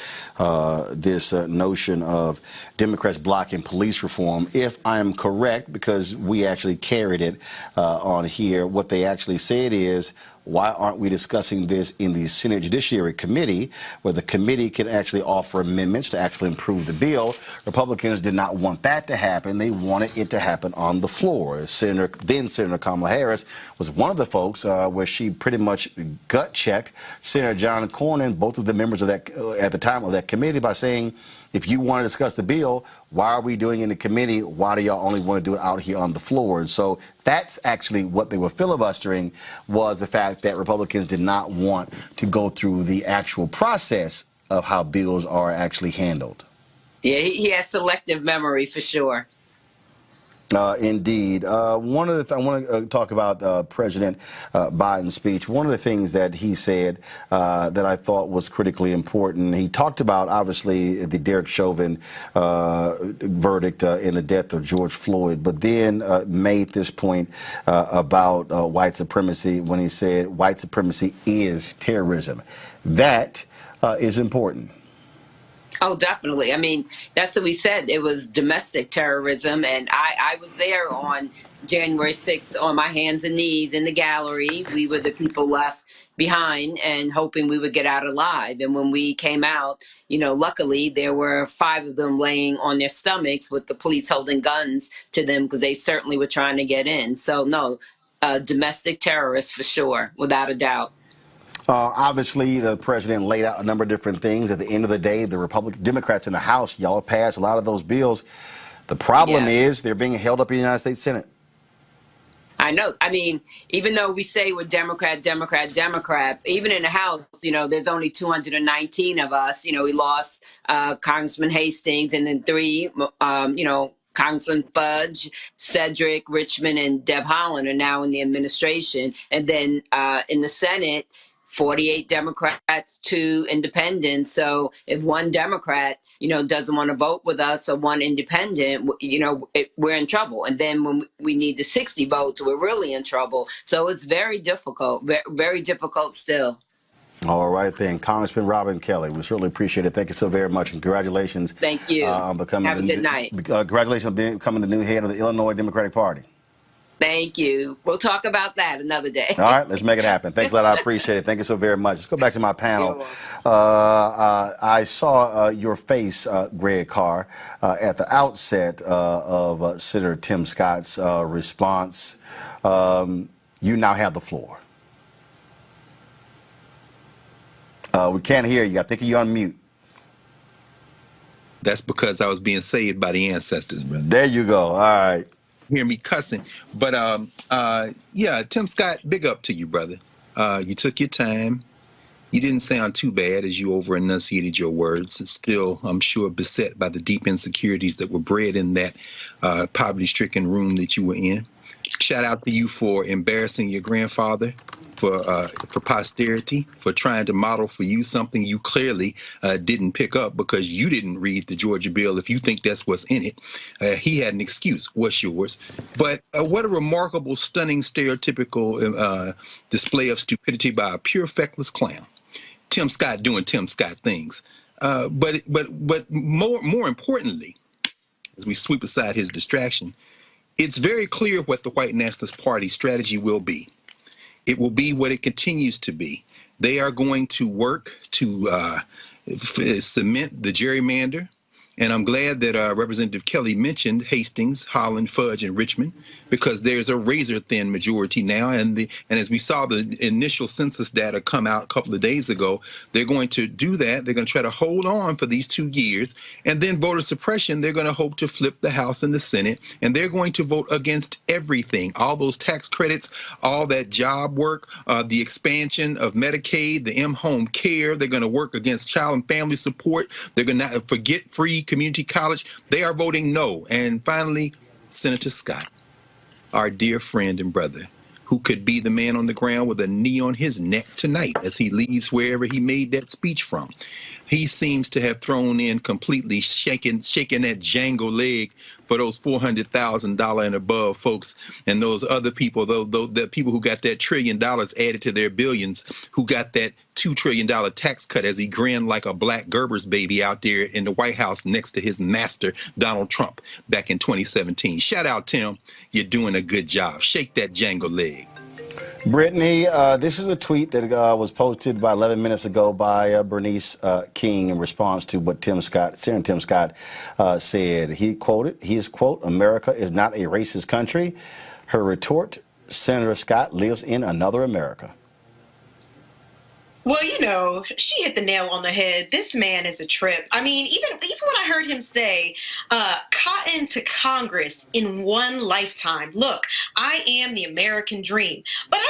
this notion of Democrats blocking police reform. If I'm correct, because we actually carried it on here, what they actually said is why aren't we discussing this in the Senate Judiciary Committee, where the committee can actually offer amendments to actually improve the bill? Republicans did not want that to happen. They wanted it to happen on the floor. Then Senator Kamala Harris was one of the folks where she pretty much gut checked Senator John Cornyn, both of the members of that at the time of that committee, by saying, if you want to discuss the bill, why are we doing it in the committee? Why do y'all only want to do it out here on the floor? And so that's actually what they were filibustering, was the fact that Republicans did not want to go through the actual process of how bills are actually handled. Yeah, he has selective memory for sure. Indeed. One of the I want to talk about President Biden's speech. One of the things that he said that I thought was critically important, he talked about, obviously, the Derek Chauvin verdict in the death of George Floyd, but then made this point about white supremacy when he said white supremacy is terrorism. That is important. Oh, definitely. I mean, that's what we said. It was domestic terrorism. And I was there on January 6th on my hands and knees in the gallery. We were the people left behind and hoping we would get out alive. And when we came out, you know, luckily there were 5 of them laying on their stomachs with the police holding guns to them because they certainly were trying to get in. So, no, domestic terrorists for sure, without a doubt. Obviously, the president laid out a number of different things. At the end of the day, the Democrats in the House, y'all passed a lot of those bills. The problem is they're being held up in the United States Senate. I know. I mean, even though we say we're Democrat, even in the House, you know, there's only 219 of us. You know, we lost Congressman Hastings and then 3, you know, Congressman Fudge, Cedric, Richmond, and Deb Haaland are now in the administration. And then in the Senate, 48 Democrats, 2 independents. So if one Democrat, you know, doesn't want to vote with us or one independent, you know, we're in trouble. And then when we need the 60 votes, we're really in trouble. So it's very difficult, very difficult still. All right, then. Congressman Robin Kelly, we certainly appreciate it. Thank you so very much, and congratulations. Thank you. On becoming Have a good night. Congratulations on becoming the new head of the Illinois Democratic Party. Thank you. We'll talk about that another day. All right, let's make it happen. Thanks a lot. I appreciate it. Thank you so very much. Let's go back to my panel. I saw your face, Greg Carr, at the outset of Senator Tim Scott's response. You now have the floor. We can't hear you. I think you're on mute. That's because I was being saved by the ancestors, brother. There you go. All right. Hear me cussing. But yeah, Tim Scott, big up to you, brother. You took your time. You didn't sound too bad as you over enunciated your words. It's still, I'm sure, beset by the deep insecurities that were bred in that poverty-stricken room that you were in. Shout out to you for embarrassing your grandfather, for posterity, for trying to model for you something you clearly didn't pick up because you didn't read the Georgia bill. If you think that's what's in it, he had an excuse. What's yours? But what a remarkable, stunning, stereotypical display of stupidity by a pure feckless clown. Tim Scott doing Tim Scott things. But more importantly, as we sweep aside his distraction, it's very clear what the White Nationalist Party strategy will be. It will be what it continues to be. They are going to work to cement the gerrymander. And I'm glad that Representative Kelly mentioned Hastings, Holland, Fudge, and Richmond, because there's a razor-thin majority now. And as we saw the initial census data come out a couple of days ago, they're going to do that. They're going to try to hold on for these 2 years. And then voter suppression, they're going to hope to flip the House and the Senate. And they're going to vote against everything, all those tax credits, all that job work, the expansion of Medicaid, the M-Home care. They're going to work against child and family support. They're going to forget free community college. They are voting no. And finally, Senator Scott, our dear friend and brother, who could be the man on the ground with a knee on his neck tonight as he leaves wherever he made that speech from. He seems to have thrown in completely, shaking that Django leg for those $400,000 and above folks, and those other people, the people who got that $1 trillion added to their billions, who got that $2 trillion tax cut as he grinned like a black Gerber's baby out there in the White House next to his master, Donald Trump, back in 2017. Shout out, Tim. You're doing a good job. Shake that Django leg. Brittany, this is a tweet that was posted by 11 minutes ago by Bernice King in response to what Senator Tim Scott said. He is, quote, "America is not a racist country." Her retort, Senator Scott lives in another America. Well, you know, she hit the nail on the head. This man is a trip. I mean, even when I heard him say, cotton to Congress in one lifetime. Look, I am the American dream. But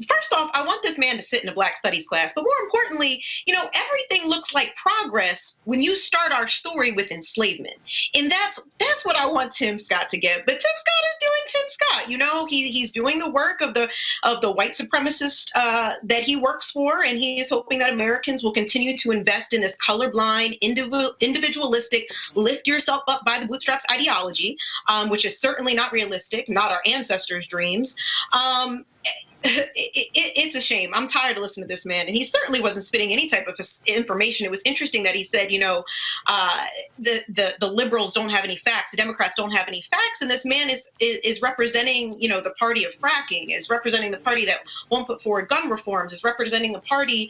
first off, I want this man to sit in a Black Studies class. But more importantly, you know, everything looks like progress when you start our story with enslavement. And that's what I want Tim Scott to get. But Tim Scott is doing Tim Scott. You know, he's doing the work of the white supremacist that he works for. And he is hoping that Americans will continue to invest in this colorblind, individualistic, lift yourself up by the bootstraps ideology, which is certainly not realistic, not our ancestors' dreams. It's a shame. I'm tired of listening to this man, and he certainly wasn't spitting any type of information. It was interesting that he said, you know, the liberals don't have any facts, the Democrats don't have any facts, and this man is representing, you know, the party of fracking, is representing the party that won't put forward gun reforms, is representing the party,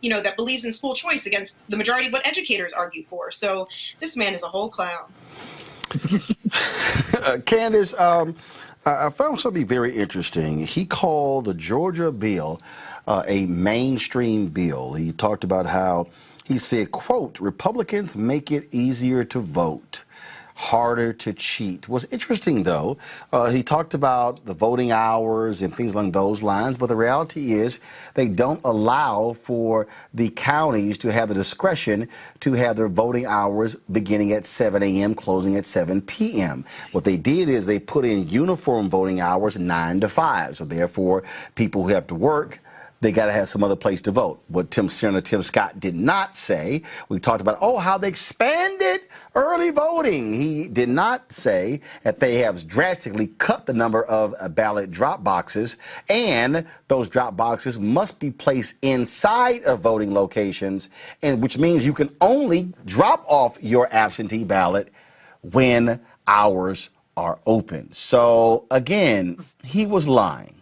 you know, that believes in school choice against the majority of what educators argue for. So this man is a whole clown. Candace, I found something very interesting. He called the Georgia bill a mainstream bill. He talked about how he said, quote, "Republicans make it easier to vote, harder to cheat." What's interesting, though, he talked about the voting hours and things along those lines, but the reality is they don't allow for the counties to have the discretion to have their voting hours beginning at 7 a.m., closing at 7 p.m. What they did is they put in uniform voting hours 9 to 5. So therefore, people who have to work, they got to have some other place to vote. What Senator Tim Scott did not say, we talked about, how they expanded early voting. He did not say that they have drastically cut the number of ballot drop boxes, and those drop boxes must be placed inside of voting locations, and which means you can only drop off your absentee ballot when hours are open. So again, he was lying.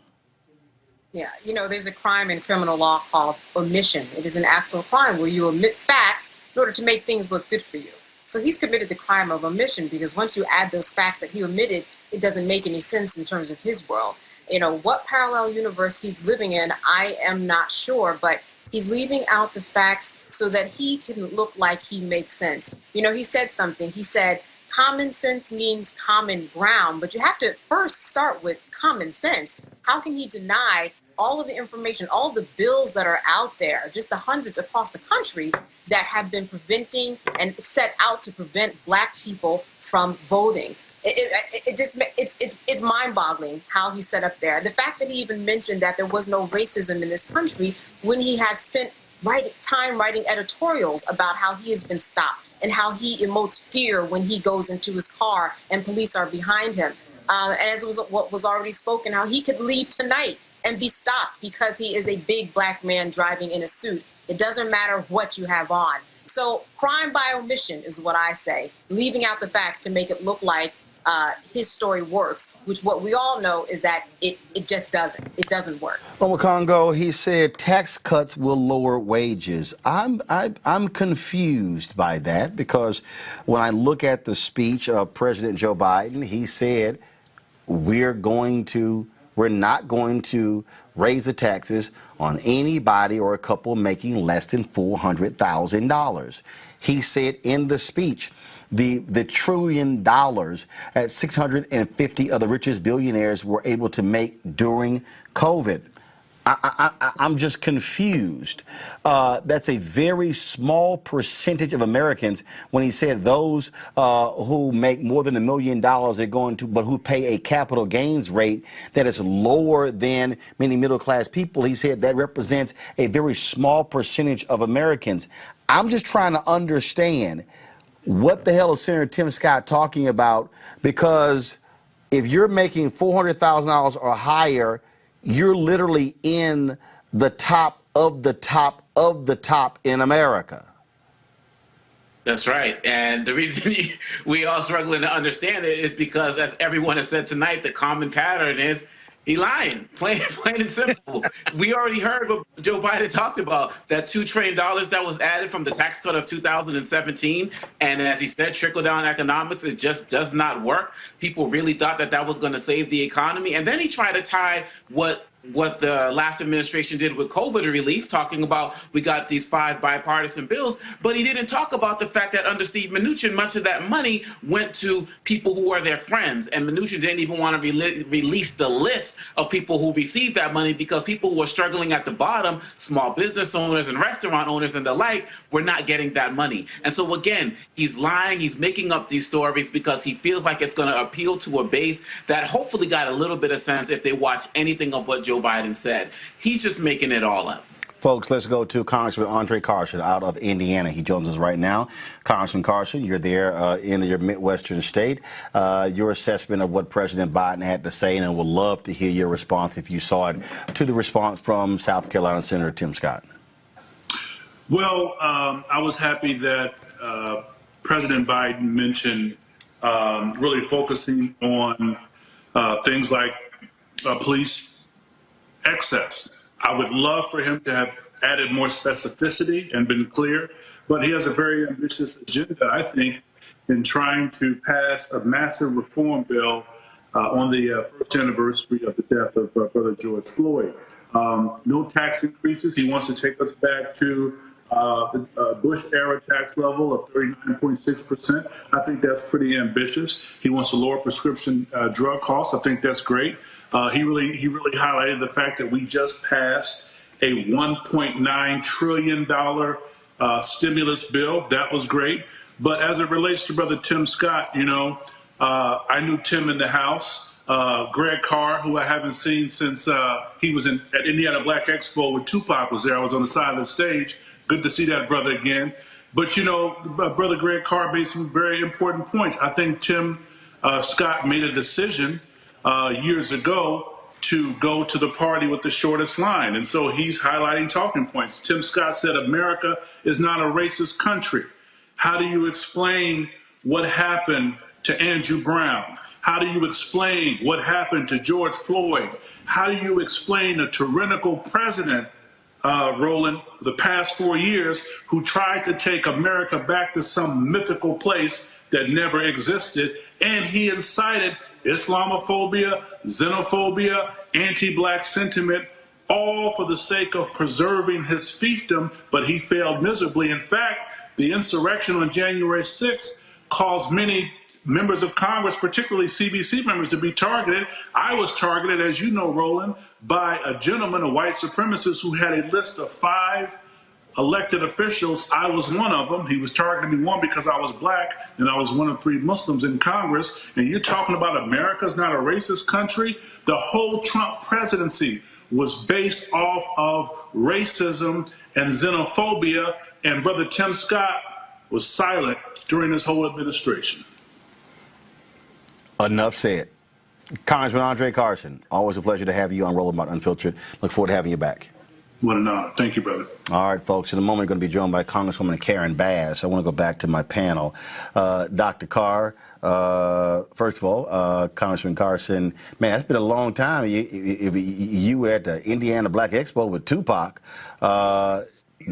Yeah, you know, there's a crime in criminal law called omission. It is an actual crime where you omit facts in order to make things look good for you. So he's committed the crime of omission because once you add those facts that he omitted, it doesn't make any sense in terms of his world. You know, what parallel universe he's living in, I am not sure, but he's leaving out the facts so that he can look like he makes sense. You know, he said something. He said, common sense means common ground, but you have to first start with common sense. How can he deny all of the information, all the bills that are out there, just the hundreds across the country that have been preventing and set out to prevent Black people from voting? It's mind-boggling how he set up there. The fact that he even mentioned that there was no racism in this country when he has spent time writing editorials about how he has been stopped and how he emotes fear when he goes into his car and police are behind him. And as what was already spoken, how he could leave tonight and be stopped because he is a big Black man driving in a suit. It doesn't matter what you have on. So crime by omission is what I say, leaving out the facts to make it look like his story works, which what we all know is that it just doesn't. It doesn't work. Congo, he said tax cuts will lower wages. I'm confused by that because when I look at the speech of President Joe Biden, he said we're not going to raise the taxes on anybody or a couple making less than $400,000. He said in the speech, the $1 trillion at 650 of the richest billionaires were able to make during COVID. I'm just confused. That's a very small percentage of Americans when he said those who make more than $1 million are going to, but who pay a capital gains rate that is lower than many middle-class people. He said that represents a very small percentage of Americans. I'm just trying to understand what the hell is Senator Tim Scott talking about, because if you're making $400,000 or higher, you're literally in the top of the top of the top in America. That's right. And the reason we are struggling to understand it is because, as everyone has said tonight, the common pattern is He lying, plain and simple. We already heard what Joe Biden talked about, that $2 trillion that was added from the tax cut of 2017. And as he said, trickle-down economics, it just does not work. People really thought that that was going to save the economy. And then he tried to tie what the last administration did with COVID relief, talking about we got these 5 bipartisan bills, but he didn't talk about the fact that under Steve Mnuchin, much of that money went to people who are their friends. And Mnuchin didn't even want to release the list of people who received that money because people who are struggling at the bottom, small business owners and restaurant owners and the like, were not getting that money. And so again, he's lying, he's making up these stories because he feels like it's going to appeal to a base that hopefully got a little bit of sense if they watch anything of what Joe Biden said. He's just making it all up. Folks, let's go to Congressman Andre Carson out of Indiana. He joins us right now. Congressman Carson, you're there in your Midwestern state. Your assessment of what President Biden had to say, and I would love to hear your response if you saw it to the response from South Carolina Senator Tim Scott. Well, I was happy that President Biden mentioned really focusing on things like police excess. I would love for him to have added more specificity and been clear, but he has a very ambitious agenda, I think, in trying to pass a massive reform bill on the first anniversary of the death of Brother George Floyd. No tax increases. He wants to take us back to the Bush-era tax level of 39.6%. I think that's pretty ambitious. He wants to lower prescription drug costs. I think that's great. He really highlighted the fact that we just passed a $1.9 trillion stimulus bill. That was great. But as it relates to Brother Tim Scott, you know, I knew Tim in the House. Greg Carr, who I haven't seen since he was at Indiana Black Expo when Tupac was there. I was on the side of the stage. Good to see that brother again. But, you know, Brother Greg Carr made some very important points. I think Tim Scott made a decision years ago to go to the party with the shortest line. And so he's highlighting talking points. Tim Scott said America is not a racist country. How do you explain what happened to Andrew Brown? How do you explain what happened to George Floyd? How do you explain a tyrannical president, Roland, the past 4 years, who tried to take America back to some mythical place that never existed, and he incited Islamophobia, xenophobia, anti-black sentiment, all for the sake of preserving his fiefdom, but he failed miserably. In fact, the insurrection on January 6th caused many members of Congress, particularly CBC members, to be targeted. I was targeted, as you know, Roland, by a gentleman, a white supremacist, who had a list of 5 elected officials. I was one of them. He was targeting me, one, because I was black, and I was one of 3 Muslims in Congress. And you're talking about America's not a racist country? The whole Trump presidency was based off of racism and xenophobia, and Brother Tim Scott was silent during his whole administration. Enough said. Congressman Andre Carson, always a pleasure to have you on Roland Martin Unfiltered. Look forward to having you back. What an honor. Thank you, brother. All right, folks. In a moment, we're going to be joined by Congresswoman Karen Bass. I want to go back to my panel. Dr. Carr, first of all, Congressman Carson, man, that's been a long time. You were at the Indiana Black Expo with Tupac.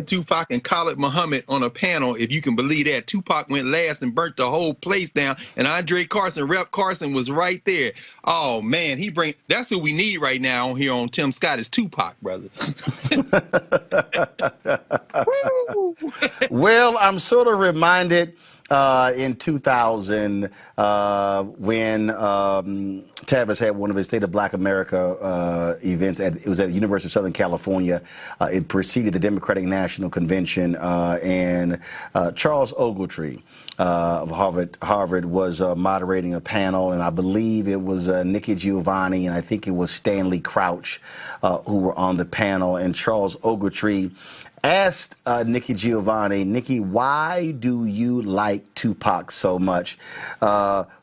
Tupac and Khalid Muhammad on a panel, if you can believe that. Tupac went last and burnt the whole place down, and Andre Carson, Rep. Carson, was right there. Oh man, that's who we need right now here on Tim Scott is Tupac, brother. Well, I'm sort of reminded in 2000 when Tavis had one of his State of Black America events. It was at the University of Southern California. It preceded the Democratic National Convention, and Charles Ogletree of Harvard was moderating a panel, and I believe it was Nikki Giovanni and I think it was Stanley Crouch who were on the panel. And Charles Ogletree asked Nikki Giovanni, Nikki, why do you like Tupac so much?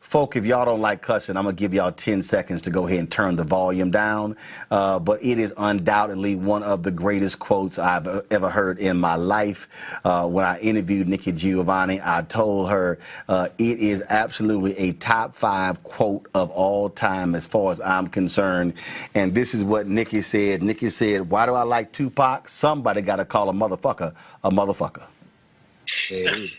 Folk, if y'all don't like cussing, I'm going to give y'all 10 seconds to go ahead and turn the volume down. But it is undoubtedly one of the greatest quotes I've ever heard in my life. When I interviewed Nikki Giovanni, I told her it is absolutely a top 5 quote of all time as far as I'm concerned. And this is what Nikki said. Nikki said, why do I like Tupac? Somebody got to call a motherfucker a motherfucker. There it is.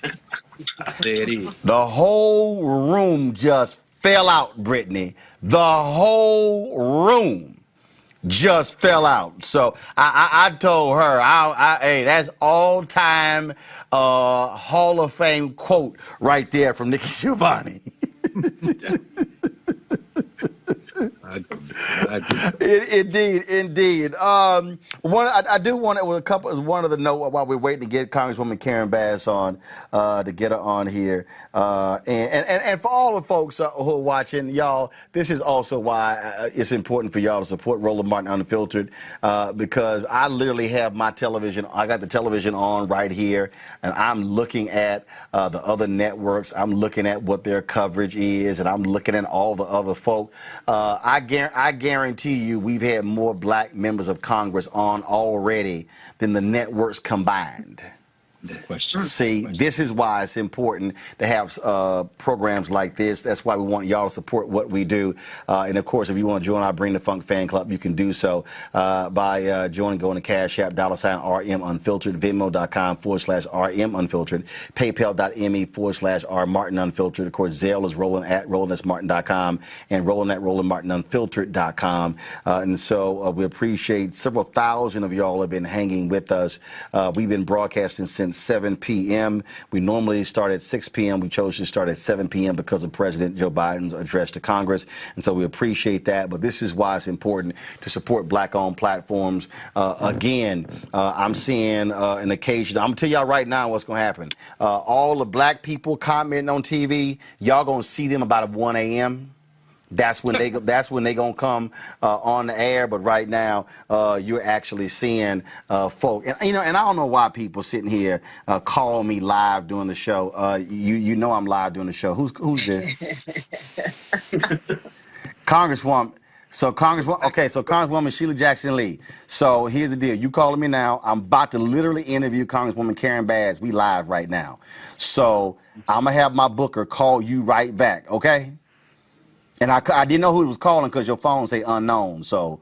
There it is. The whole room just fell out, Brittany. The whole room just fell out. So I told her, hey, that's all-time Hall of Fame quote right there from Nikki Giovanni. Indeed. I do want to, with a couple, one of the note while we're waiting to get Congresswoman Karen Bass on, to get her on here, and for all the folks who are watching, y'all, this is also why it's important for y'all to support Roland Martin Unfiltered, because I literally have my television. I got the television on right here, and I'm looking at the other networks. I'm looking at what their coverage is, and I'm looking at all the other folk. I guarantee you we've had more black members of Congress on already than the networks combined. See, this is why it's important to have programs like this. That's why we want y'all to support what we do. And of course, if you want to join our Bring the Funk fan club, you can do so by joining, going to Cash App, $RM Unfiltered, Venmo.com/RM Unfiltered, PayPal.me/R Martin Unfiltered. Of course, Zelle is Roland at RolandSMartin.com and Roland at RolandMartinUnfiltered.com. And so we appreciate several thousand of y'all have been hanging with us. We've been broadcasting since 7 p.m. We normally start at 6 p.m. We chose to start at 7 p.m. because of President Joe Biden's address to Congress. And so we appreciate that. But this is why it's important to support black-owned platforms. Again, I'm seeing an occasion. I'm going to tell y'all right now what's going to happen. All the black people commenting on TV, y'all going to see them about 1 a.m. That's when they gonna come on the air. But right now, you're actually seeing folk, and and I don't know why people sitting here call me live during the show. You know I'm live during the show. Who's this? Congresswoman. So Congresswoman Sheila Jackson Lee. So here's the deal. You calling me now. I'm about to literally interview Congresswoman Karen Bass. We live right now. So I'm gonna have my booker call you right back. Okay. And I didn't know who he was calling because your phone say unknown. So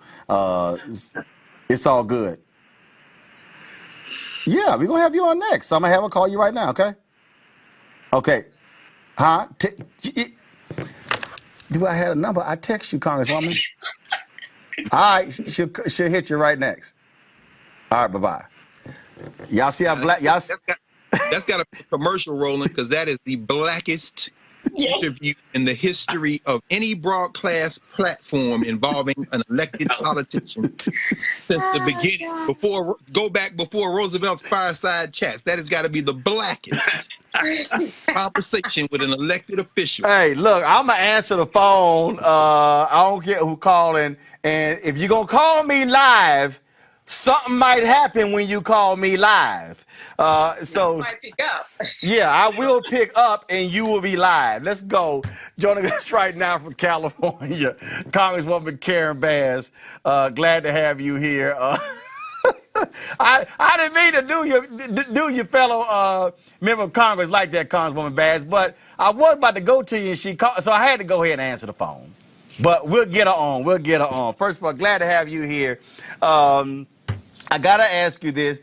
it's all good. Yeah, we're going to have you on next. So I'm going to have her call you right now, okay? Okay. Huh? Do I have a number? I text you, Congresswoman. All right. She'll hit you right next. All right, bye-bye. Y'all see how black... Y'all... That's got a commercial rolling because that is the blackest... interview in the history of any broadcast platform involving an elected politician since the beginning, before Roosevelt's fireside chats. That has got to be the blackest conversation with an elected official. Hey, look, I'm going to answer the phone. I don't care who calling. And if you're going to call me live, something might happen when you call me live. So might pick up. Yeah, I will pick up and you will be live. Let's go. Joining us right now from California, Congresswoman Karen Bass. Glad to have you here. I didn't mean to do your fellow member of Congress like that, Congresswoman Bass, but I was about to go to you and she called, so I had to go ahead and answer the phone. But we'll get her on. First of all, glad to have you here. I got to ask you this.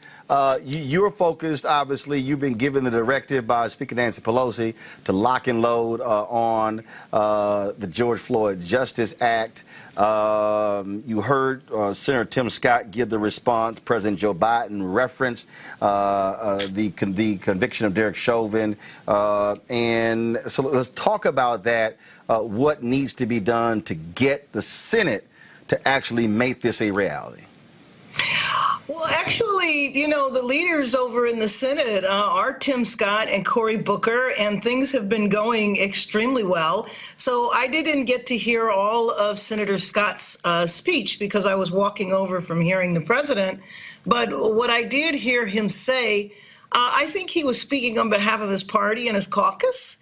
You're focused, obviously, you've been given the directive by Speaker Nancy Pelosi to lock and load on the George Floyd Justice Act. You heard Senator Tim Scott give the response. President Joe Biden referenced the conviction of Derek Chauvin. And so let's talk about that, what needs to be done to get the Senate to actually make this a reality. Well, actually, the leaders over in the Senate are Tim Scott and Cory Booker, and things have been going extremely well. So I didn't get to hear all of Senator Scott's speech because I was walking over from hearing the president. But what I did hear him say, I think he was speaking on behalf of his party and his caucus.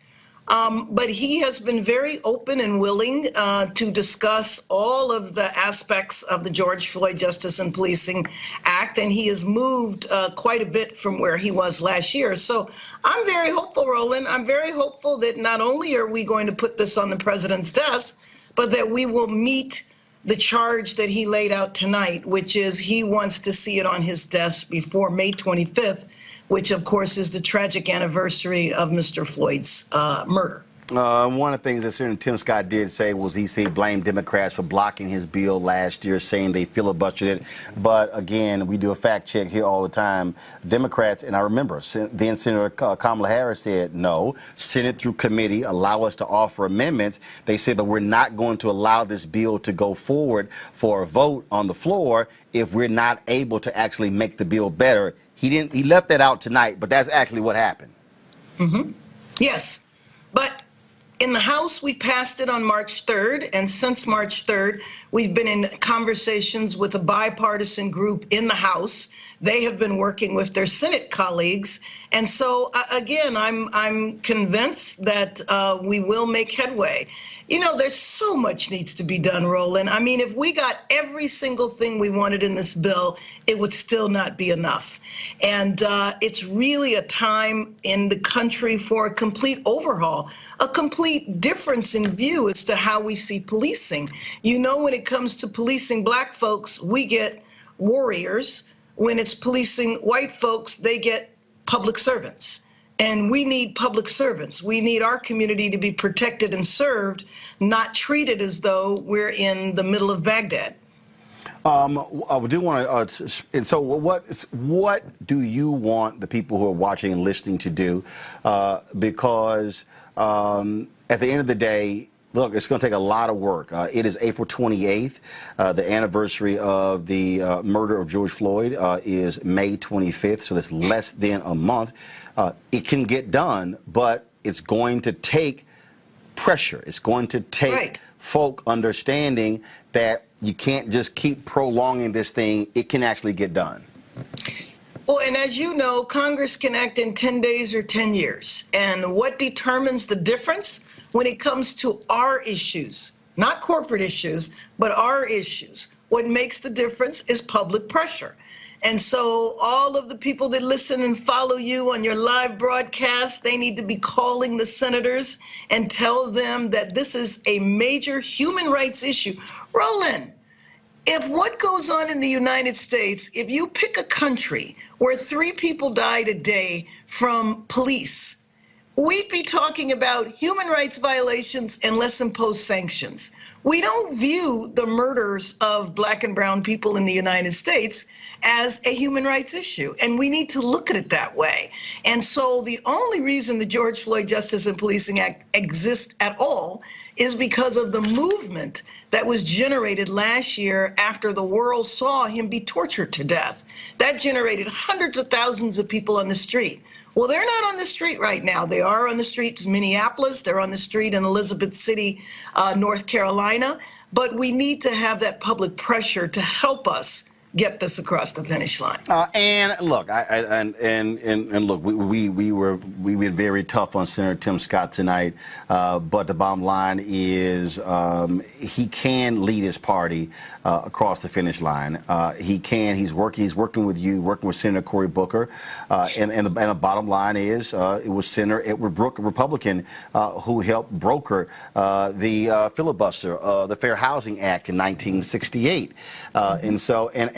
But he has been very open and willing to discuss all of the aspects of the George Floyd Justice and Policing Act, and he has moved quite a bit from where he was last year. So I'm very hopeful, Roland. I'm very hopeful that not only are we going to put this on the president's desk, but that we will meet the charge that he laid out tonight, which is he wants to see it on his desk before May 25th, which, of course, is the tragic anniversary of Mr. Floyd's murder. One of the things that Senator Tim Scott did say was he blamed Democrats for blocking his bill last year, saying they filibustered it. But again, we do a fact check here all the time. Democrats, and I remember then Senator Kamala Harris said, no, send it through committee, allow us to offer amendments. They said, but we're not going to allow this bill to go forward for a vote on the floor if we're not able to actually make the bill better. He left that out tonight, but that's actually what happened. Mm-hmm. Yes, but in the House, we passed it on March 3rd, and since March 3rd, we've been in conversations with a bipartisan group in the House. They have been working with their Senate colleagues, and so again, I'm convinced that we will make headway. You know, there's so much needs to be done, Roland. I mean, if we got every single thing we wanted in this bill, it would still not be enough. And it's really a time in the country for a complete overhaul, a complete difference in view as to how we see policing. You know, when it comes to policing black folks, we get warriors. When it's policing white folks, they get public servants. And we need public servants. We need our community to be protected and served, not treated as though we're in the middle of Baghdad. I do want to, and so what do you want the people who are watching and listening to do? Because at the end of the day, look, it's going to take a lot of work. It is April 28th. The anniversary of the murder of George Floyd is May 25th, so that's less than a month. It can get done, but it's going to take pressure. It's going to take folk understanding that you can't just keep prolonging this thing. It can actually get done. Well, and as you know, Congress can act in 10 days or 10 years. And what determines the difference when it comes to our issues, not corporate issues, but our issues, what makes the difference is public pressure. And so all of the people that listen and follow you on your live broadcast, they need to be calling the senators and tell them that this is a major human rights issue. Roland, if what goes on in the United States, if you pick a country where 3 people died a day from police, we'd be talking about human rights violations and let's impose sanctions. We don't view the murders of black and brown people in the United States as a human rights issue, and we need to look at it that way. And so the only reason the George Floyd Justice and Policing Act exists at all is because of the movement that was generated last year after the world saw him be tortured to death. That generated hundreds of thousands of people on the street. Well, they're not on the street right now. They are on the streets in Minneapolis. They're on the street in Elizabeth City, North Carolina. But we need to have that public pressure to help us get this across the finish line. And look, look, we were very tough on Senator Tim Scott tonight, but the bottom line is he can lead his party across the finish line. He can. He's working with you, working with Senator Cory Booker, and the bottom line is it was Senator Edward Brooke, a Republican, who helped broker the filibuster, the Fair Housing Act in 1968,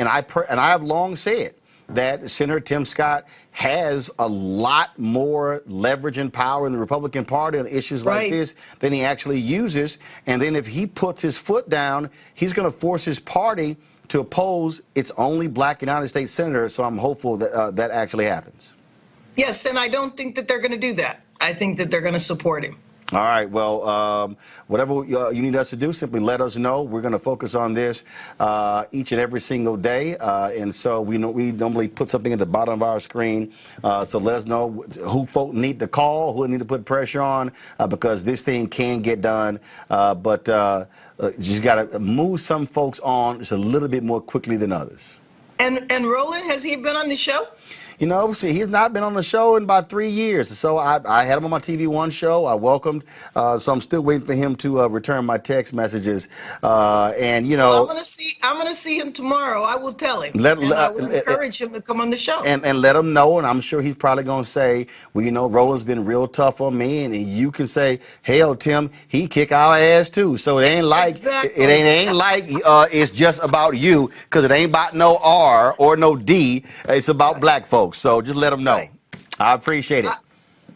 and I have long said that Senator Tim Scott has a lot more leverage and power in the Republican Party on issues like this than he actually uses. And then if he puts his foot down, he's going to force his party to oppose its only black United States senator. So I'm hopeful that that actually happens. Yes, and I don't think that they're going to do that. I think that they're going to support him. All right. Well, whatever you need us to do, simply let us know. We're going to focus on this each and every single day. And so we normally put something at the bottom of our screen. So let us know who folk need to call, who need to put pressure on, because this thing can get done. But you just got to move some folks on just a little bit more quickly than others. And Roland, has he been on the show? You know, see, he's not been on the show in about 3 years. So I had him on my TV One show. I welcomed. So I'm still waiting for him to return my text messages. And you know, well, I'm gonna see him tomorrow. I will tell him, and I will encourage him to come on the show. And let him know. And I'm sure he's probably gonna say, well, you know, Roland's been real tough on me, and you can say, hell, Tim, he kick our ass too. So it ain't like it ain't like it's just about you, because it ain't about no R or no D. It's about black folks. So just let them know. I appreciate it.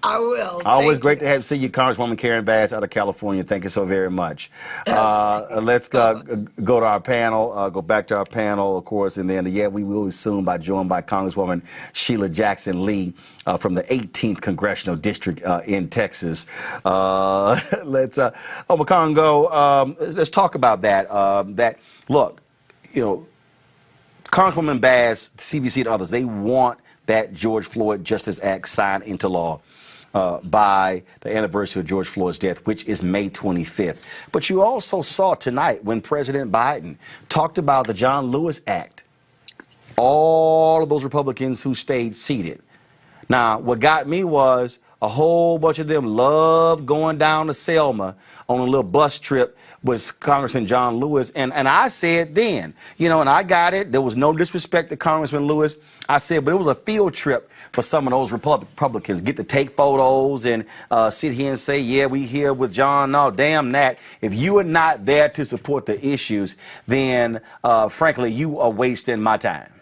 I will. Always great to see you, Congresswoman Karen Bass out of California. Thank you so very much. Let's go to our panel, go back to our panel, of course, and then, we will soon be joined by Congresswoman Sheila Jackson Lee from the 18th Congressional District in Texas. Let's talk about that. Look, you know, Congresswoman Bass, CBC, and others, they want that George Floyd Justice Act signed into law by the anniversary of George Floyd's death, which is May 25th. But you also saw tonight when President Biden talked about the John Lewis Act, all of those Republicans who stayed seated. Now, what got me was a whole bunch of them love going down to Selma on a little bus trip with Congressman John Lewis. And I said then, you know, and I got it. There was no disrespect to Congressman Lewis. I said, but it was a field trip for some of those Republicans. Get to take photos and sit here and say, yeah, we here with John. No, damn that. If you are not there to support the issues, then frankly, you are wasting my time.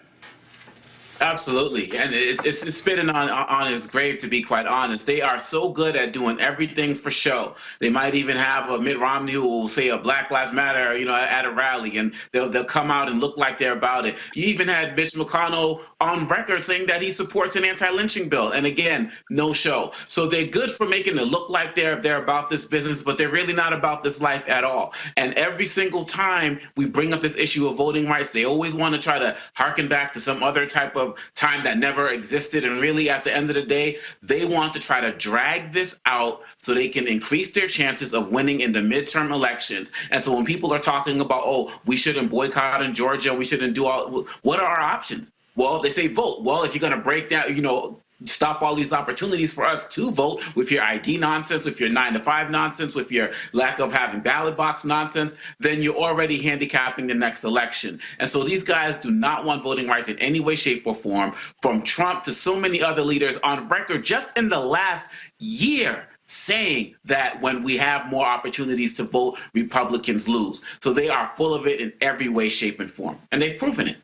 Absolutely, and it's spitting on his grave, to be quite honest. They are so good at doing everything for show. They might even have a Mitt Romney who will say a Black Lives Matter, you know, at a rally, and they'll come out and look like they're about it. You even had Mitch McConnell on record saying that he supports an anti-lynching bill, and again, no show. So they're good for making it look like they're about this business, but they're really not about this life at all. And every single time we bring up this issue of voting rights, they always want to try to harken back to some other type of time that never existed. And really, at the end of the day, they want to try to drag this out so they can increase their chances of winning in the midterm elections. And so when people are talking about, oh, we shouldn't boycott in Georgia, we shouldn't do all, what are our options? Well, they say vote. Well, if you're going to break down, you know, stop all these opportunities for us to vote with your ID nonsense, with your 9-to-5 nonsense, with your lack of having ballot box nonsense, then you're already handicapping the next election. And so these guys do not want voting rights in any way, shape, or form, from Trump to so many other leaders on record just in the last year, saying that when we have more opportunities to vote, Republicans lose. So they are full of it in every way, shape, and form. And they've proven it.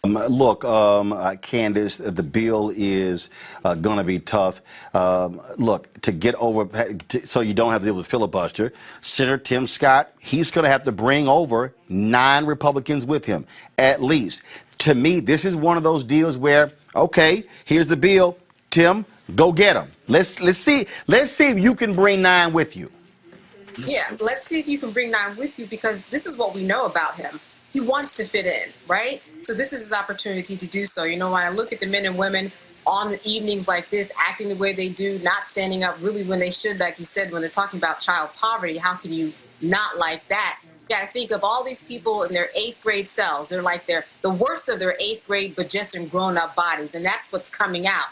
Look, Candace, the bill is going to be tough. Look, to get over, so you don't have to deal with filibuster, Senator Tim Scott, he's going to have to bring over 9 Republicans with him, at least. To me, this is one of those deals where, okay, here's the bill. Tim, go get them. Let's see if you can bring 9 with you. Yeah, let's see if you can bring 9 with you, because this is what we know about him. He wants to fit in, right? So this is his opportunity to do so. You know, when I look at the men and women on the evenings like this, acting the way they do, not standing up really when they should, like you said, when they're talking about child poverty, how can you not like that? Yeah, I think of all these people in their 8th grade selves. They're like the worst of their 8th grade, but just in grown-up bodies, and that's what's coming out.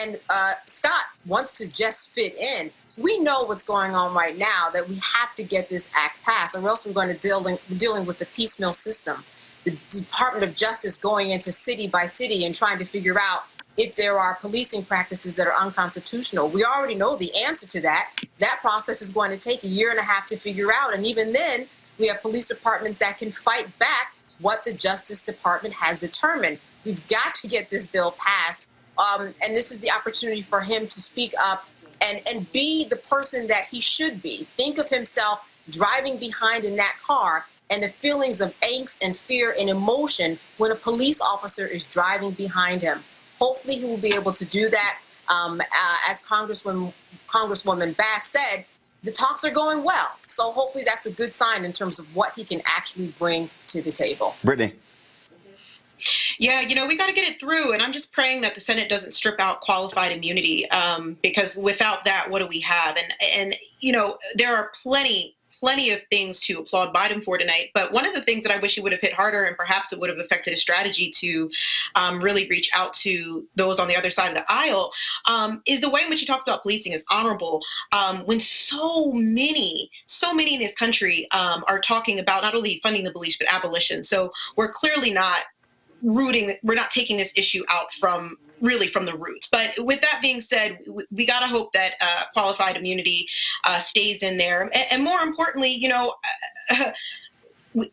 And Scott wants to just fit in. We know what's going on right now, that we have to get this act passed, or else we're going to dealing with the piecemeal system. The Department of Justice going into city by city and trying to figure out if there are policing practices that are unconstitutional. We already know the answer to that. That process is going to take 1.5 years to figure out. And even then, we have police departments that can fight back what the Justice Department has determined. We've got to get this bill passed. And this is the opportunity for him to speak up and be the person that he should be. Think of himself driving behind in that car and the feelings of angst and fear and emotion when a police officer is driving behind him. Hopefully he will be able to do that. As Congresswoman Bass said, the talks are going well. So hopefully that's a good sign in terms of what he can actually bring to the table. Brittany. Yeah, you know, we got to get it through. And I'm just praying that the Senate doesn't strip out qualified immunity, because without that, what do we have? And you know, there are plenty plenty of things to applaud Biden for tonight. But one of the things that I wish he would have hit harder, and perhaps it would have affected his strategy to really reach out to those on the other side of the aisle, is the way in which he talks about policing is honorable. When so many in this country are talking about not only funding the police, but abolition. So we're clearly not we're not taking this issue out from the roots. But with that being said, we got to hope that qualified immunity stays in there. And more importantly, you know,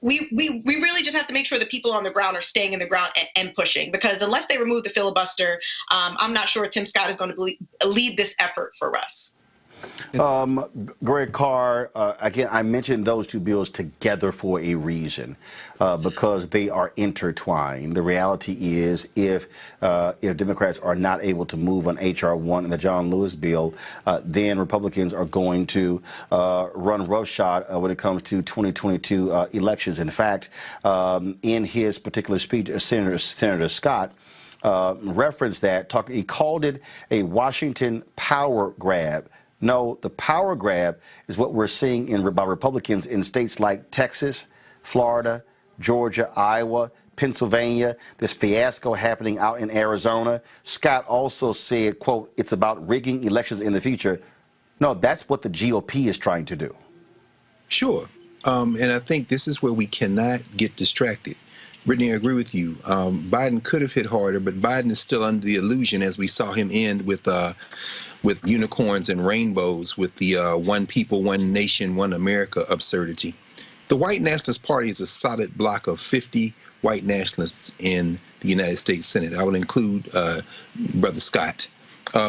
we really just have to make sure that people on the ground are staying in the ground and pushing, because unless they remove the filibuster, I'm not sure Tim Scott is going to lead this effort for us. Greg Carr, again, I mentioned those two bills together for a reason, because they are intertwined. The reality is, if Democrats are not able to move on H.R. 1 and the John Lewis bill, then Republicans are going to run roughshod when it comes to 2022 elections. In fact, in his particular speech, Senator Scott referenced that. He called it a Washington power grab. No, the power grab is what we're seeing by Republicans in states like Texas, Florida, Georgia, Iowa, Pennsylvania, this fiasco happening out in Arizona. Scott also said, quote, it's about rigging elections in the future. No, that's what the GOP is trying to do. Sure. And I think this is where we cannot get distracted. Brittany, I agree with you. Biden could have hit harder, but Biden is still under the illusion, as we saw him end with unicorns and rainbows, with the one people, one nation, one America absurdity. The White Nationalist Party is a solid block of 50 white nationalists in the United States Senate. I would include Brother Scott,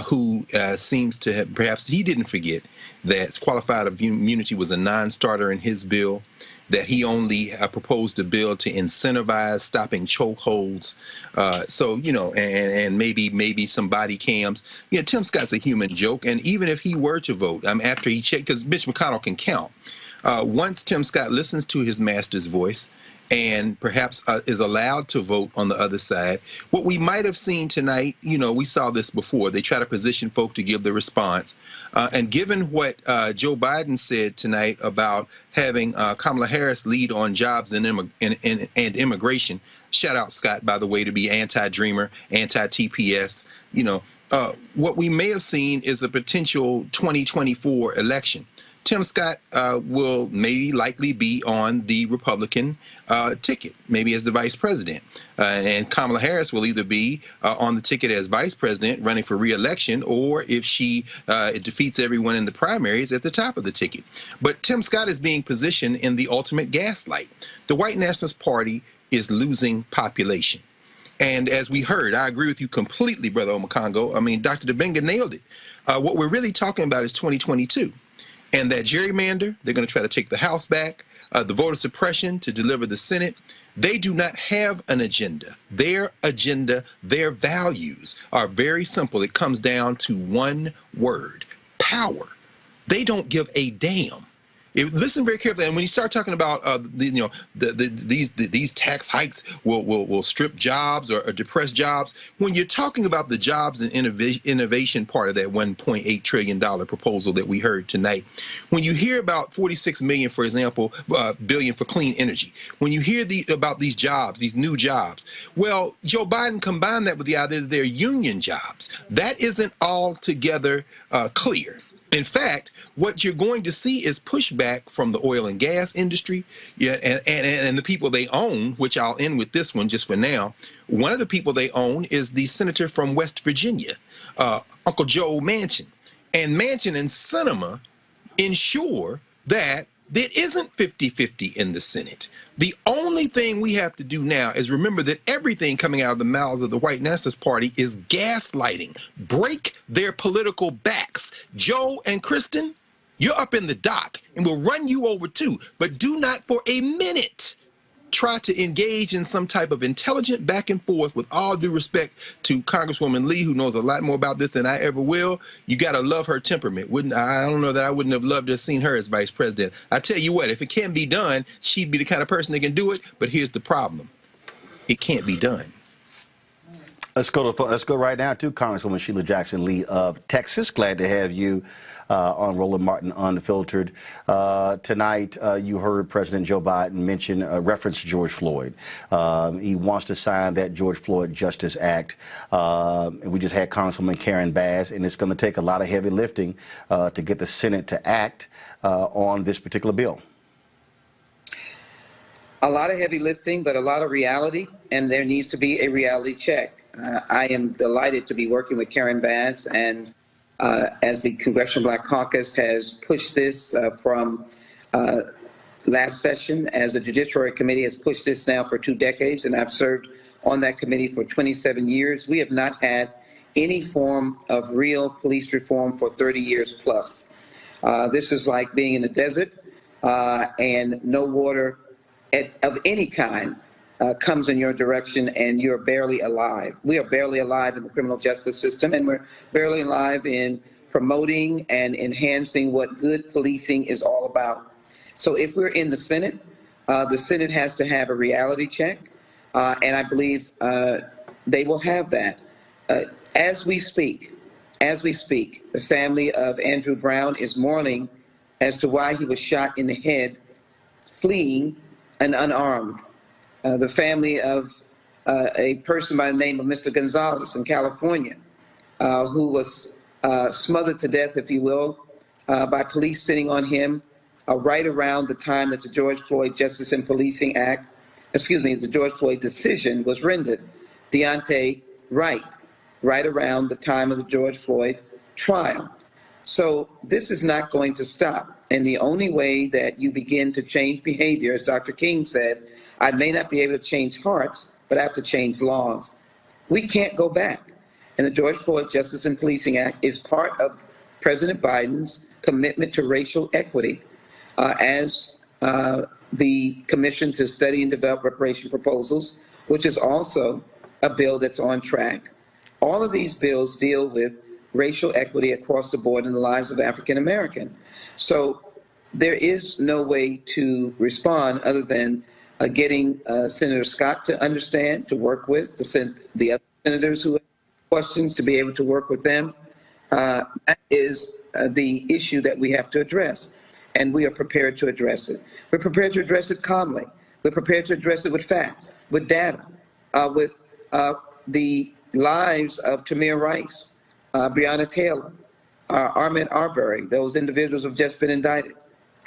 who seems to have, perhaps he didn't forget that qualified immunity was a non-starter in his bill, that he only proposed a bill to incentivize stopping chokeholds. So, you know, and maybe some body cams. Yeah, Tim Scott's a human joke. And even if he were to vote, after he checked, because Mitch McConnell can count, once Tim Scott listens to his master's voice and perhaps is allowed to vote on the other side, what we might have seen tonight, you know, we saw this before. They try to position folk to give the response. And given what Joe Biden said tonight about having Kamala Harris lead on jobs and immigration, shout out Scott, by the way, to be anti-dreamer, anti-TPS, you know, what we may have seen is a potential 2024 election. Tim Scott will likely be on the Republican ticket, maybe as the vice president. And Kamala Harris will either be on the ticket as vice president running for re-election, or if she defeats everyone in the primaries, at the top of the ticket. But Tim Scott is being positioned in the ultimate gaslight. The White Nationalist Party is losing population. And as we heard, I agree with you completely, Brother Omakongo. I mean, Dr. Dobenga nailed it. What we're really talking about is 2022. And that gerrymander, they're going to try to take the House back, the voter suppression to deliver the Senate. They do not have an agenda. Their agenda, their values are very simple. It comes down to one word: power. They don't give a damn. Listen very carefully, and when you start talking about these tax hikes will strip jobs or depress jobs, when you're talking about the jobs and innovation part of that $1.8 trillion proposal that we heard tonight, when you hear about $46 million, for example, billion for clean energy, when you hear about these jobs, these new jobs, well, Joe Biden combined that with the idea that they're union jobs. That isn't altogether clear. In fact, what you're going to see is pushback from the oil and gas industry, and the people they own, which I'll end with this one just for now. One of the people they own is the senator from West Virginia, Uncle Joe Manchin. And Manchin and Sinema ensure that there isn't 50-50 in the Senate. The only thing we have to do now is remember that everything coming out of the mouths of the White Nationalist Party is gaslighting. Break their political backs. Joe and Kristen, you're up in the dock, and we'll run you over too. But do not for a minute try to engage in some type of intelligent back and forth. With all due respect to Congresswoman Lee, who knows a lot more about this than I ever will, you got to love her temperament. I don't know that I wouldn't have loved to have seen her as vice president. I tell you what, if it can't be done, she'd be the kind of person that can do it. But here's the problem: it can't be done. Let's go right now to Congresswoman Sheila Jackson Lee of Texas. Glad to have you on Roland Martin Unfiltered. Tonight, you heard President Joe Biden mention a reference to George Floyd. He wants to sign that George Floyd Justice Act. And we just had Congresswoman Karen Bass, and it's going to take a lot of heavy lifting to get the Senate to act on this particular bill. A lot of heavy lifting, but a lot of reality, and there needs to be a reality check. I am delighted to be working with Karen Bass, and as the Congressional Black Caucus has pushed this from last session, as the Judiciary Committee has pushed this now for 2 decades, and I've served on that committee for 27 years. We have not had any form of real police reform for 30 years plus. This is like being in the desert and no water of any kind comes in your direction, and you're barely alive. We are barely alive in the criminal justice system, and we're barely alive in promoting and enhancing what good policing is all about. So if we're in the Senate has to have a reality check, and I believe they will have that. As we speak, the family of Andrew Brown is mourning as to why he was shot in the head, fleeing and unarmed. The family of a person by the name of Mr. Gonzalez in California, who was smothered to death, if you will, by police sitting on him right around the time that the George Floyd Justice and Policing Act, the George Floyd decision was rendered. Deontay Wright, right around the time of the George Floyd trial. So this is not going to stop. And the only way that you begin to change behavior, as Dr. King said, I may not be able to change hearts, but I have to change laws. We can't go back. And the George Floyd Justice and Policing Act is part of President Biden's commitment to racial equity as the Commission to Study and Develop Reparation Proposals, which is also a bill that's on track. All of these bills deal with racial equity across the board in the lives of African American. So there is no way to respond other than getting Senator Scott to understand, to work with, to send the other senators who have questions to be able to work with them. That is the issue that we have to address, and we are prepared to address it. We're prepared to address it calmly. We're prepared to address it with facts, with data, with the lives of Tamir Rice, Breonna Taylor, Ahmaud Arbery, those individuals who have just been indicted,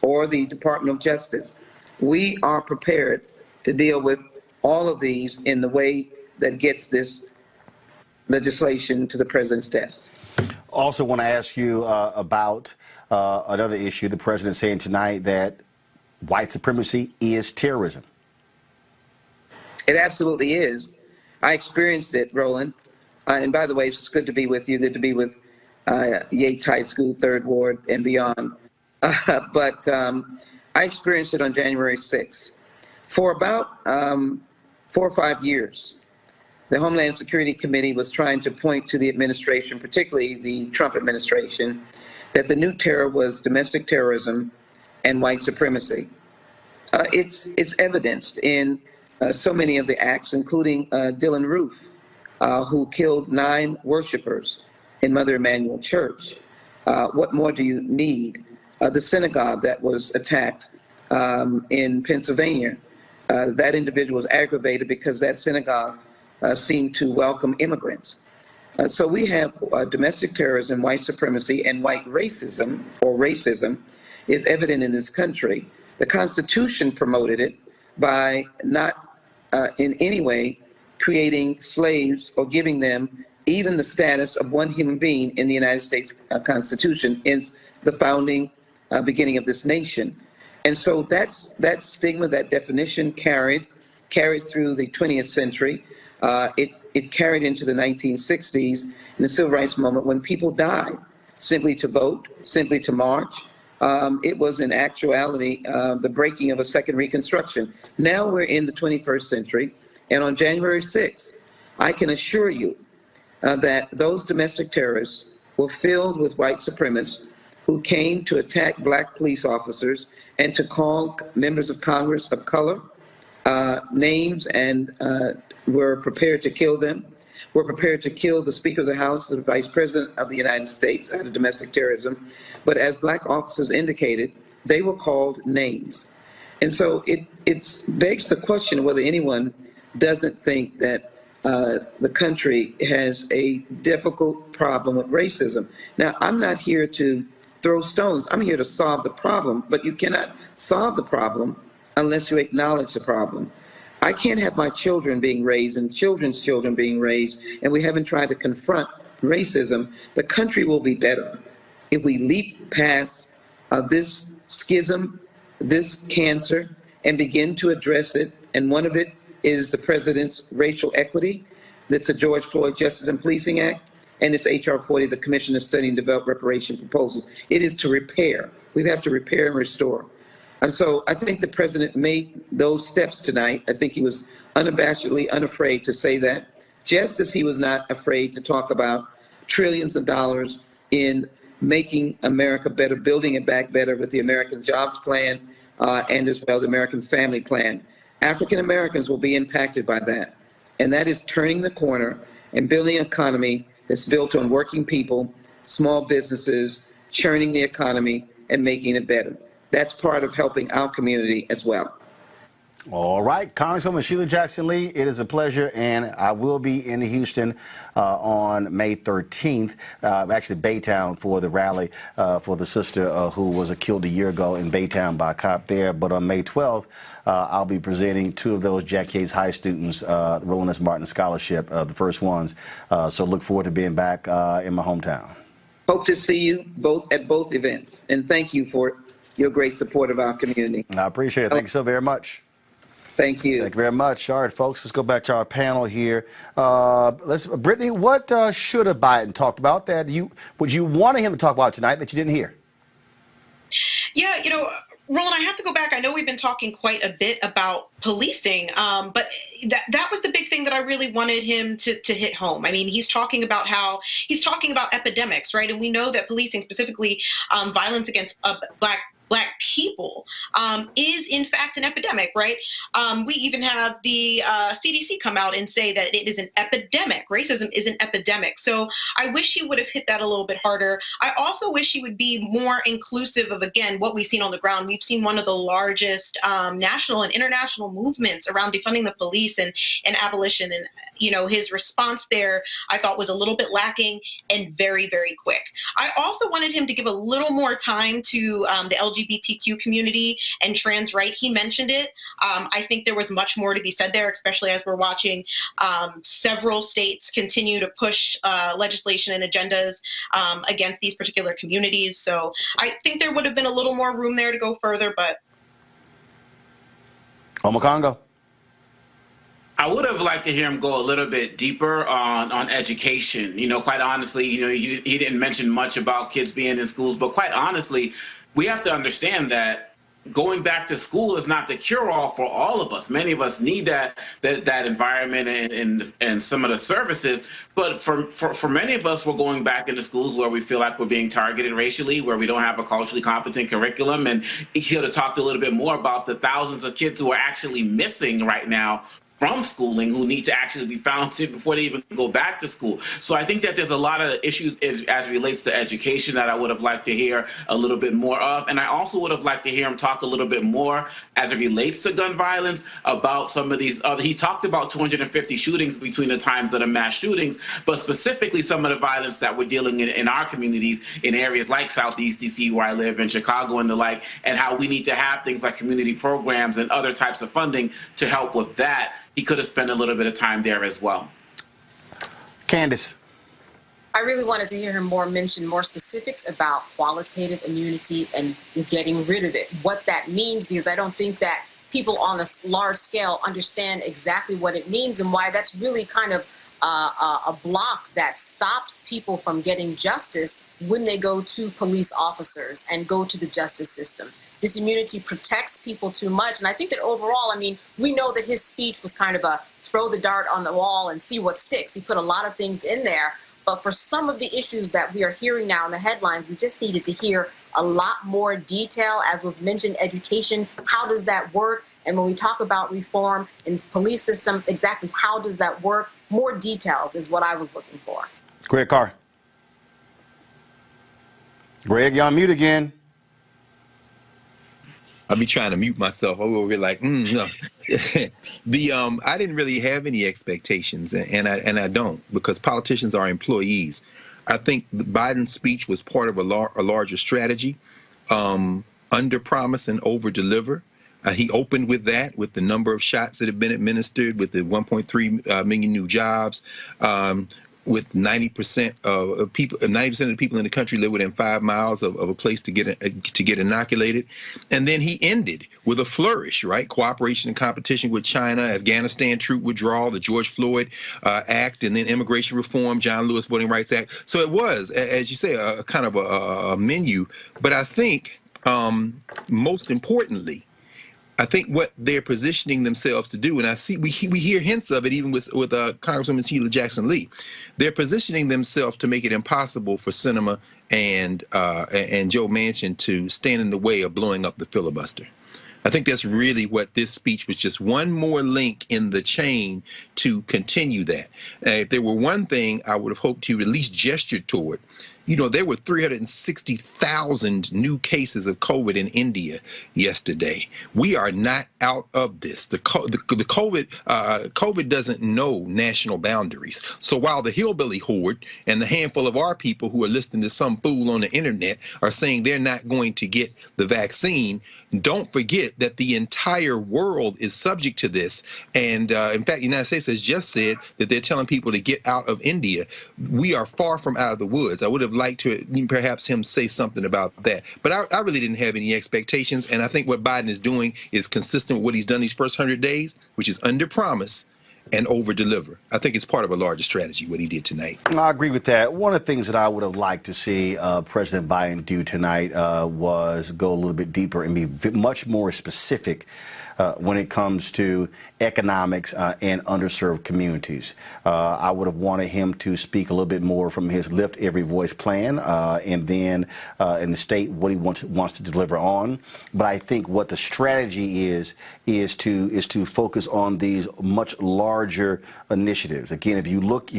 or the Department of Justice. We are prepared to deal with all of these in the way that gets this legislation to the president's desk. Also want to ask you about another issue. The president saying tonight that white supremacy is terrorism. It absolutely is. I experienced it, Roland. And by the way, it's good to be with you. Good to be with Yates High School, 3rd Ward, and beyond. But I experienced it on January 6th. For about 4 or 5 years, the Homeland Security Committee was trying to point to the administration, particularly the Trump administration, that the new terror was domestic terrorism and white supremacy. It's evidenced in so many of the acts, including Dylan Roof, who killed 9 worshipers in Mother Emanuel Church. What more do you need? The synagogue that was attacked in Pennsylvania, that individual was aggravated because that synagogue seemed to welcome immigrants. So we have domestic terrorism, white supremacy, and white racism, or racism, is evident in this country. The Constitution promoted it by not in any way creating slaves or giving them even the status of one human being in the United States Constitution in the founding beginning of this nation. And so that stigma, that definition carried through the 20th century. It carried into the 1960s in the civil rights movement when people died simply to vote, simply to march. It was in actuality the breaking of a second Reconstruction. Now we're in the 21st century, and on January 6th, I can assure you that those domestic terrorists were filled with white supremacists who came to attack black police officers and to call members of Congress of color names and were prepared to kill them. were prepared to kill the Speaker of the House, the Vice President of the United States out of domestic terrorism. But as black officers indicated, they were called names. And so it begs the question whether anyone doesn't think that the country has a difficult problem with racism. Now, I'm not here to throw stones. I'm here to solve the problem, but you cannot solve the problem unless you acknowledge the problem. I can't have my children being raised and children's children being raised, and we haven't tried to confront racism. The country will be better if we leap past this schism, this cancer, and begin to address it. And one of it is the president's racial equity. That's the George Floyd Justice and Policing Act, and it's H.R. 40, the Commission to Study and Develop Reparation Proposals. It is to repair. We have to repair and restore. And so I think the president made those steps tonight. I think he was unabashedly unafraid to say that, just as he was not afraid to talk about trillions of dollars in making America better, building it back better with the American Jobs Plan and as well the American Family Plan. African Americans will be impacted by that. And that is turning the corner and building an economy that's built on working people, small businesses, churning the economy and making it better. That's part of helping our community as well. All right, Congresswoman Sheila Jackson Lee, it is a pleasure, and I will be in Houston on May 13th, actually Baytown, for the rally for the sister who was killed a year ago in Baytown by a cop there. But on May 12th, I'll be presenting two of those Jack Yates High students, the Roland S. Martin Scholarship, the first ones. So look forward to being back in my hometown. Hope to see you both at both events, and thank you for your great support of our community. I appreciate it. Thank you so very much. Thank you. Thank you very much. All right, folks, let's go back to our panel here. Brittany, what should have Biden talked about that would you want him to talk about tonight that you didn't hear? Yeah, Roland, I have to go back. I know we've been talking quite a bit about policing, but that was the big thing that I really wanted him to hit home. I mean, he's talking about epidemics, right? And we know that policing, specifically violence against Black people, is in fact an epidemic, right? We even have the CDC come out and say that it is an epidemic. Racism is an epidemic. So I wish he would have hit that a little bit harder. I also wish he would be more inclusive of, again, what we've seen on the ground. We've seen one of the largest national and international movements around defunding the police and abolition. And, his response there, I thought, was a little bit lacking and very, very quick. I also wanted him to give a little more time to the LGBTQ community and trans right. He mentioned it. I think there was much more to be said there, especially as we're watching several states continue to push legislation and agendas against these particular communities. So I think there would have been a little more room there to go further, but. Omokongo. I would have liked to hear him go a little bit deeper on education. Quite honestly, he didn't mention much about kids being in schools, but quite honestly, we have to understand that going back to school is not the cure-all for all of us. Many of us need that environment and some of the services, but for many of us, we're going back into schools where we feel like we're being targeted racially, where we don't have a culturally competent curriculum. And he would have talked a little bit more about the thousands of kids who are actually missing right now from schooling, who need to actually be found before they even go back to school. So I think that there's a lot of issues as relates to education that I would have liked to hear a little bit more of. And I also would have liked to hear him talk a little bit more as it relates to gun violence about some of these other, he talked about 250 shootings between the times of the mass shootings, but specifically some of the violence that we're dealing in our communities in areas like Southeast DC, where I live, in Chicago and the like, and how we need to have things like community programs and other types of funding to help with that. He could have spent a little bit of time there as well. Candace. I really wanted to hear him mention more specifics about qualitative immunity and getting rid of it, what that means, because I don't think that people on a large scale understand exactly what it means and why that's really kind of a block that stops people from getting justice when they go to police officers and go to the justice system. This immunity protects people too much. And I think that overall, we know that his speech was kind of a throw the dart on the wall and see what sticks. He put a lot of things in there. But for some of the issues that we are hearing now in the headlines, we just needed to hear a lot more detail. As was mentioned, education, how does that work? And when we talk about reform in the police system, exactly how does that work? more details is what I was looking for. Greg Carr. Greg, you're on mute again. I'll be trying to mute myself. I'm over here like, no. I didn't really have any expectations, and I don't, because politicians are employees. I think Biden's speech was part of a larger strategy, under promise and over deliver. He opened with that, with the number of shots that have been administered, with the 1.3 million new jobs, with 90% of people, 90% of the people in the country live within 5 miles of a place to get inoculated. And then he ended with a flourish, right? Cooperation and competition with China, Afghanistan troop withdrawal, the George Floyd Act, and then immigration reform, John Lewis Voting Rights Act. So it was, as you say, a kind of a menu. But I think most importantly, I think what they're positioning themselves to do, and we hear hints of it even with Congresswoman Sheila Jackson Lee, they're positioning themselves to make it impossible for Sinema and Joe Manchin to stand in the way of blowing up the filibuster. I think that's really what this speech was, just one more link in the chain to continue that. If there were one thing I would have hoped to at least gesture toward, there were 360,000 new cases of COVID in India yesterday. We are not out of this. The COVID doesn't know national boundaries. So while the hillbilly horde and the handful of our people who are listening to some fool on the internet are saying they're not going to get the vaccine, don't forget that the entire world is subject to this. And in fact, the United States has just said that they're telling people to get out of India. We are far from out of the woods. I would have liked to perhaps him say something about that. But I really didn't have any expectations. And I think what Biden is doing is consistent with what he's done these first 100 days, which is under promise and over deliver. I think it's part of a larger strategy, what he did tonight. I agree with that. One of the things that I would have liked to see President Biden do tonight was go a little bit deeper and be much more specific when it comes to economics and underserved communities. I would have wanted him to speak a little bit more from his Lift Every Voice plan, and then in the state what he wants to deliver on. But I think what the strategy is to focus on these much larger initiatives. Again, if you look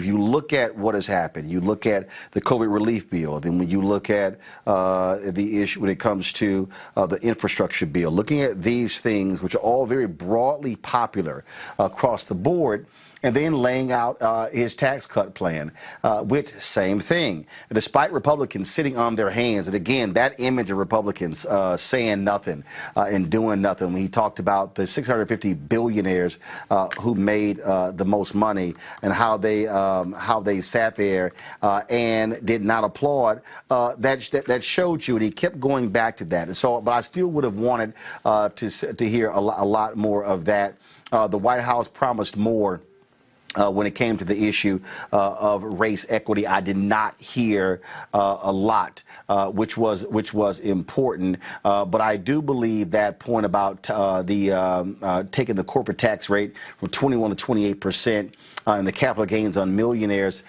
at what has happened, you look at the COVID relief bill, then when you look at the issue when it comes to the infrastructure bill, looking at these things which are all very broadly popular across the board, and then laying out his tax cut plan, which same thing. Despite Republicans sitting on their hands, and again, that image of Republicans saying nothing and doing nothing. When he talked about the 650 billionaires who made the most money and how they sat there and did not applaud, that showed you, and he kept going back to that. And so, but I still would have wanted to hear a lot more of that. The White House promised more when it came to the issue of race equity. I did not hear a lot, which was important. But I do believe that point about taking the corporate tax rate from 21 to 28% and the capital gains on millionaires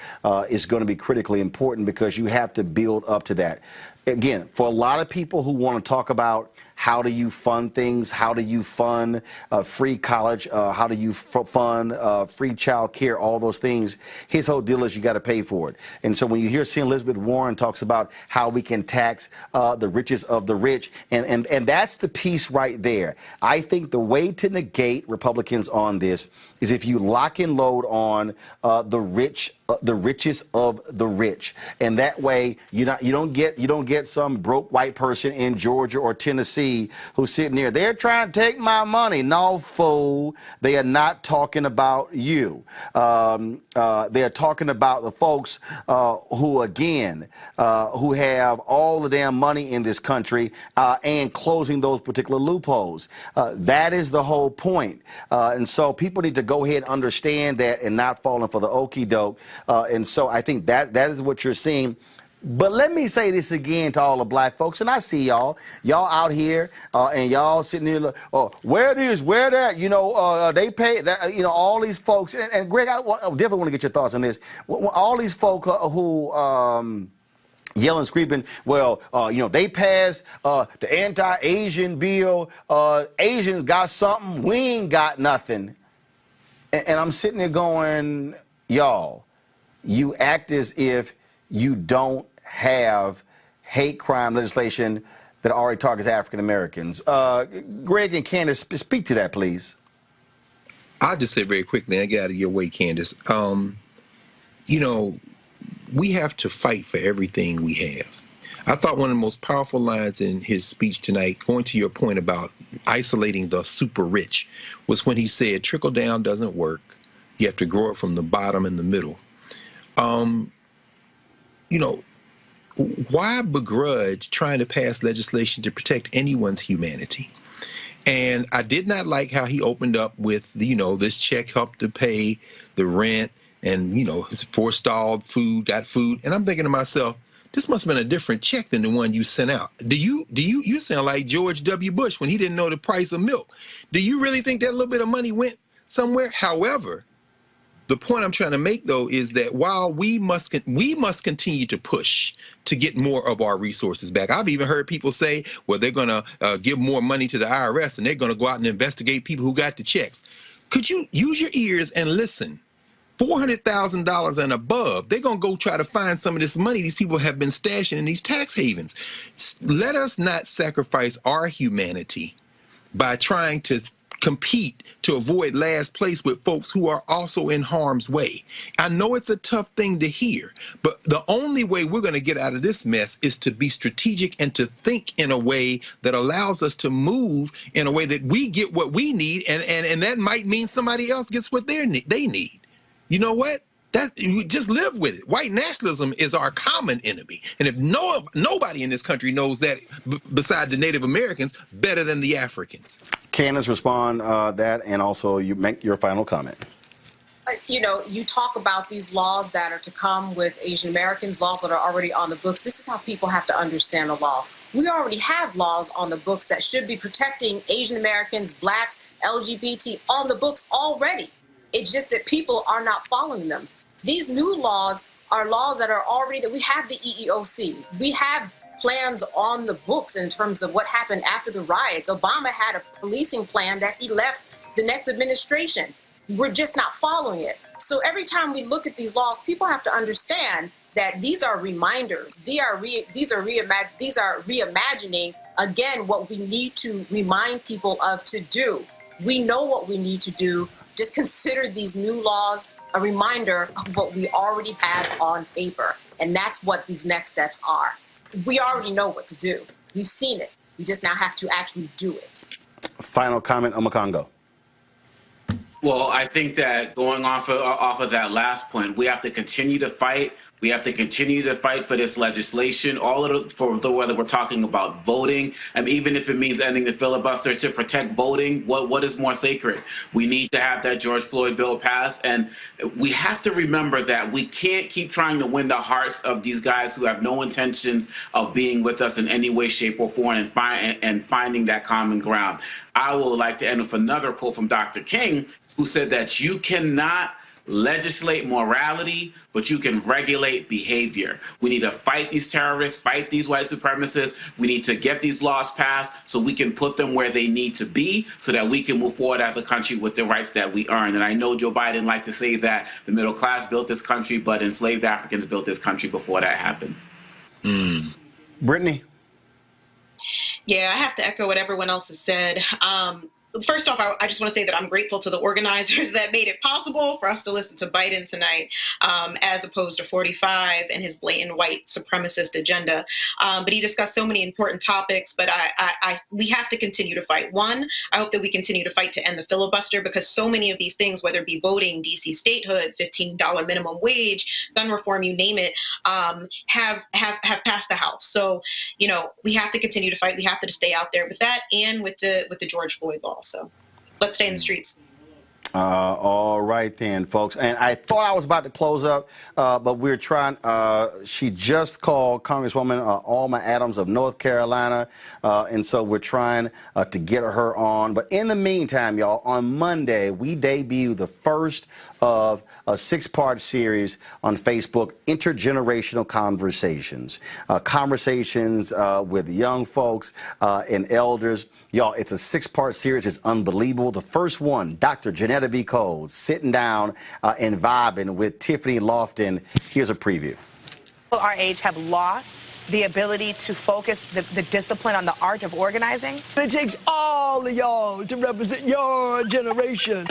is going to be critically important, because you have to build up to that. Again, for a lot of people who want to talk about how do you fund things, how do you fund free college, how do you fund free child care, all those things, his whole deal is you got to pay for it. And so when you hear Senator Elizabeth Warren talks about how we can tax the richest of the rich, and that's the piece right there. I think the way to negate Republicans on this is if you lock and load on the richest of the rich, and that way you don't get some broke white person in Georgia or Tennessee who's sitting there. They're trying to take my money. No, fool. They are not talking about you. They're talking about the folks who, again, who have all the damn money in this country and closing those particular loopholes. That is the whole point. And so people need to go ahead and understand that and not falling for the okie doke. And so I think that is what you're seeing. But let me say this again to all the black folks, and I see y'all out here, and y'all sitting there, where that, they pay that, all these folks, and Greg, I definitely want to get your thoughts on this. All these folk who yelling, screaming, well, they passed the anti-Asian bill, Asians got something, we ain't got nothing. And I'm sitting there going, y'all, you act as if you don't have hate crime legislation that already targets African Americans. Greg and Candace, speak to that, please. I'll just say very quickly, I get out of your way, Candace. You know, we have to fight for everything we have. I thought one of the most powerful lines in his speech tonight, going to your point about isolating the super rich, was when he said trickle down doesn't work. You have to grow it from the bottom and the middle. You know, why begrudge trying to pass legislation to protect anyone's humanity? And I did not like how he opened up with, you know, this check helped to pay the rent and, you know, his forestalled food, got food. And I'm thinking to myself, this must have been a different check than the one you sent out. You sound like George W. Bush when he didn't know the price of milk. Do you really think that little bit of money went somewhere? However, the point I'm trying to make, though, is that while we must continue to push to get more of our resources back. I've even heard people say, well, they're going to give more money to the IRS and they're going to go out and investigate people who got the checks. Could you use your ears and listen? $400,000 and above, they're going to go try to find some of this money these people have been stashing in these tax havens. Let us not sacrifice our humanity by trying to compete to avoid last place with folks who are also in harm's way. I know it's a tough thing to hear, but the only way we're going to get out of this mess is to be strategic and to think in a way that allows us to move in a way that we get what we need, and that might mean somebody else gets what they need. You know what? You just live with it. White nationalism is our common enemy. And if nobody in this country knows that beside the Native Americans better than the Africans. Candace, respond that, and also you make your final comment. You know, you talk about these laws that are to come with Asian Americans, laws that are already on the books. This is how people have to understand the law. We already have laws on the books that should be protecting Asian Americans, blacks, LGBT on the books already. It's just that people are not following them. These new laws are laws that are already, that we have the EEOC. We have plans on the books in terms of what happened after the riots. Obama had a policing plan that he left the next administration. We're just not following it. So every time we look at these laws, people have to understand that these are reminders. These are reimagining, again, what we need to remind people of to do. We know what we need to do. Just consider these new laws a reminder of what we already have on paper. And that's what these next steps are. We already know what to do. We've seen it. We just now have to actually do it. Final comment, Omakongo. Well, I think that going off of that last point, we have to continue to fight. We have to continue to fight for this legislation, whether we're talking about voting, and even if it means ending the filibuster to protect voting, what is more sacred? We need to have that George Floyd bill passed, and we have to remember that we can't keep trying to win the hearts of these guys who have no intentions of being with us in any way, shape, or form, and finding that common ground. I would like to end with another quote from Dr. King, who said that you cannot legislate morality, but you can regulate behavior. We need to fight these terrorists, fight these white supremacists. We need to get these laws passed so we can put them where they need to be so that we can move forward as a country with the rights that we earn. And I know Joe Biden liked to say that the middle class built this country, but enslaved Africans built this country before that happened. Brittany? Yeah, I have to echo what everyone else has said. First off, I just want to say that I'm grateful to the organizers that made it possible for us to listen to Biden tonight, as opposed to 45 and his blatant white supremacist agenda. But he discussed so many important topics, but we have to continue to fight. One, I hope that we continue to fight to end the filibuster, because so many of these things, whether it be voting, DC statehood, $15 minimum wage, gun reform, you name it, have passed the House. So, you know, we have to continue to fight. We have to stay out there with that and with the George Floyd law. So let's stay in the streets. All right then, folks. And I thought I was about to close up, but we're trying. She just called Congresswoman Alma Adams of North Carolina, and so we're trying to get her on. But in the meantime, y'all, on Monday, we debut the first of a 6-part series on Facebook, Intergenerational Conversations. Conversations with young folks and elders. Y'all, it's a 6-part series. It's unbelievable. The first one, Dr. Janetta Janetta B. Cole sitting down and vibing with Tiffany Lofton. Here's a preview. Our age have lost the ability to focus the discipline on the art of organizing. It takes all of y'all to represent your generation.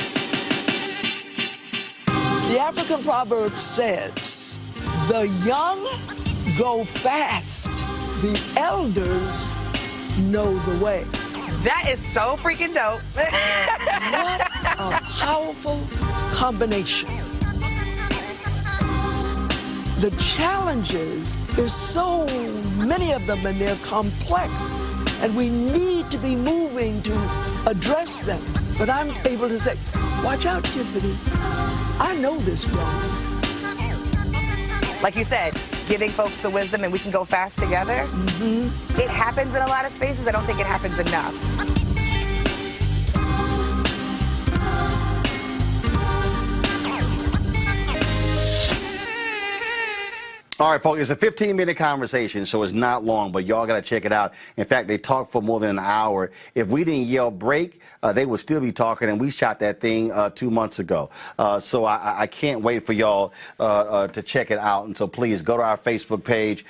The African proverb says, the young go fast, the elders know the way. That is so freaking dope. What a powerful combination. The challenges, there's so many of them and they're complex, and we need to be moving to address them. But I'm able to say, watch out, Tiffany. I know this wrong. Like you said, giving folks the wisdom and we can go fast together. It happens in a lot of spaces. I don't think it happens enough. All right, folks, it's a 15-minute conversation, so it's not long, but y'all got to check it out. In fact, they talked for more than an hour. If we didn't yell break, they would still be talking, and we shot that thing 2 months ago. So I can't wait for y'all to check it out. And so please go to our Facebook page.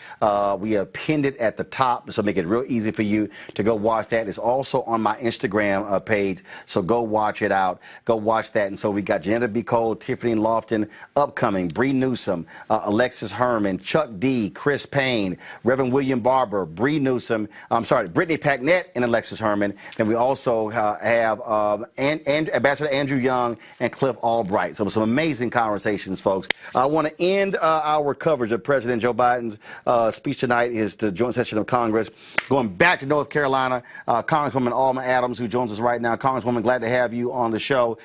We have pinned it at the top, so make it real easy for you to go watch that. It's also on my Instagram page, so go watch it out. Go watch that. And so we got Janetta B. Cole, Tiffany Lofton, upcoming, Bree Newsom, Alexis Herman, Chuck D, Chris Payne, Reverend William Barber, Brittany Packnett, and Alexis Herman. Then we also have Ambassador Andrew Young and Cliff Albright. So some amazing conversations, folks. I want to end our coverage of President Joe Biden's speech tonight, is the joint session of Congress. Going back to North Carolina, Congresswoman Alma Adams, who joins us right now. Congresswoman, glad to have you on the show.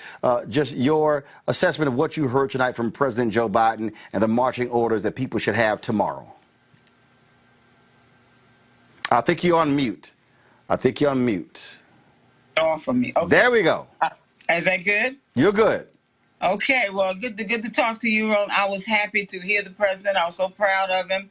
Just your assessment of what you heard tonight from President Joe Biden and the marching orders that people should have tomorrow. I think you're on mute. On from me. Okay. There we go. Is that good? You're good. Okay. Well, good to talk to you, Roland. I was happy to hear the president. I was so proud of him.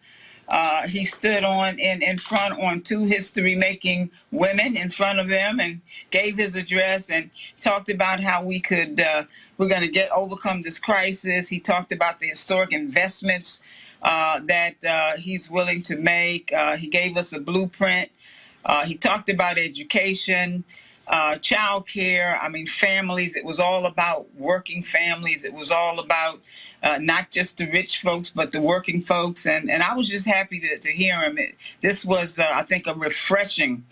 He stood in front on two history-making women in front of them and gave his address and talked about how we're going to overcome this crisis. He talked about the historic investments that he's willing to make. He gave us a blueprint. He talked about education, child care, families. It was all about working families. It was all about not just the rich folks, but the working folks. And I was just happy to hear him. This was, I think, a refreshing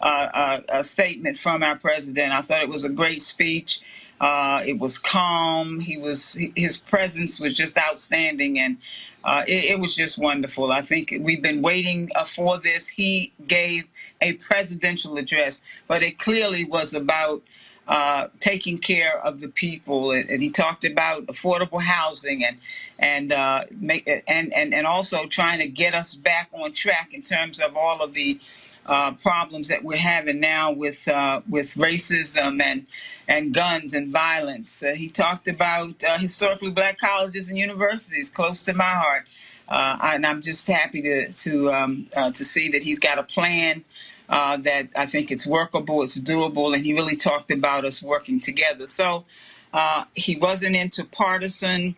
a statement from our president. I thought it was a great speech. It was calm. His presence was just outstanding, and it was just wonderful. I think we've been waiting for this. He gave a presidential address, but it clearly was about taking care of the people, and he talked about affordable housing and also trying to get us back on track in terms of all of the problems that we're having now with racism and guns and violence. He talked about historically black colleges and universities, close to my heart, and I'm just happy to see that he's got a plan that I think it's workable, it's doable, and he really talked about us working together. So he wasn't into partisan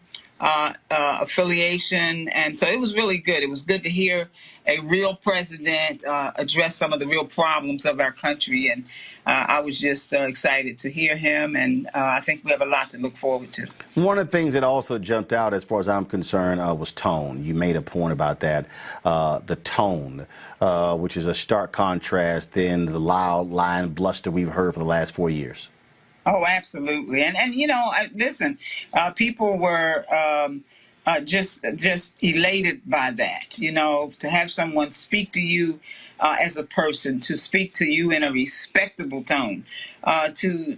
affiliation, and so it was really good. It was good to hear a real president address some of the real problems of our country, and I was just excited to hear him, and I think we have a lot to look forward to. One of the things that also jumped out, as far as I'm concerned, was tone. You made a point about that, the tone, which is a stark contrast than the loud, lying bluster we've heard for the last 4 years. Oh, absolutely. And listen, people were just elated by that, to have someone speak to you as a person, to speak to you in a respectable tone, to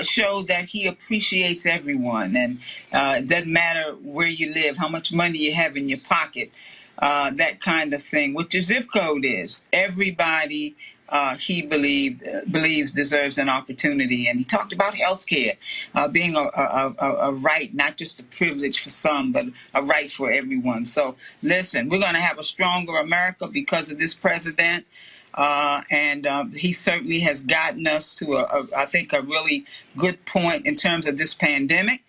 show that he appreciates everyone, and it doesn't matter where you live, how much money you have in your pocket, that kind of thing. What your zip code is, everybody he believes deserves an opportunity. And he talked about healthcare being a right, not just a privilege for some, but a right for everyone. So listen, we're going to have a stronger America because of this president. and he certainly has gotten us to, I think, a really good point in terms of this pandemic.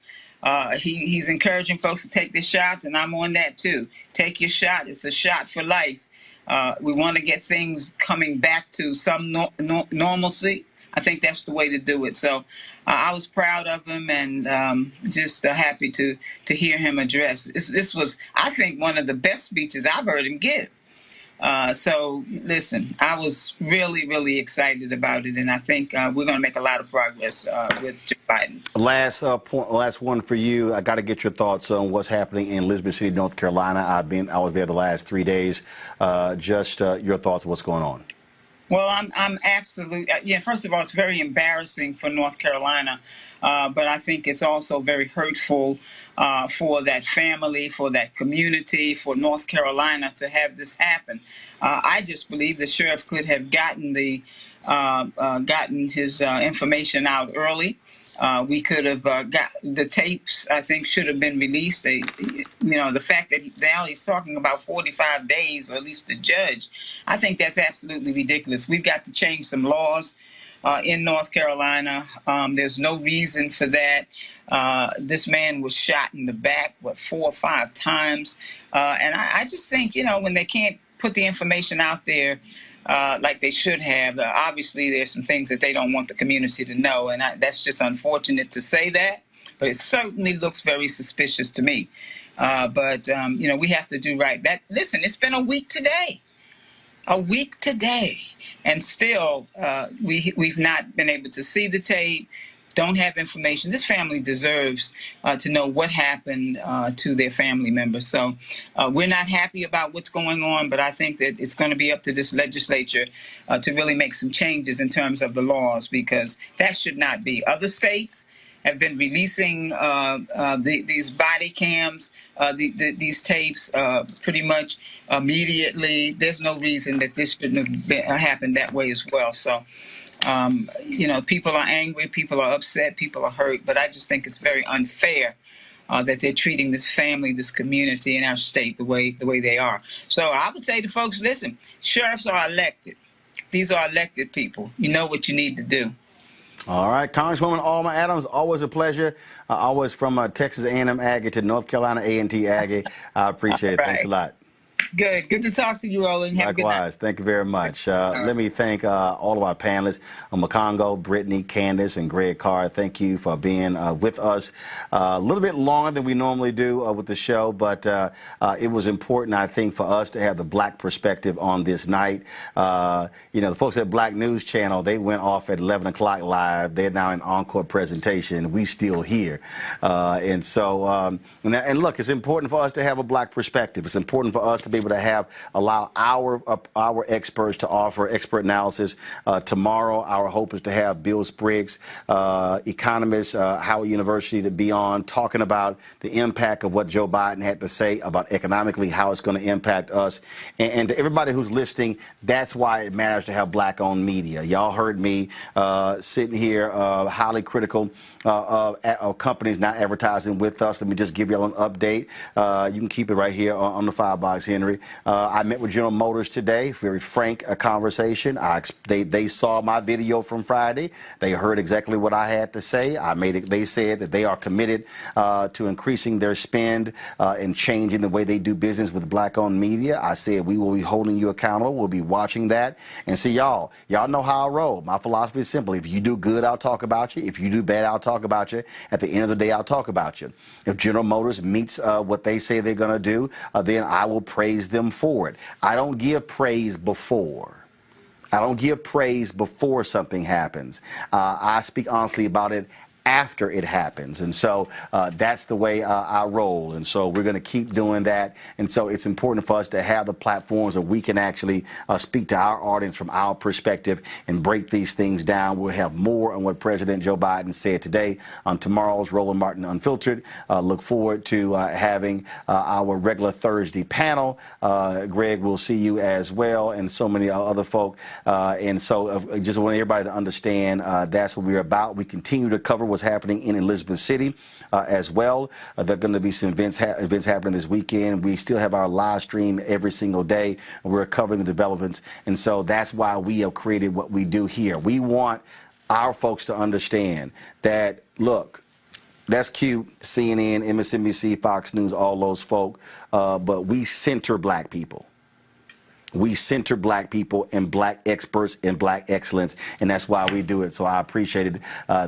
He's encouraging folks to take their shots, and I'm on that too. Take your shot. It's a shot for life. We want to get things coming back to some normalcy. I think that's the way to do it. So I was proud of him and just happy to hear him address. This was, I think, one of the best speeches I've heard him give. So listen, I was really, really excited about it, and I think we're going to make a lot of progress with Joe Biden. Last one for you. I got to get your thoughts on what's happening in Elizabeth City, North Carolina. I was there the last 3 days. Just your thoughts on what's going on. Well, I'm absolutely, first of all, it's very embarrassing for North Carolina, but I think it's also very hurtful for that family, for that community, for North Carolina to have this happen. I just believe the sheriff could have gotten his information out early. We could have got the tapes, I think, should have been released. The fact that now he's talking about 45 days, or at least the judge, I think that's absolutely ridiculous. We've got to change some laws in North Carolina. There's no reason for that. This man was shot in the back, 4 or 5 times. And I just think, when they can't put the information out there like they should have. Obviously, there's some things that they don't want the community to know, and that's just unfortunate to say that, but it certainly looks very suspicious to me. But we have to do right. Listen, it's been a week today, and still we've not been able to see the tape. Don't have information. This family deserves to know what happened to their family members. So we're not happy about what's going on, but I think that it's going to be up to this legislature to really make some changes in terms of the laws, because that should not be. Other states have been releasing these body cams, these tapes pretty much immediately. There's no reason that this shouldn't have happened that way as well. So people are angry, people are upset, people are hurt, but I just think it's very unfair that they're treating this family, this community, and our state the way they are. So I would say to folks, listen, sheriffs are elected. These are elected people. You know what you need to do. All right, Congresswoman Alma Adams, always a pleasure. Always from Texas A&M Aggie to North Carolina A&T Aggie. I appreciate it. Right. Thanks a lot. Good to talk to you, Roland. Have Likewise. A good night. Thank you very much. Let me thank all of our panelists, Makongo, Brittany, Candace, and Greg Carr. Thank you for being with us a little bit longer than we normally do with the show, but it was important, I think, for us to have the black perspective on this night. The folks at Black News Channel, they went off at 11 o'clock live. They're now in encore presentation. We still here. And look, it's important for us to have a black perspective. It's important for us to be able to allow our experts to offer expert analysis. Tomorrow, our hope is to have Bill Spriggs, economist, Howard University, to be on talking about the impact of what Joe Biden had to say about economically, how it's going to impact us. And to everybody who's listening, that's why it matters to have black-owned media. Y'all heard me sitting here highly critical of companies not advertising with us. Let me just give y'all an update. You can keep it right here on the Firebox, Henry. I met with General Motors today. Very frank conversation. They saw my video from Friday. They heard exactly what I had to say. They said that they are committed to increasing their spend and changing the way they do business with black-owned media. I said we will be holding you accountable. We'll be watching that. And see, y'all know how I roll. My philosophy is simple. If you do good, I'll talk about you. If you do bad, I'll talk about you. At the end of the day, I'll talk about you. If General Motors meets what they say they're going to do, then I will praise them for it. I don't give praise before. I don't give praise before something happens. I speak honestly about it after it happens. And so that's the way I roll. And so we're going to keep doing that. And so it's important for us to have the platforms where we can actually speak to our audience from our perspective and break these things down. We'll have more on what President Joe Biden said today on tomorrow's Roland Martin Unfiltered. Look forward to having our regular Thursday panel. Greg, we'll see you as well, and so many other folk. And so just want everybody to understand that's what we're about. We continue to cover what's happening in Elizabeth City as well. There are going to be some events happening this weekend. We still have our live stream every single day. We're covering the developments, and so that's why we have created what we do here. We want our folks to understand that, look, that's cute, CNN, MSNBC, Fox News, all those folk, but we center black people. We center black people and black experts and black excellence, and that's why we do it. So I appreciate it.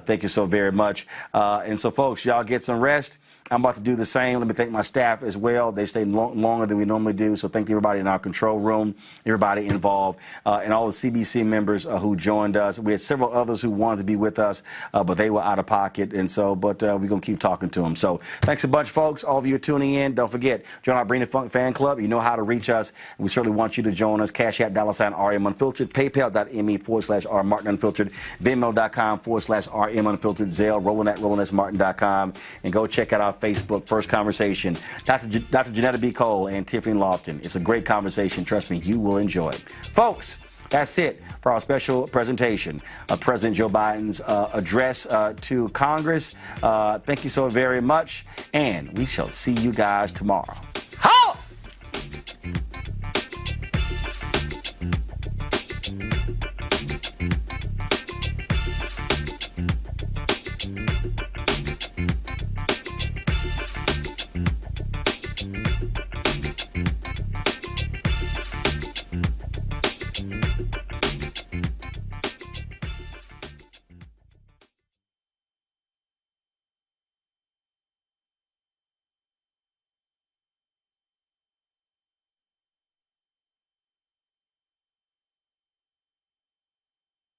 Thank you so very much. And so, folks, y'all get some rest. I'm about to do the same. Let me thank my staff as well. They stay longer than we normally do. So thank everybody in our control room, everybody involved, and all the CBC members who joined us. We had several others who wanted to be with us, but they were out of pocket. And so, but we're going to keep talking to them. So thanks a bunch, folks. All of you tuning in. Don't forget, join our Bring the Funk fan club. You know how to reach us. We certainly want you to join us. Cash App, $RM Unfiltered, PayPal.me/RMMartinUnfiltered, Venmo.com/RM Unfiltered, Zelle, Roland at RolandSMartin.com, and go check out our Facebook First Conversation. Dr. Janetta B. Cole and Tiffany Lofton. It's a great conversation. Trust me, you will enjoy it. Folks, that's it for our special presentation of President Joe Biden's address to Congress. Thank you so very much, and we shall see you guys tomorrow.